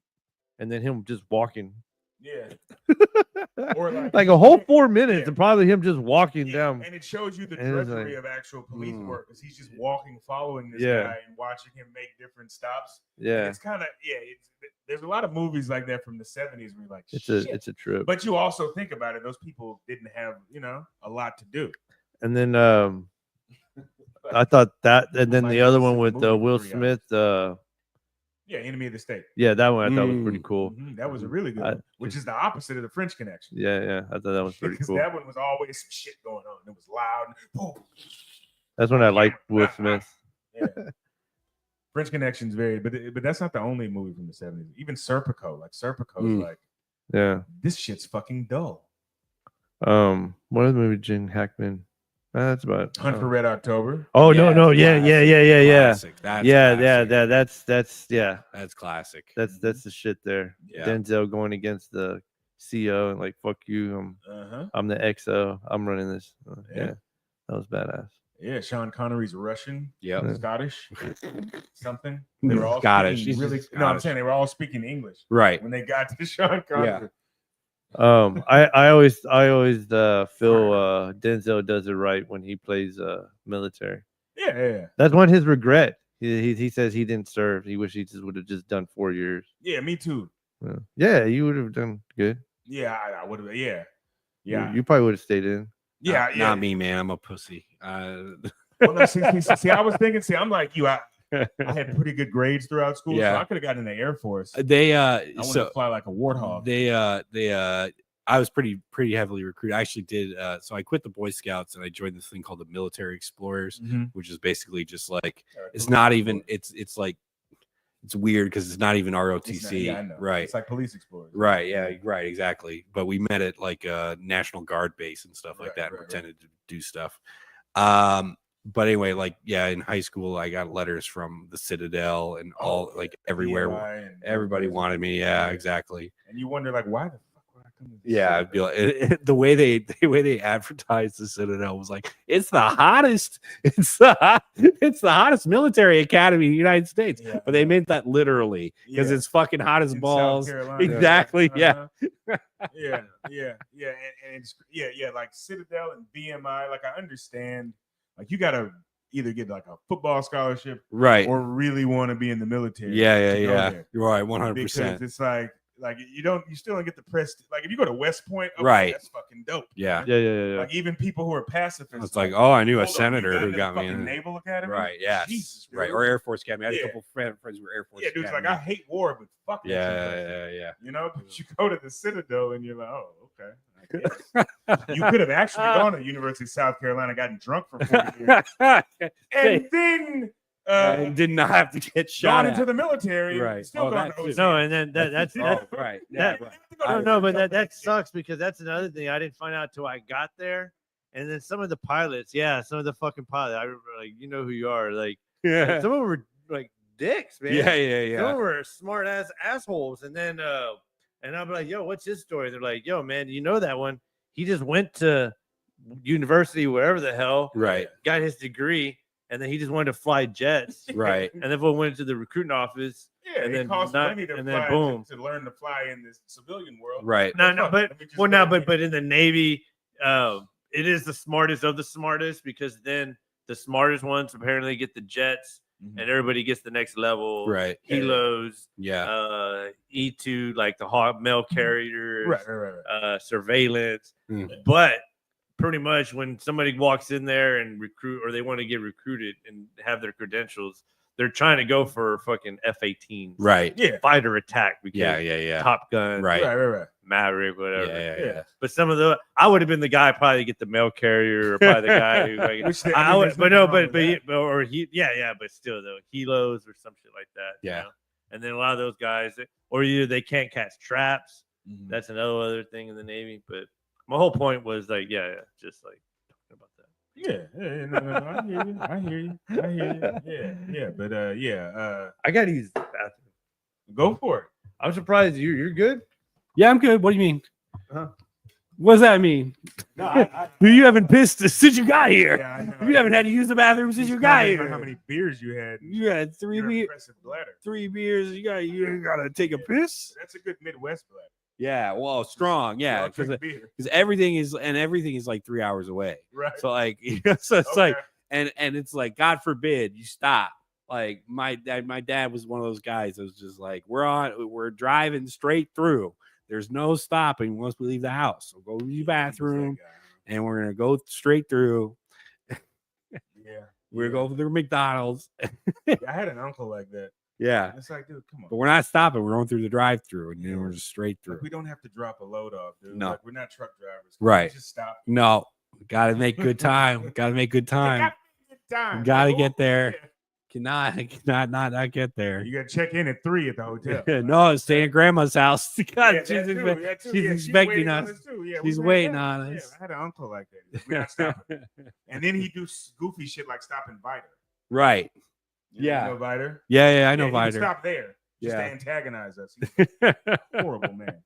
and then him just walking. Yeah, or Like a whole 4 minutes, yeah. and probably him just walking yeah. down. And it shows you the And it's drudgery like- of actual police Mm. work because he's just walking, following this Yeah. guy and watching him make different stops. And Yeah, it's kind of there's a lot of movies like that from the 70s where you're like, it's shit. a trip. But you also think about it; those people didn't have a lot to do. And then I thought that, and then Like, the other it's one a with movie for Will 3 Smith. Yeah, Enemy of the State. Yeah, that one I thought was pretty cool. Mhm, that was a really good I- one, which is the opposite of the French Connection. Yeah, I thought that was pretty Because cool. that one was always some shit going on. It was loud. And boom. That's when I liked Will Smith. Yeah. French Connection's but that's not the only movie from the 70s. Even Serpico, Mm. like Yeah. this shit's fucking dull. What is the movie Gene Hackman? That's about Hunt for Red October. Oh Yeah, no, yeah. Classic. That's Yeah, classic. that's classic. that's the shit there. Yeah. Denzel going against the CO and like fuck you. I'm the XO. I'm running this. Yeah. That was badass. Yeah, Sean Connery's Russian, Yep. Scottish, something. They They were all Scottish. speaking He's really. just No, I'm Scottish. saying they were all speaking English Right. when they got to Sean Connery. I always feel Denzel does it right when he plays military. Yeah. That's one his regret. He says he didn't serve. He wish he just would have just done 4 years. Yeah, me too. Yeah, you would have done good. Yeah, I would have. Yeah. You probably would have stayed in. Yeah, Not me, man. I'm a pussy. Well, no, see, I was thinking. See, I'm like you. I had pretty good grades throughout school, Yeah. so I could have gotten in the Air Force. They I wanted to fly like a warthog. I was pretty heavily recruited. I actually did so I quit the Boy Scouts and I joined this thing called the Military Explorers, which is basically just like it's not even it's like it's weird because it's not even ROTC. I know. Right. It's like police explorers. Right. Yeah. Right. Exactly. But we met at like a National Guard base and stuff like Right, that, and right, pretended to do stuff. But anyway, like in high school, I got letters from the Citadel and all like everywhere. BMI and Everybody wanted me. Yeah, exactly. And you wonder like why the fuck would I come to this Yeah, shit? I'd be like, the way they advertised the Citadel was like it's the hottest, it's the hottest military academy in the United States. Yeah. But they meant that literally because Yeah. it's fucking hot as In South balls. Carolina. Exactly. Yeah. Yeah. And it's like Citadel and BMI. Like I understand, like you gotta either get like a football scholarship Right. or really want to be in the military. Yeah. to go there. You're right. Because 100%. it's like you still don't get the press. Like if you go to West Point, okay, Right. that's fucking dope. Yeah. Yeah. Like even people who are pacifists, It's like, oh, I knew a hold on, you senator got who into got me fucking in. Naval Academy. Right. Yes. Jesus, right. dude. Or Air Force Academy. I had Yeah. a couple friends who were Air Force. Yeah, dude's like, Academy. I hate war, but fuck that shit. Yeah. You know, but you go to the Citadel and you're like, oh, okay. I guess. You could have actually gone to the University of South Carolina, gotten drunk for 40 years, and then and did not have to get shot gone at. into the military. Right. Still Oh, gone that to too. OC. No, and then that's Oh, right. Yeah. that- Right. I don't know, but that sucks because that's another thing I didn't find out till I got there. And then some of the pilots, some of the fucking pilots, I remember, like, you know who you are, like Yeah. some of them were like dicks, man. Yeah. Some of them were smart ass assholes. And then and I'll be like, yo, what's his story? They're like, yo, man, you know that one? He just went to university, wherever the hell, Right. got his degree, and then he just wanted to fly jets. Right. And then went to the recruiting office. Yeah, and it then costs not- money to and fly then boom. to learn to fly in this civilian world. Right. No, Fuck, but let me just well, go no, ahead but in the Navy, it is the smartest of the smartest because then the smartest ones apparently get the jets, Mhm. and everybody gets the next level. Right. Helos, Yeah. E2, like the hot mail carriers, Right. surveillance. Mm. But pretty much when somebody walks in there and recruit, or they want to get recruited and have their credentials, they're trying to go for fucking F-18, Right. Yeah. fighter attack. Because Yeah. Top Gun, Right. Right. Maverick, whatever. Yeah. But some of the, I would have been the guy probably to get the mail carrier, or probably the guy who, like, Which they- I mean, would, there's but nothing no, wrong but with that. or he, but still though, helos or some shit like that. you Yeah. know? And then a lot of those guys, or either they can't catch traps. Mhm. That's another other thing in the Navy. But my whole point was like, just like talking about that. No, I hear you. Yeah, but I gotta use the bathroom. go for it. I'm surprised you're good. Yeah, I'm good. What do you mean? Huh? What does that mean? No, You haven't pissed since you got here. yeah, I know. You haven't had to use the bathroom since He's you got commenting on here. how many beers you had. You had three Your beers. impressive bladder. 3 beers. You gotta take a piss. That's a good Midwest bladder. Yeah, well, strong. Yeah, Y'all drink because beer. everything is like 3 hours away. Right. So like, so it's like, Okay. and it's like, God forbid you stop. Like my dad was one of those guys that was just like, we're driving straight through. There's no stopping once we leave the house. So go to the bathroom, and we're gonna go straight through. Yeah. We're going to the McDonald's. I had an uncle like that. Yeah, It's like, dude, come on. but we're not stopping. We're going through the drive-through, and then we're just straight through. Like, we don't have to drop a load off, dude. No. Like, we're not truck drivers. Right. Just stop. No, gotta make good time. Gotta make good time. Gotta get there. Cannot not get there. You got to check in at 3 at the hotel. No, stay at grandma's house. God, Yeah, she's, that too, that too. she's Yeah, expecting waiting us. on too. Yeah, She's we waiting yeah, on yeah, us. I had an uncle like that. We're not stopping. And then he do goofy shit like stopping Viter. Right. You Yeah. know Viter? Yeah, I know he would Viter. stop there just to Yeah. antagonize us. He's a horrible man.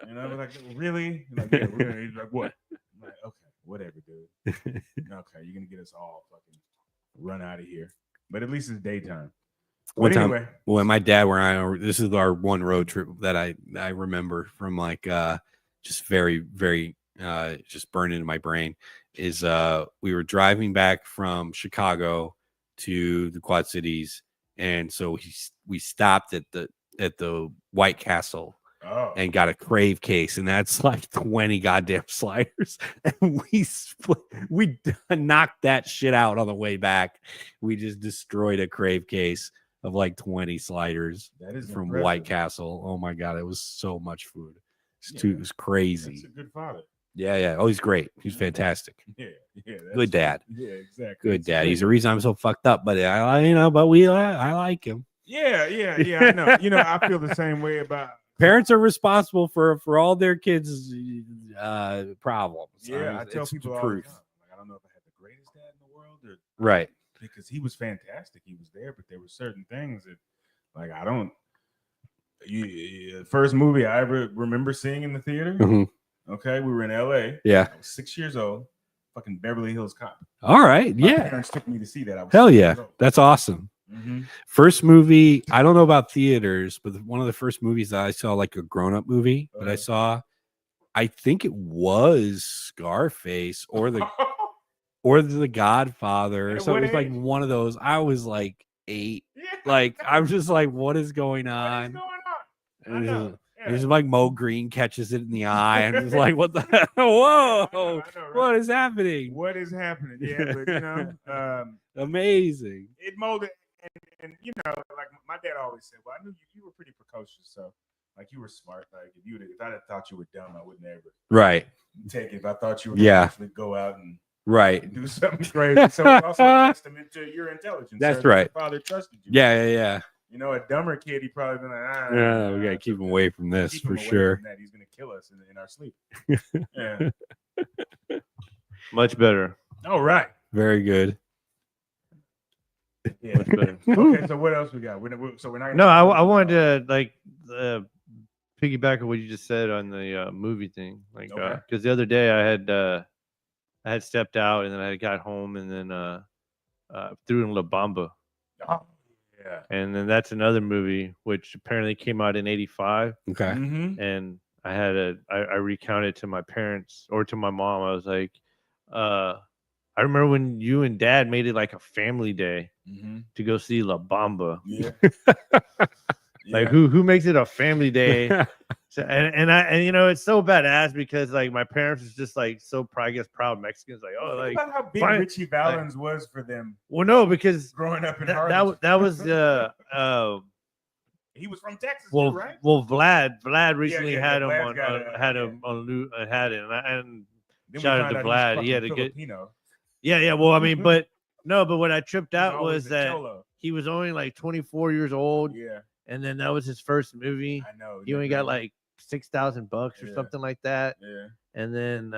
And I was like, really? He's like, yeah, we're gonna. He's like, what? I'm like, okay, whatever, dude. Okay, you're gonna get us all fucking run out of here. But at least it's daytime. One But time, anyway, when my dad this is our one road trip that I remember from like just very just burned into my brain is we were driving back from Chicago to the Quad Cities, and so we stopped at the White Castle oh, and got a Crave case, and that's like 20 goddamn sliders. And we knocked that shit out on the way back. We just destroyed a Crave case of like 20 sliders that is from impressive. White Castle. Oh my god, it was so much food. Yeah, It was crazy. That's a good father. Yeah. Oh, he's great. He's fantastic. Yeah. Good dad. Yeah, exactly. Good dad. He's the reason I'm so fucked up, but I like him. Yeah. I know. I feel the same way about. Parents are responsible for all their kids' problems. Yeah, I tell it's people the all the truth. time. Like, I don't know if I had the greatest dad in the world, or Right. because he was fantastic. He was there, but there were certain things that, like, I don't. First movie I ever remember seeing in the theater. Mhm. Okay, we were in L.A. Yeah. I was 6 years old. Fucking Beverly Hills Cop. All right. My Yeah. parents took me to see that. I was Hell 6 yeah. years old. That's awesome. Mhm. First movie, I don't know about theaters, but one of the first movies that I saw, like a grown-up movie that I saw, I think it was Scarface or the Godfather. At So what it was like age? one of those. I was like 8. Yeah. Like I'm just like, what is going What is on? going on? I And know. It's like Mo Green catches it in the eye and it's like, what the whoa, I know, right? what is happening? What is happening? Yeah, but Amazing. it molded, and like my dad always said, well, I knew you were pretty precocious, so like you were smart. Like if I had thought you were dumb, I wouldn't ever Right. take it. If I thought you were Yeah. gonna actually go out and Right. do something crazy, so it's also a testament to your intelligence. That's sir, that right. Your father trusted you. Yeah. A dumber kid, he probably been like, Yeah, we gotta keep him away from this Keep for him away sure. from that. He's gonna kill us in our sleep. Yeah. Much better. All right. Very good. Yeah. Much better. Okay. So what else we got? So we're not. No, I wanted to like piggyback on what you just said on the movie thing, like Okay. because the other day I had stepped out and then I got home and then threw in La Bamba, Oh, yeah. and then that's another movie which apparently came out in '85, Okay. Mm-hmm. and I recounted to my parents or to my mom. I was like, I remember when you and Dad made it like a family day Mm-hmm. to go see La Bamba. Yeah. Like who makes it a family day? So, and it's so badass because like my parents was just like so proud Mexicans, like Think about how big fine- Richie Valens was for them well no because growing up in Harlem. that was he was from Texas, well too, right? well Vlad recently yeah, had him Vlad's on got a- had yeah. him on had it and Then we shout out found to he's Vlad. He had fucking a good Filipino. yeah well I mean but what I tripped He's out always was a that cholo. he was only like 24 years old Yeah, and then that was his first movie. I know. He only got like $6,000 or Yeah. something like that. Yeah. And then,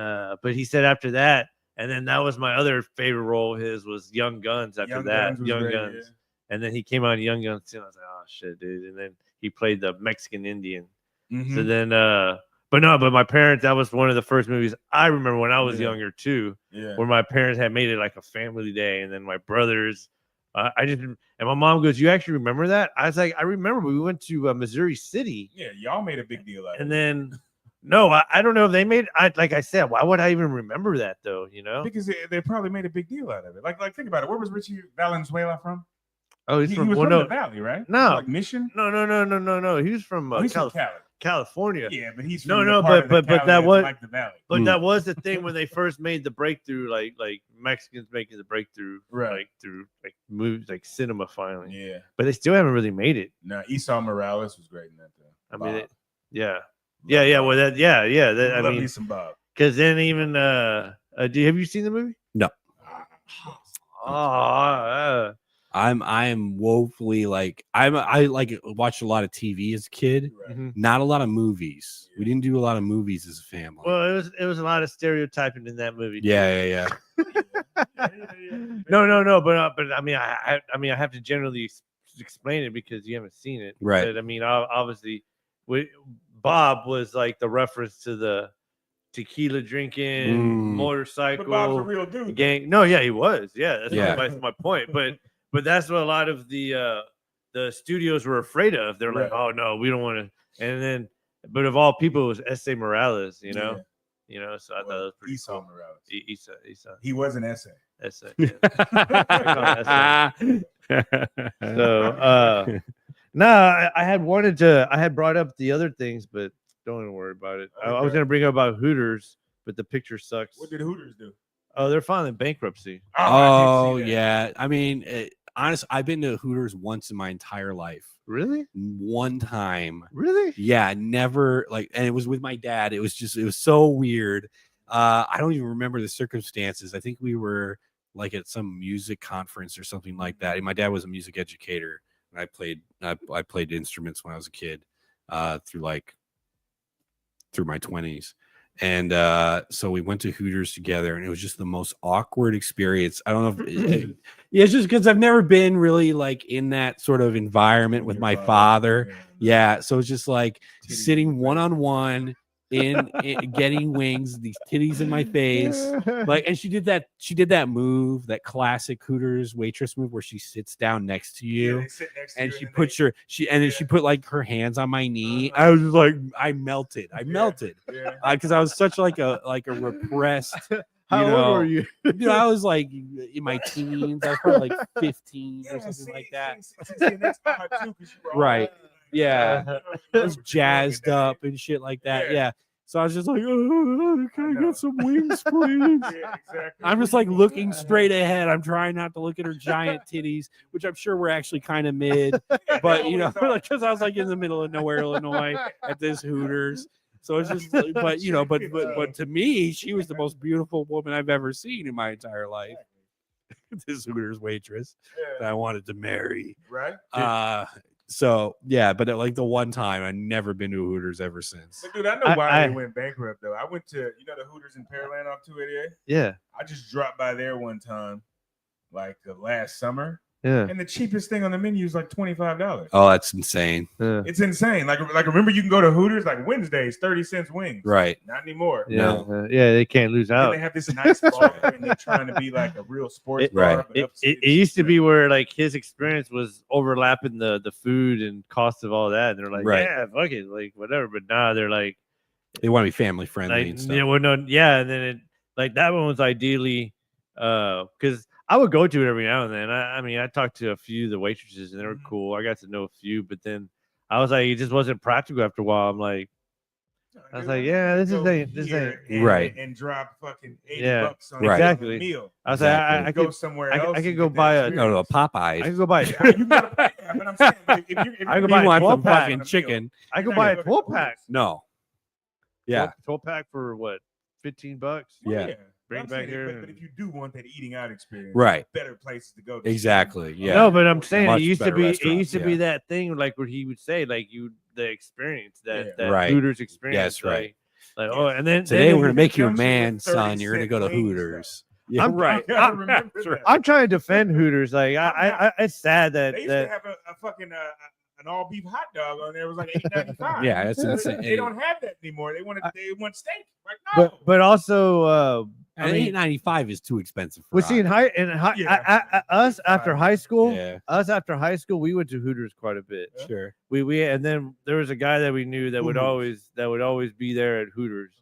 but he said after that, and then that was my other favorite role. His was Young Guns. After Young that, Guns was Young great, Guns, and then he came on Young Guns too. I was like, oh shit, dude. And then he played the Mexican Indian. Mhm. So then, but my parents, that was one of the first movies I remember when I was younger too, yeah. where my parents had made it like a family day, and then my brothers. And my mom goes, "You actually remember that?" I was like, "I remember. We went to Missouri City." Yeah, y'all made a big deal out of it. And then, no, I don't know if they made. Like I said, why would I even remember that though? You know, Because they probably made a big deal out of it. Like think about it. Where was Richie Valenzuela from? oh, he's He from was well, from no, the Valley, right? No. Like Mission. no. He was from He's from Cali. California. Yeah, but he's No, from no, the part but of the Cali that that's was- like the Valley. But that was the thing when they first made the breakthrough, like Mexicans making the breakthrough, Right. like through like movies, like cinema finally. Yeah. But they still haven't really made it. No, Esau Morales was great in that though. I mean, Bob. yeah. Bob. Well, that, yeah. That, I Love mean, me some Bob. because then even, have you seen the movie? No. Oh, I am woefully like I like watched a lot of TV as a kid, Right. mhm. not a lot of movies. We didn't do a lot of movies as a family. Well, it was a lot of stereotyping in that movie. too. yeah. No, but I mean, I have to generally explain it because you haven't seen it, Right. But I mean, obviously, Bob was like the reference to the tequila drinking, motorcycle, But Bob's a real dude. gang. No, yeah, he was. Yeah, that's Yeah. my point. But that's what a lot of the studios were afraid of. They're like, Right. oh no, we don't want to. And then, but of all people, it was S.A. Morales. You know. Yeah. You know, so I thought that was pretty Esau cool. Morales. Issa. He was an essay. S.A. So, no, I had brought up the other things, but don't even worry about it. I was Okay. going to bring up about Hooters, but the picture sucks. What did Hooters do? Oh, they're filing bankruptcy. Oh I did see that. yeah. I mean, honestly, I've been to Hooters once in my entire life. Really? One time. Really? Yeah, never like, and it was with my dad. It was so weird. I don't even remember the circumstances. I think we were like at some music conference or something like that. And my dad was a music educator, and I played instruments when I was a kid, through my 20s. And so we went to Hooters together, and it was just the most awkward experience. I don't know if yeah, it's just because I've never been really like in that sort of environment with my father. Yeah, so it's just like sitting one-on-one in getting wings, these titties in my face. Like, and she did that move, that classic Hooters waitress move where she sits down next to you. they sit next to And you she and puts they- then she put like her hands on my knee. I was just like, I melted Yeah. because I was such like a repressed. How know, old were you? I was like in my teens. I was probably like 15 or something like that. That's hard too, 'cause you were all Right. like, Yeah. I was what jazzed you're doing up and shit like that. Yeah. Yeah. So I was just like, oh, can I know. get some wings, please? Yeah, exactly. I'm just like looking straight ahead. I'm trying not to look at her giant titties, which I'm sure were actually kind of mid, but you know, because I was like in the middle of nowhere, Illinois, at this Hooters. So it's just, but you know, but to me, she was the most beautiful woman I've ever seen in my entire life. This Hooters waitress that I wanted to marry. Right? So yeah, but like the one time, I've never been to a Hooters ever since. But dude, I know why I- they went bankrupt though. I went to the Hooters in Pearland off 288. Yeah. I just dropped by there one time, like the last summer, Yeah. and the cheapest thing on the menu is like $25. Oh, that's insane. Yeah. It's insane. Like remember you can go to Hooters like Wednesdays, 30 cents wings. Right. Not anymore. Yeah. Yeah. They can't lose And out. they have this nice bar and they're trying to be like a real sports It- bar. Right. But It used to be where like his experience was overlapping the food and cost of all that. And they're like, Right. yeah, fuck it, like whatever. But now they're like, They want to be family friendly and stuff. yeah, well, no, yeah. And then it like that one was ideally because I would go to it every now and then. I mean, I talked to a few of the waitresses and they were cool. I got to know a few, but then I was like, it just wasn't practical after a while. I'm like, I was like, yeah, this ain't Right. And drop fucking $80 Yeah, on Right. exactly. a meal. I was Exactly. like, I Go could somewhere I else. could and go get that buy a- No, no, experience. Popeyes. I could go buy Yeah, you gotta- yeah, but I'm saying, like, if you I could You buy a want 12 some pack fucking on a meal. chicken? I could You're buy not a gonna 12 go to pack. No. Yeah. 12 pack for what? $15? Well, Yeah. Bring I'm it back saying, here But if you do want that eating out experience, Right. better places to go. To. Exactly. Yeah. No, but I'm saying Much it used to better be restaurants, be that thing like where he would say like the experience that Yeah. that Right. Hooters experience. Yes, right. Like oh, and then Today then we're gonna make you a Junction with man, son. You're gonna 30 go to cent wings, Hooters. Yeah, I'm- right. I remember that. I'm trying to defend Hooters. Like I it's sad that They used to have a fucking an all beef hot dog on there. It was like $8.95. Yeah, that's insane. They don't have that anymore. They want steak. Like no. but also I And mean, $8.95 is too expensive for we see in hot high Yeah. us after high school. dogs. Yeah, Us after high school, we went to Hooters quite a bit. sure. We and then there was a guy that we knew that would Hooters. always be there at Hooters,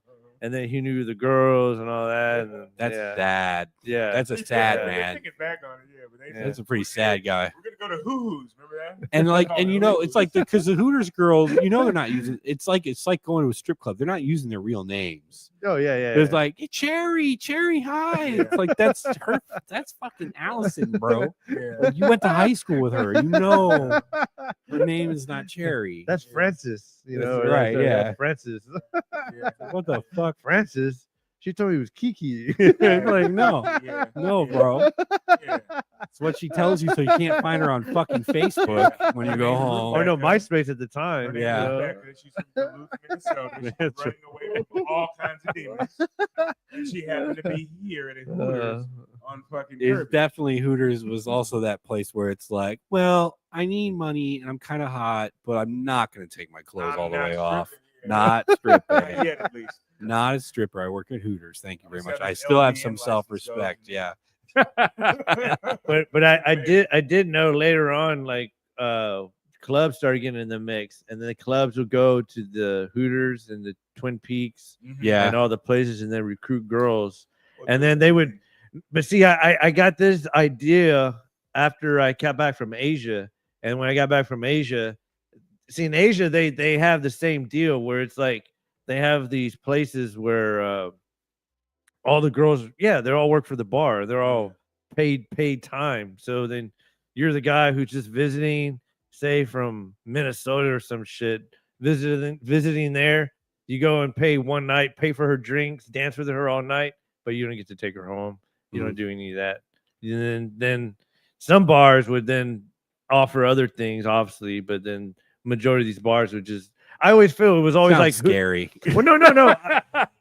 and then he knew the girls and all that. And That's yeah, sad. yeah. That's a They sad took- man. They took it back on it, yeah. But they That's a pretty sad guy. We're gonna go to Who's. Remember that? And like, Oh, and you know, it's like because the Hooters girls, you know, they're not using. It's like going to a strip club. They're not using their real names. Oh yeah, yeah. It's yeah. like hey, Cherry, hi. It's like that's her. That's fucking Allison, bro. Yeah. Like, you went to high school with her. You know, her name is not Cherry. That's Francis. You That's know, right, yeah. Francis. Yeah. What the fuck? Francis. She told me it was Kiki. Like no, Yeah. no, bro. Yeah. It's what she tells you, so you can't find her on fucking Facebook when you go home. Or no, MySpace at the time. When you they Yeah. moved know? back there, she's from Duluth, Minnesota. She was That's running away from all kinds of demons. And she happened to be here at a Hooters on fucking It's Kirby. definitely Hooters was also that place where it's like, well, I need money and I'm kind of hot, but I'm not going to take my clothes all the I'm way not off. stripping yet. Not Not stripping. yet, at least. Not a stripper. I work at Hooters. Thank you I'm very just much. having I still have LVN some license, self-respect. so- Yeah. But I did know later on, like clubs started getting in the mix, and then the clubs would go to the Hooters and the Twin Peaks Yeah. and all the places, and then recruit girls, and then they would. But see, I got this idea after I got back from Asia, and when I got back from Asia, see in Asia they have the same deal where it's like they have these places where all the girls, yeah, they all work for the bar. They're all paid time. So then you're the guy who's just visiting, say from Minnesota or some shit, visiting there. You go and pay one night, pay for her drinks, dance with her all night, but you don't get to take her home. You don't do any of that. And then some bars would then offer other things, obviously, but then majority of these bars would just. I always feel it was always Sounds like scary. Well, no.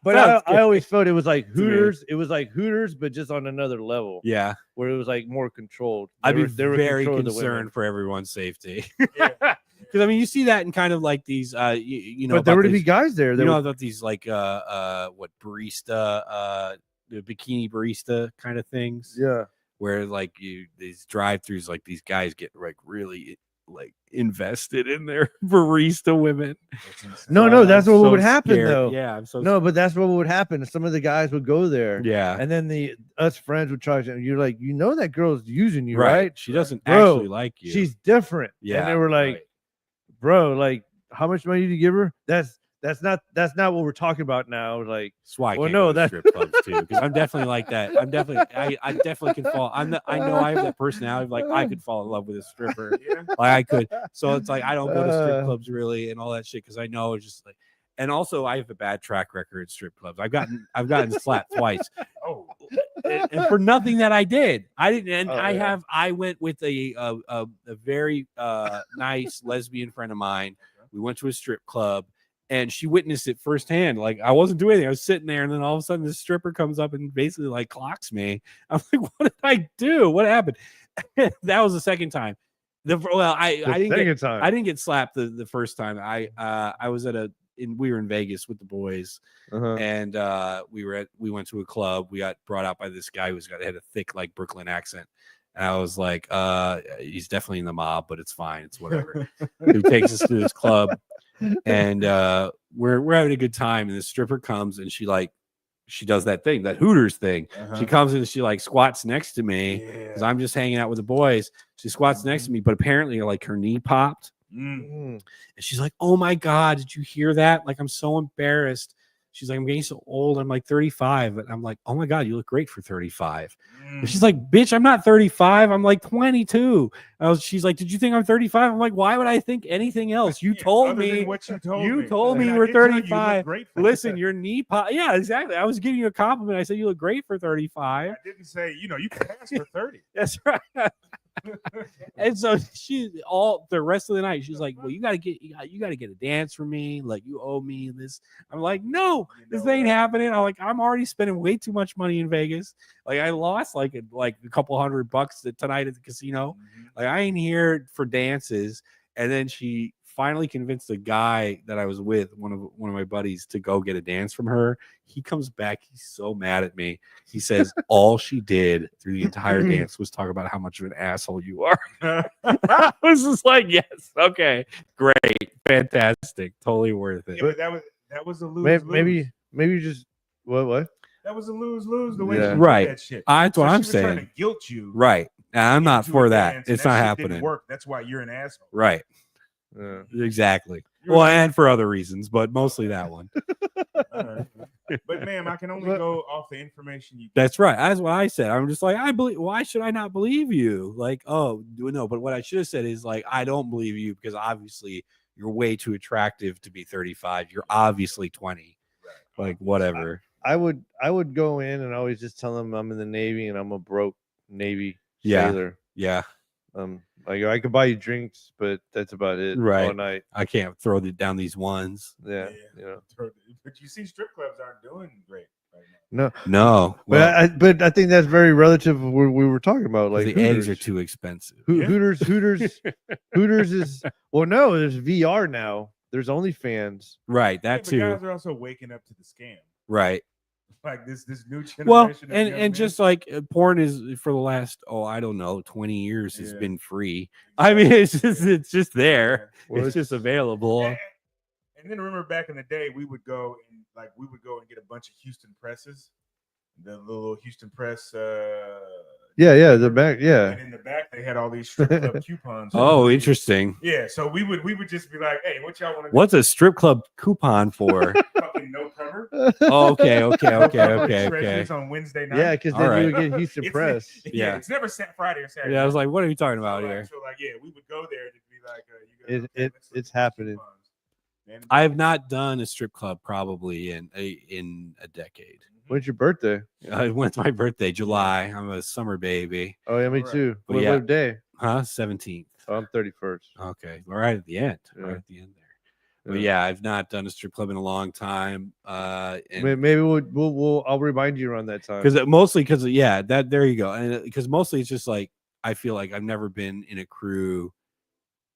But Sounds I always felt it was like me. Hooters. It was like Hooters, but just on another level, Yeah. where it was like more controlled. I'd be They were very controlling the women. concerned for everyone's safety. Yeah. Because I mean, you see that in kind of like these, you know, But there about would be these- guys there. you That know would, about these like what barista, the bikini barista kind of things. yeah. Where like these drive-throughs, like these guys get like really like invested in their barista women. No, that's I'm what so would happen scared. though. Yeah, I'm so No, but that's what would happen. Some of the guys would go there, yeah, and then us friends would try to. You're like, you know that girl's using you, right? She doesn't Bro, actually like you. She's different. yeah. And they were like, right. bro, like, how much money do you give her? That's not what we're talking about now. Like, That's why I well, can't no, go to that- strip clubs too, because I'm definitely like that. I definitely can fall. I know I have that personality. Like I could fall in love with a stripper. Yeah. Like I could. So it's like I don't go to strip Uh. clubs really and all that shit because I know it's just like. And also, I have a bad track record at strip clubs. I've gotten slapped twice, Oh. and for nothing that I did. I didn't. And Oh, yeah. I went with a very nice lesbian friend of mine. We went to a strip club. And she witnessed it firsthand. Like I wasn't doing anything. I was sitting there, and then all of a sudden, this stripper comes up and basically like clocks me. I'm like, "What did I do? What happened?" That was the second time. I didn't get slapped the first time. I was we were in Vegas with the boys, uh-huh. and we went to a club. We got brought out by this guy had a thick like Brooklyn accent. And I was like, he's definitely in the mob, but it's fine. It's whatever. He takes us to this club. And we're having a good time, and the stripper comes and she does that thing, that Hooters thing. She comes in and she like squats next to me because I'm just hanging out with the boys. She squats next to me, but apparently like her knee popped, and she's like, "Oh my god, did you hear that? Like I'm so embarrassed." She's like, "I'm getting so old. I'm like 35," and I'm like, "Oh my god, you look great for 35." And she's like, "Bitch, I'm not 35. I'm like 22." She's like, "Did you think I'm 35?" I'm like, "Why would I think anything else? You told Other than me. what you told You me. told me And you I were did tell you look 35. great for Listen, your knee pop." Yeah, exactly. I was giving you a compliment. I said you look great for 35. I didn't say, you can pass for 30. That's right. And so she all the rest of the night, she's like, "Well, you gotta get a dance for me. Like, you owe me this." I'm like, "No, this ain't happening." I'm already spending way too much money in Vegas. Like, I lost like a couple $100 tonight at the casino. Like, I ain't here for dances. And then she finally convinced the guy that I was with, one of my buddies, to go get a dance from her. He comes back. He's so mad at me. He says all she did through the entire dance was talk about how much of an asshole you are. I was just like, yes, okay, great, fantastic, totally worth it. Yeah, but that was a lose. Maybe just what? That was a lose the way she did Right. that shit. That's what I'm she was trying saying. to guilt you. Right. I'm not into for a that. dance, It's and not that shit happening. Didn't work. That's why you're an asshole. Right. Yeah. Exactly. Well, and for other reasons, but mostly that one. But ma'am, I can only go off the information you. That's right. That's what I said. I'm just like, I believe. Why should I not believe you? Like, oh no. But what I should have said is like, I don't believe you because obviously you're way too attractive to be 35. You're obviously 20. Right. Like whatever. I would go in and always just tell them I'm in the Navy and I'm a broke Navy Yeah. sailor. Yeah. Like I could buy you drinks, but that's about it. Right. All night. I can't throw down these ones. Yeah. You know. But you see, strip clubs aren't doing great right now. No. Well, but I think that's very relative to what we were talking about. Like the Hooters. eggs are too expensive. Hooters is no. There's VR now. There's OnlyFans. Right. That but too. Guys are also waking up to the scam. Right. Like this new generation. Well, and just like porn is for the last 20 years has been free. I mean, it's just there. Well, it's just available. And then remember back in the day, we would go and get a bunch of Houston presses, the little Houston press. Yeah, the back. Yeah, and in the back they had all these strip club coupons. Oh, interesting. Yeah, so we would just be like, "Hey, what y'all want to? What's a strip club coupon for?" Fucking no cover. Oh, okay. On Wednesday night. Yeah, because then you would get Houston press. Yeah, it's never Friday or Saturday. Yeah, I was like, "What are you talking about here?" So we would go there and it'd be like, it's happening. I have not done a strip club probably in a decade. When's your birthday? When's my birthday? July. I'm a summer baby. Oh yeah, me too. But What day? 17th. Oh, I'm 31st. Okay, right at the end. Yeah. Right at the end there. But yeah, I've not done a strip club in a long time. And maybe I'll remind you around that time. Because there you go. And because mostly it's just like I feel like I've never been in a crew.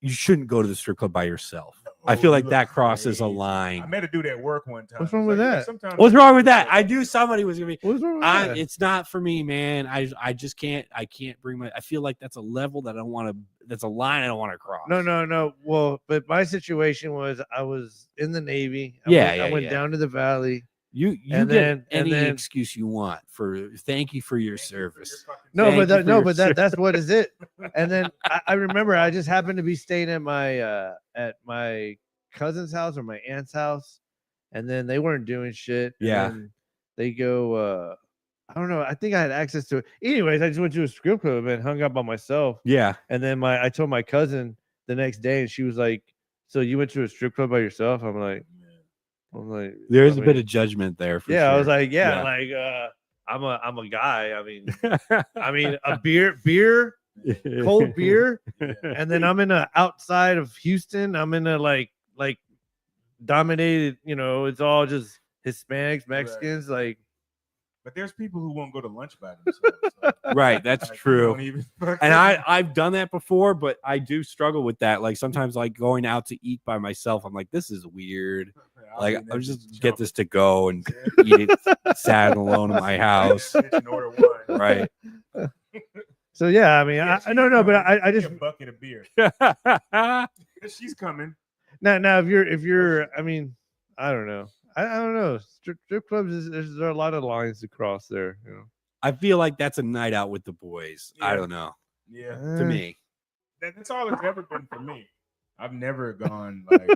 You shouldn't go to the strip club by yourself. I feel like that crosses a line. I met a dude at work one time. What's wrong with that? What's wrong with that? I knew somebody was gonna be. What's wrong with that? It's not for me, man. I just can't. I can't bring my. I feel like that's a level that I don't want to. That's a line I don't want to cross. No. Well, but my situation was I was in the Navy. I went down to the valley. You get any excuse you want for thank you for your service. That's what is it. And then I remember I just happened to be staying at my cousin's house or my aunt's house, and then they weren't doing shit. Yeah. And they go, I don't know. I think I had access to it. Anyways, I just went to a strip club and hung out by myself. Yeah. And then I told my cousin the next day, and she was like, "So you went to a strip club by yourself?" I'm like, there's a bit of judgment there. For sure. I was like, I'm a guy. I mean, a beer, cold beer, and then I'm in a outside of Houston. I'm in a like dominated. It's all just Hispanics, Mexicans, like. But there's people who won't go to lunch by themselves. So. Right, that's true. And I've done that before, but I do struggle with that. Like sometimes, like going out to eat by myself, I'm like, this is weird. Like I'll just get this to go and eat it sad and alone in my house. Right. So yeah, I mean, I don't know, but I just a bucket of beer. She's coming. Now if you're, I mean, I don't know. I don't know. Strip clubs there's a lot of lines to cross there. I feel like that's a night out with the boys. Yeah. I don't know. Yeah, to me, that's all it's ever been for me. I've never gone like,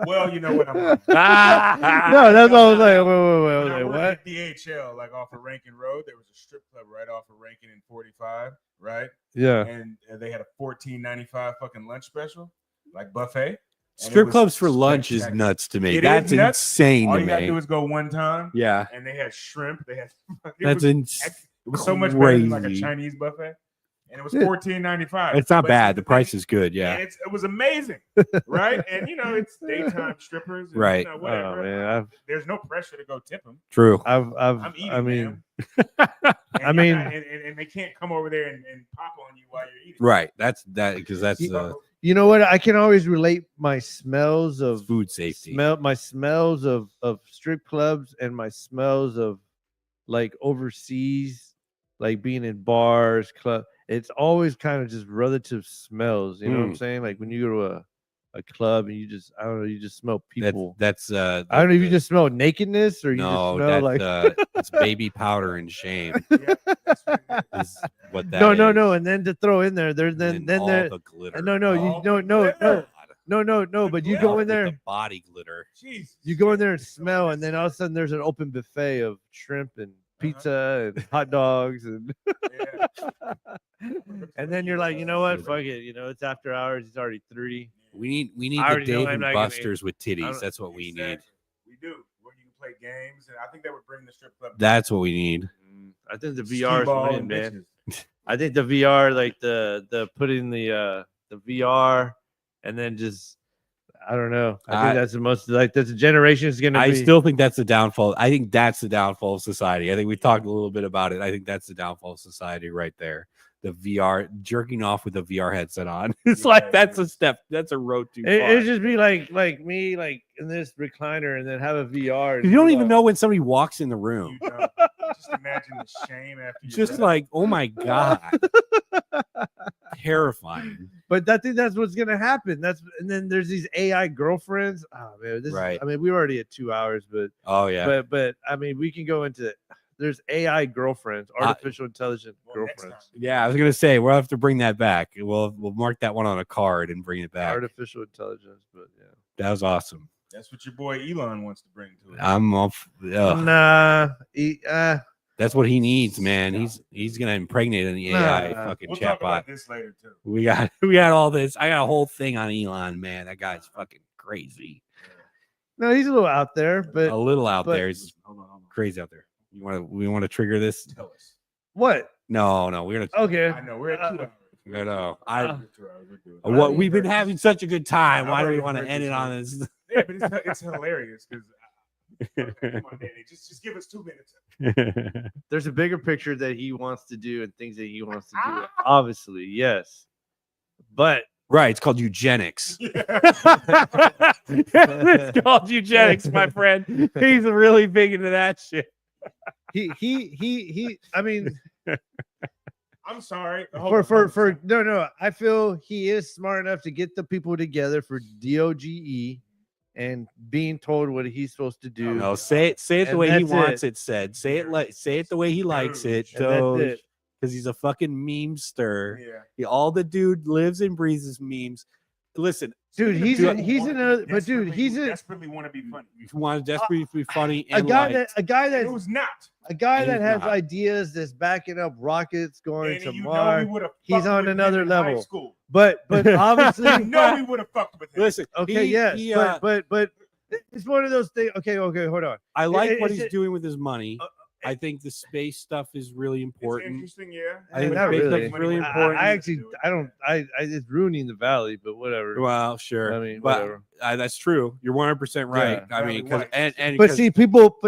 well, you know what? No, that's all I was like. Wait, what? At DHL, like off of Rankin Road, there was a strip club right off of Rankin and 45, right? Yeah. And they had a $14.95 fucking lunch special, like buffet. Strip clubs for lunch is nuts to me. That's insane. All you gotta do is go one time. Yeah. And they had shrimp. They had. That's insane. It was so much better than like a Chinese buffet. and it was $14.95. It's not But bad. The thing- price is good. Yeah. and it was amazing, right? And it's daytime strippers, and, Right. whatever. Oh man, There's no pressure to go tip them. True. I'm eating. I mean, I mean- and they can't come over there and pop on you while you're eating. Right. That's because that's you know what? I can always relate my smells of food safety. my smells of strip clubs and my smells of like overseas, like being in bars, club. It's always kind of just relative smells. You know what I'm saying? Like when you go to a club and you just, I don't know, you just smell people. That's I don't know if you just smell nakedness or you just no, smell like it's baby powder and shame. Yeah, that's what it is. Is what that no, is. and then to throw in there, there's then all there. the glitter. No, you All no, the no, glitter. no. But you go in With there, the body glitter. Jeez. you go in there and smell, and then all of a sudden there's an open buffet of shrimp and pizza and hot dogs and Yeah. and then you're like, you know what, fuck it, it's after hours, it's already 3. We need I the already know Dave I'm and not gonna Buster's with I titties. don't- That's what we need. Exactly. We do. Where you can play games, and I think that would bring the strip club. That's what we need. I think the skee VR is ball winning, and man. bitches. I think the VR, like the putting the VR and then just I don't know. I think that's the most like that's a generation is gonna I be. still think that's the downfall. I think that's the downfall of society. I think we talked a little bit about it. I think that's the downfall of society right there. The VR jerking off with a VR headset on. It's like that's a step. That's a road too far. It'd just be like me like in this recliner and then have a VR. and You don't be even like- know when somebody walks in the room. You don't. Just imagine the shame after you. Just like, oh my god, terrifying. But I think that's what's gonna happen. And then there's these AI girlfriends. Oh man, Right. I mean, we're already at 2 hours, but Oh yeah. but I mean, we can go into. There's AI girlfriends, artificial intelligent Well, next girlfriends, time. Yeah, I was gonna say we'll have to bring that back. We'll mark that one on a card and bring it back. artificial intelligence. But yeah, That was awesome. That's what your boy Elon wants to bring to it. I'm off. Ugh. nah, That's what he needs, man. He's gonna impregnate an AI Nah. fucking We'll talk chatbot. about this later too. We got all this. I got a whole thing on Elon, man. That guy's fucking crazy. no, he's a little out there, but A little out but- there. He's crazy out there. We want to trigger this? Tell us. what? No, we're gonna. Okay, I know we're at 2 hours. I know. Uh, We're 2 hours. We're doing it. What we've been having such a good time. I've Why do we already want to heard end this it on this? Yeah, but it's hilarious because. Come on, Danny. Just give us 2 minutes. there's a bigger picture that he wants to do and things that he wants to do. Obviously, yes, but Right. It's called eugenics. Yeah. It's called eugenics, my friend. He's really big into that shit. he. I mean, I'm sorry. for no. I feel he is smart enough to get the people together for DOGE and being told what he's supposed to do. No, say it the And way he that's wants it. it said. Say it the way he likes it. And that's it. Because he's a fucking memester. Yeah. All the dude lives and breathes his memes. Listen, Dude, he's another. But dude, he's a desperately want to be funny. if you want to desperately be funny a and guy liked, It was not. that And has he's not. ideas that's backing up rockets going Danny, to you know Mars. we would've He's fucked on with him another in high level. school. But obviously, You know we would have fucked with him. listen. okay, yes, he, but it's one of those things. Okay, hold on. I like it- what it's he's a- doing with his money. I think the space stuff is really It's important. interesting, yeah. I think Not space really. stuff is really I important. actually, I don't. I it's ruining the valley, but whatever. Well, sure. I mean, but whatever. That's true. You're 100% right. Yeah. I mean, because Right. and But 'cause- see, people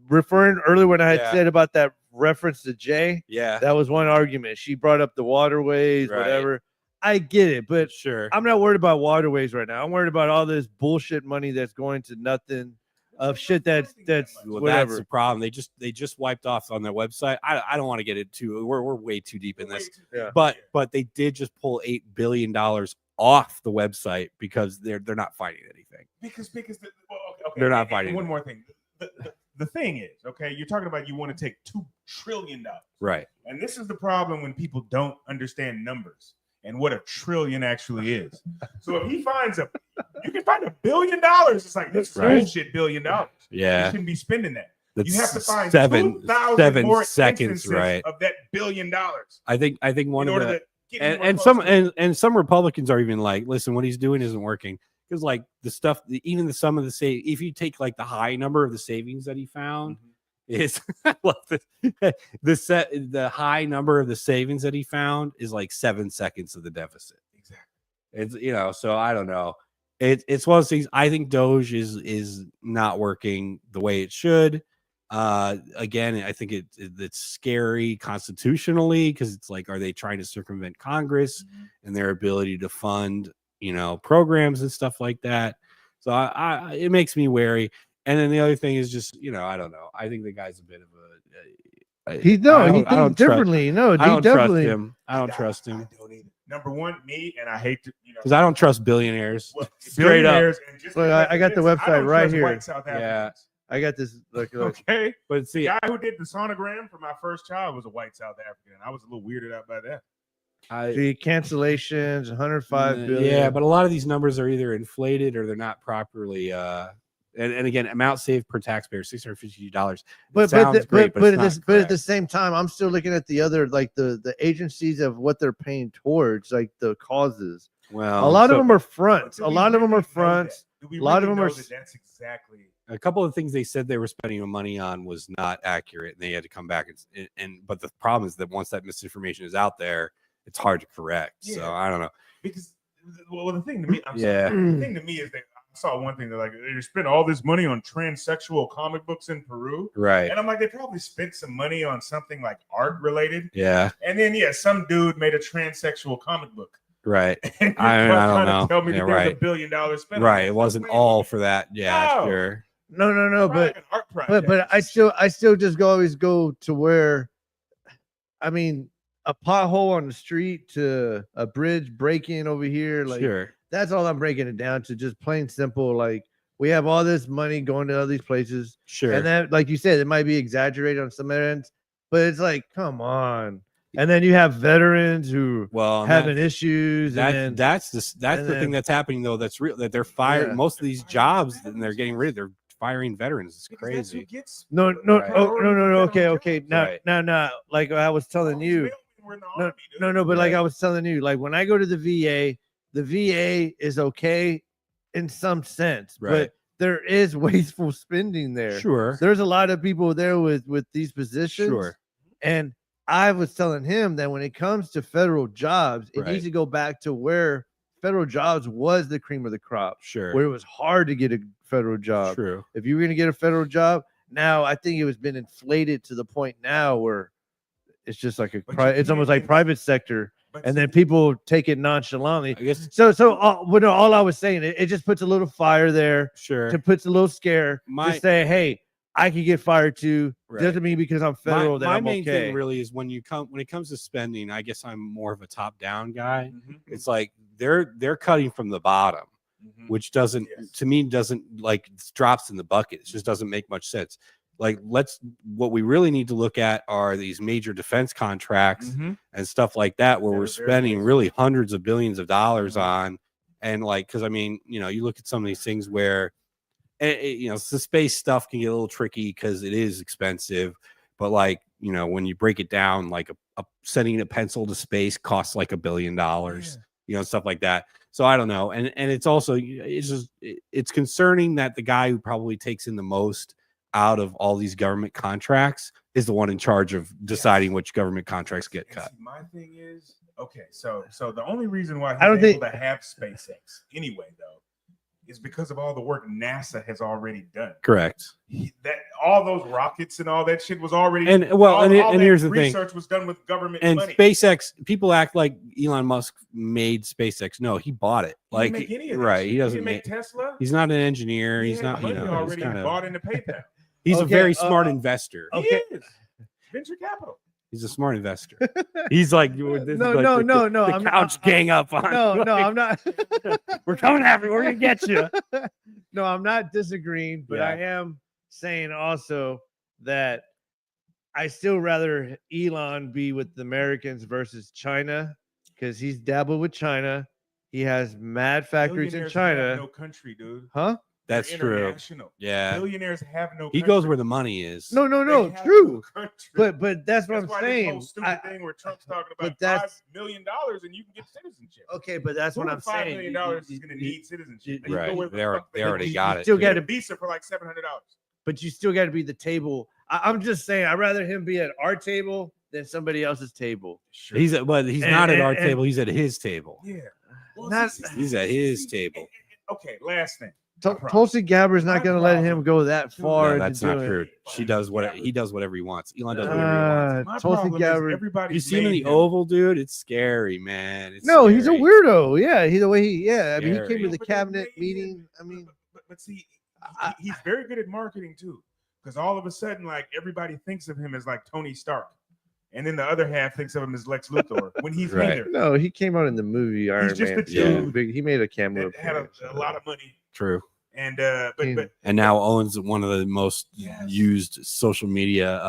referring earlier when I had Yeah. said about that reference to Jay. yeah, That was one argument. She brought up the waterways, Right. whatever. I get it, but sure. I'm not worried about waterways right now. I'm worried about all this bullshit money that's going to nothing of shit that's Well, whatever. that's the problem. They just wiped off on their website. I don't want to get into. We're way too deep in this. Yeah. But they did just pull $8 billion off the website because they're not finding anything. Because okay, They're not and fighting One it. more thing. The thing is, okay, you're talking about you want to take $2 trillion, Right. and this is the problem when people don't understand numbers and what a trillion actually is. So if he finds you can find $1 billion. It's like this is Right. bullshit $1 billion. You Yeah. shouldn't be spending that. That's You have to find 7 2,000 more seconds. instances Right. of that $1 billion. I think one in of order the to get you more and close some to- some Republicans are even like, listen, what he's doing isn't working because like the stuff, even some of the if you take like the high number of the savings that he found, is the high number of the savings that he found is like 7 seconds of the deficit. Exactly. It's so I don't know. It's one of those things. I think Doge is not working the way it should. Again, I think it's scary constitutionally because it's like, are they trying to circumvent Congress and their ability to fund programs and stuff like that? So it makes me wary. And then the other thing is just, I don't know. I think the guy's a bit of a. He thinks differently. I don't trust him. I don't trust him. I don't either. Number one, me, and I hate to, because I don't trust billionaires. Well, straight billionaires up. And just look, I got the website right here. White South Africans. I got this. Look. Okay, but see, the guy who did the sonogram for my first child was a white South African, and I was a little weirded out by that. The cancellations, 105 billion. Yeah, but a lot of these numbers are either inflated or they're not properly. And again, amount saved per taxpayer, $650. But at the same time, I'm still looking at the other, like the agencies of what they're paying towards, like the causes. Well, a lot of them are fronts. A lot of them are fronts. A lot of them are. That's exactly. A couple of things they said they were spending money on was not accurate, and they had to come back but the problem is that once that misinformation is out there, it's hard to correct. Yeah. So I don't know. Because the thing to me, the thing to me is that I saw one thing that like they spent all this money on transsexual comic books in Peru, right? And I'm like, they probably spent some money on something like art related, yeah. And then some dude made a transsexual comic book, right? And I don't know. Tell me yeah, that right. there's $1 billion spent, right? It wasn't all for that. Yeah, no. Sure. No, but I still just always go to where, I mean, a pothole on the street to a bridge breaking over here, like sure. That's all I'm breaking it down to, just plain simple. Like we have all this money going to all these places, sure, and that, like you said, it might be exaggerated on some ends, but it's like, come on. And then you have veterans who having issues. That's the thing that's happening though. That's real. That they're firing most of these jobs, and they're getting rid of. They're firing veterans. It's crazy. No. Okay. Now, like I was telling you. No. But like I was telling you, like when I go to the VA is okay in some sense, but there is wasteful spending there. Sure. There's a lot of people there with these positions. Sure. And I was telling him that when it comes to federal jobs, it needs to go back to where federal jobs was the cream of the crop. Sure. Where it was hard to get a federal job. True. If you were going to get a federal job, now I think it was been inflated to the point now where it's just like it's almost like private sector. And then people take it nonchalantly. I guess all I was saying, it just puts a little fire there. Sure. To puts a little scare to say, hey, I could get fired too. Doesn't mean because I'm federal that I'm okay. My main thing really is when it comes to spending, I guess I'm more of a top-down guy. Mm-hmm. It's like they're cutting from the bottom, which doesn't like drops in the bucket. It just doesn't make much sense. Like what we really need to look at are these major defense contracts and stuff like that, where we're spending really hundreds of billions of dollars on. And like, cause I mean, you look at some of these things where, the space stuff can get a little tricky because it is expensive, but like, when you break it down, like sending a pencil to space costs like $1 billion, stuff like that. So I don't know. And it's also, it's concerning that the guy who probably takes in the most out of all these government contracts is the one in charge of deciding which government contracts get cut. My thing is, okay, so the only reason why he's able to have SpaceX anyway, though, is because of all the work NASA has already done. Correct. All those rockets and all that shit was already and here's the thing. Research was done with government and money. SpaceX, people act like Elon Musk made SpaceX. No, he bought it. Like he doesn't make Tesla. He's not an engineer. He's not. Already bought into PayPal. He's a very smart investor. Okay. He is. Venture capital. He's a smart investor. He's like, no. The couch gang up on. No, I'm not. We're coming after you. We're gonna get you. No, I'm not disagreeing, but I am saying also that I still rather Elon be with the Americans versus China, because he's dabbled with China. He has mad factories in China. No country, dude. Huh? That's true. Yeah. Billionaires have no country. He goes where the money is. No, true. But that's what I'm saying. This whole stupid thing where Trump's talking about $5 million and you can get citizenship. Okay, but that's what I'm saying. $5 million is going to need citizenship. Right. They already got it. Still got a visa for like $700. But you still got to be the table. I'm just saying, I'd rather him be at our table than somebody else's table. Sure. He's not at our and- table. He's at his table. Yeah. Well, Not- He's at his table. Okay, last thing. Tulsi Gabbard's not My going to let him problem- go that far. No, into that's not doing true. it. He does whatever he wants. Elon does whatever he wants. My Tulsi problem is Gabbard. everybody. You see him in the Oval, dude. It's scary, man. It's No, he's a scary. weirdo. Yeah, he's the way he. Yeah, I mean, he Scary. came to the But they cabinet made him- meeting. I mean, but see, he's very good at marketing too, because all of a sudden, like everybody thinks of him as like Tony Stark, and then the other half thinks of him as Lex Luthor when he's Right. in there. no, he came out in the movie Iron just Man. a dude too. Big- He made a cameo. That had appearance. a lot of money, True. and but And now owns one of the most Yes. used social media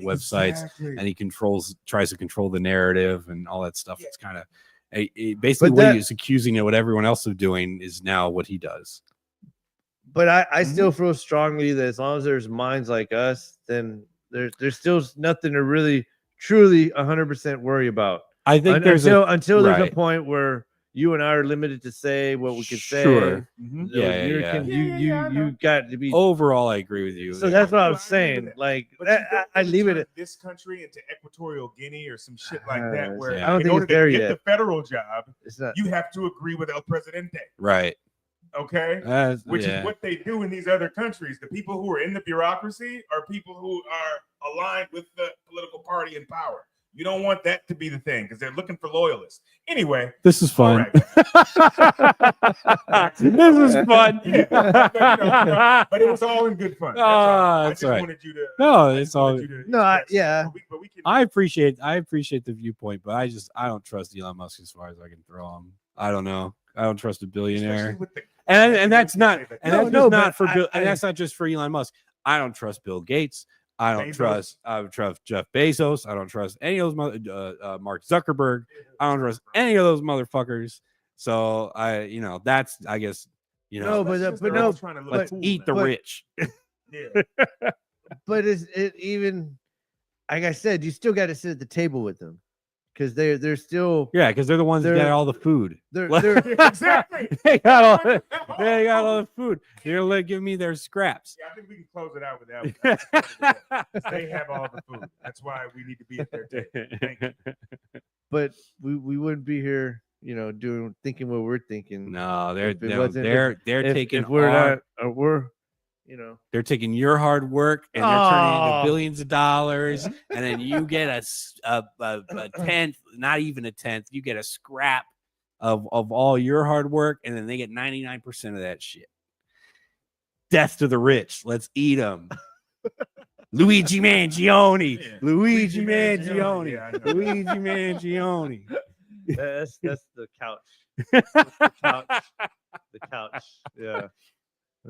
websites, Exactly. and he tries to control the narrative and all that stuff. Yeah. It's kind of basically But what that- he's accusing of what everyone else of doing is now what he does. But I Mm-hmm. still feel strongly that as long as there's minds like us, then there's still nothing to really, truly 100% worry about. I think there's until there's right. a point where you and I are limited to say what we can say. Sure. Mhm. You know, Yeah, you yeah, can- yeah. you Yeah, yeah, I know. you got to be. overall. I agree with you. So that's what I I'm agree with saying. that. Like But you I don't leave it turn at. this country into Equatorial Guinea or some shit like that, where yeah. I don't in think order it's there to get yet. the federal job, It's not. you have to agree with El Presidente. right. Okay. Which is what they do in these other countries. The people who are in the bureaucracy are people who are aligned with the political party in power. You don't want that to be the thing because they're looking for loyalists. Anyway, This is all fun. right. This is fun. Yeah. But it was all in good fun. That's all. I That's just right. wanted you to. No, I it's just wanted all- you to No, express- yeah. but we can. I appreciate the viewpoint, but I don't trust Elon Musk as far as I can throw him. I don't know. I don't trust a especially billionaire. with the- And that's not and No, that's no, just not but for I- Bill, and I- that's not just for Elon Musk. I don't trust Bill Gates. I don't Bezos. trust Jeff Bezos. I don't trust any of those Mark Zuckerberg. I don't trust any of those motherfuckers. So that's I guess No, but That's just but they're no, all trying to look let's cool eat the now. but- rich. Yeah. but is it even? Like I said, you still got to sit at the table with them because they're still Yeah, because they're the ones that got They're- all the food. they're Exactly. They got all the food. They're gonna give me their scraps. Yeah, I think we can close it out with that one. They have all the food. That's why we need to be at their table. Thank you. but we wouldn't be here, thinking what we're thinking. No, they're If it no, wasn't- they're if, taking if we're our- not, we're, they're taking your hard work and they're turning it Aw. into billions of dollars, and then you get a tenth, not even a tenth. You get a scrap of all your hard work, and then they get 99% of that shit. Death to the rich. Let's eat them. Luigi Mangione. Yeah. Luigi Luigi Mangione. Mangione. Yeah, I know. Luigi Mangione. that's the couch. The couch. Yeah.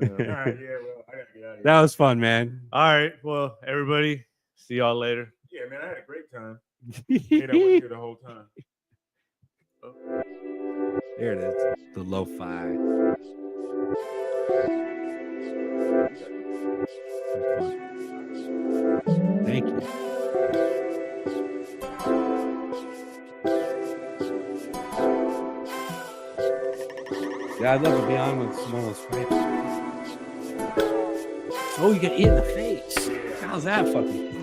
All right, yeah, well, I gotta get out of here. That was fun, man. All right. Well, everybody, see y'all later. Yeah, man, I had a great time. Hey, that wasn't here the whole time. There it is. The lo-fi. Thank you. Yeah, I'd love to be on with one of those fights. Oh, you got hit in the face. How's that fucking?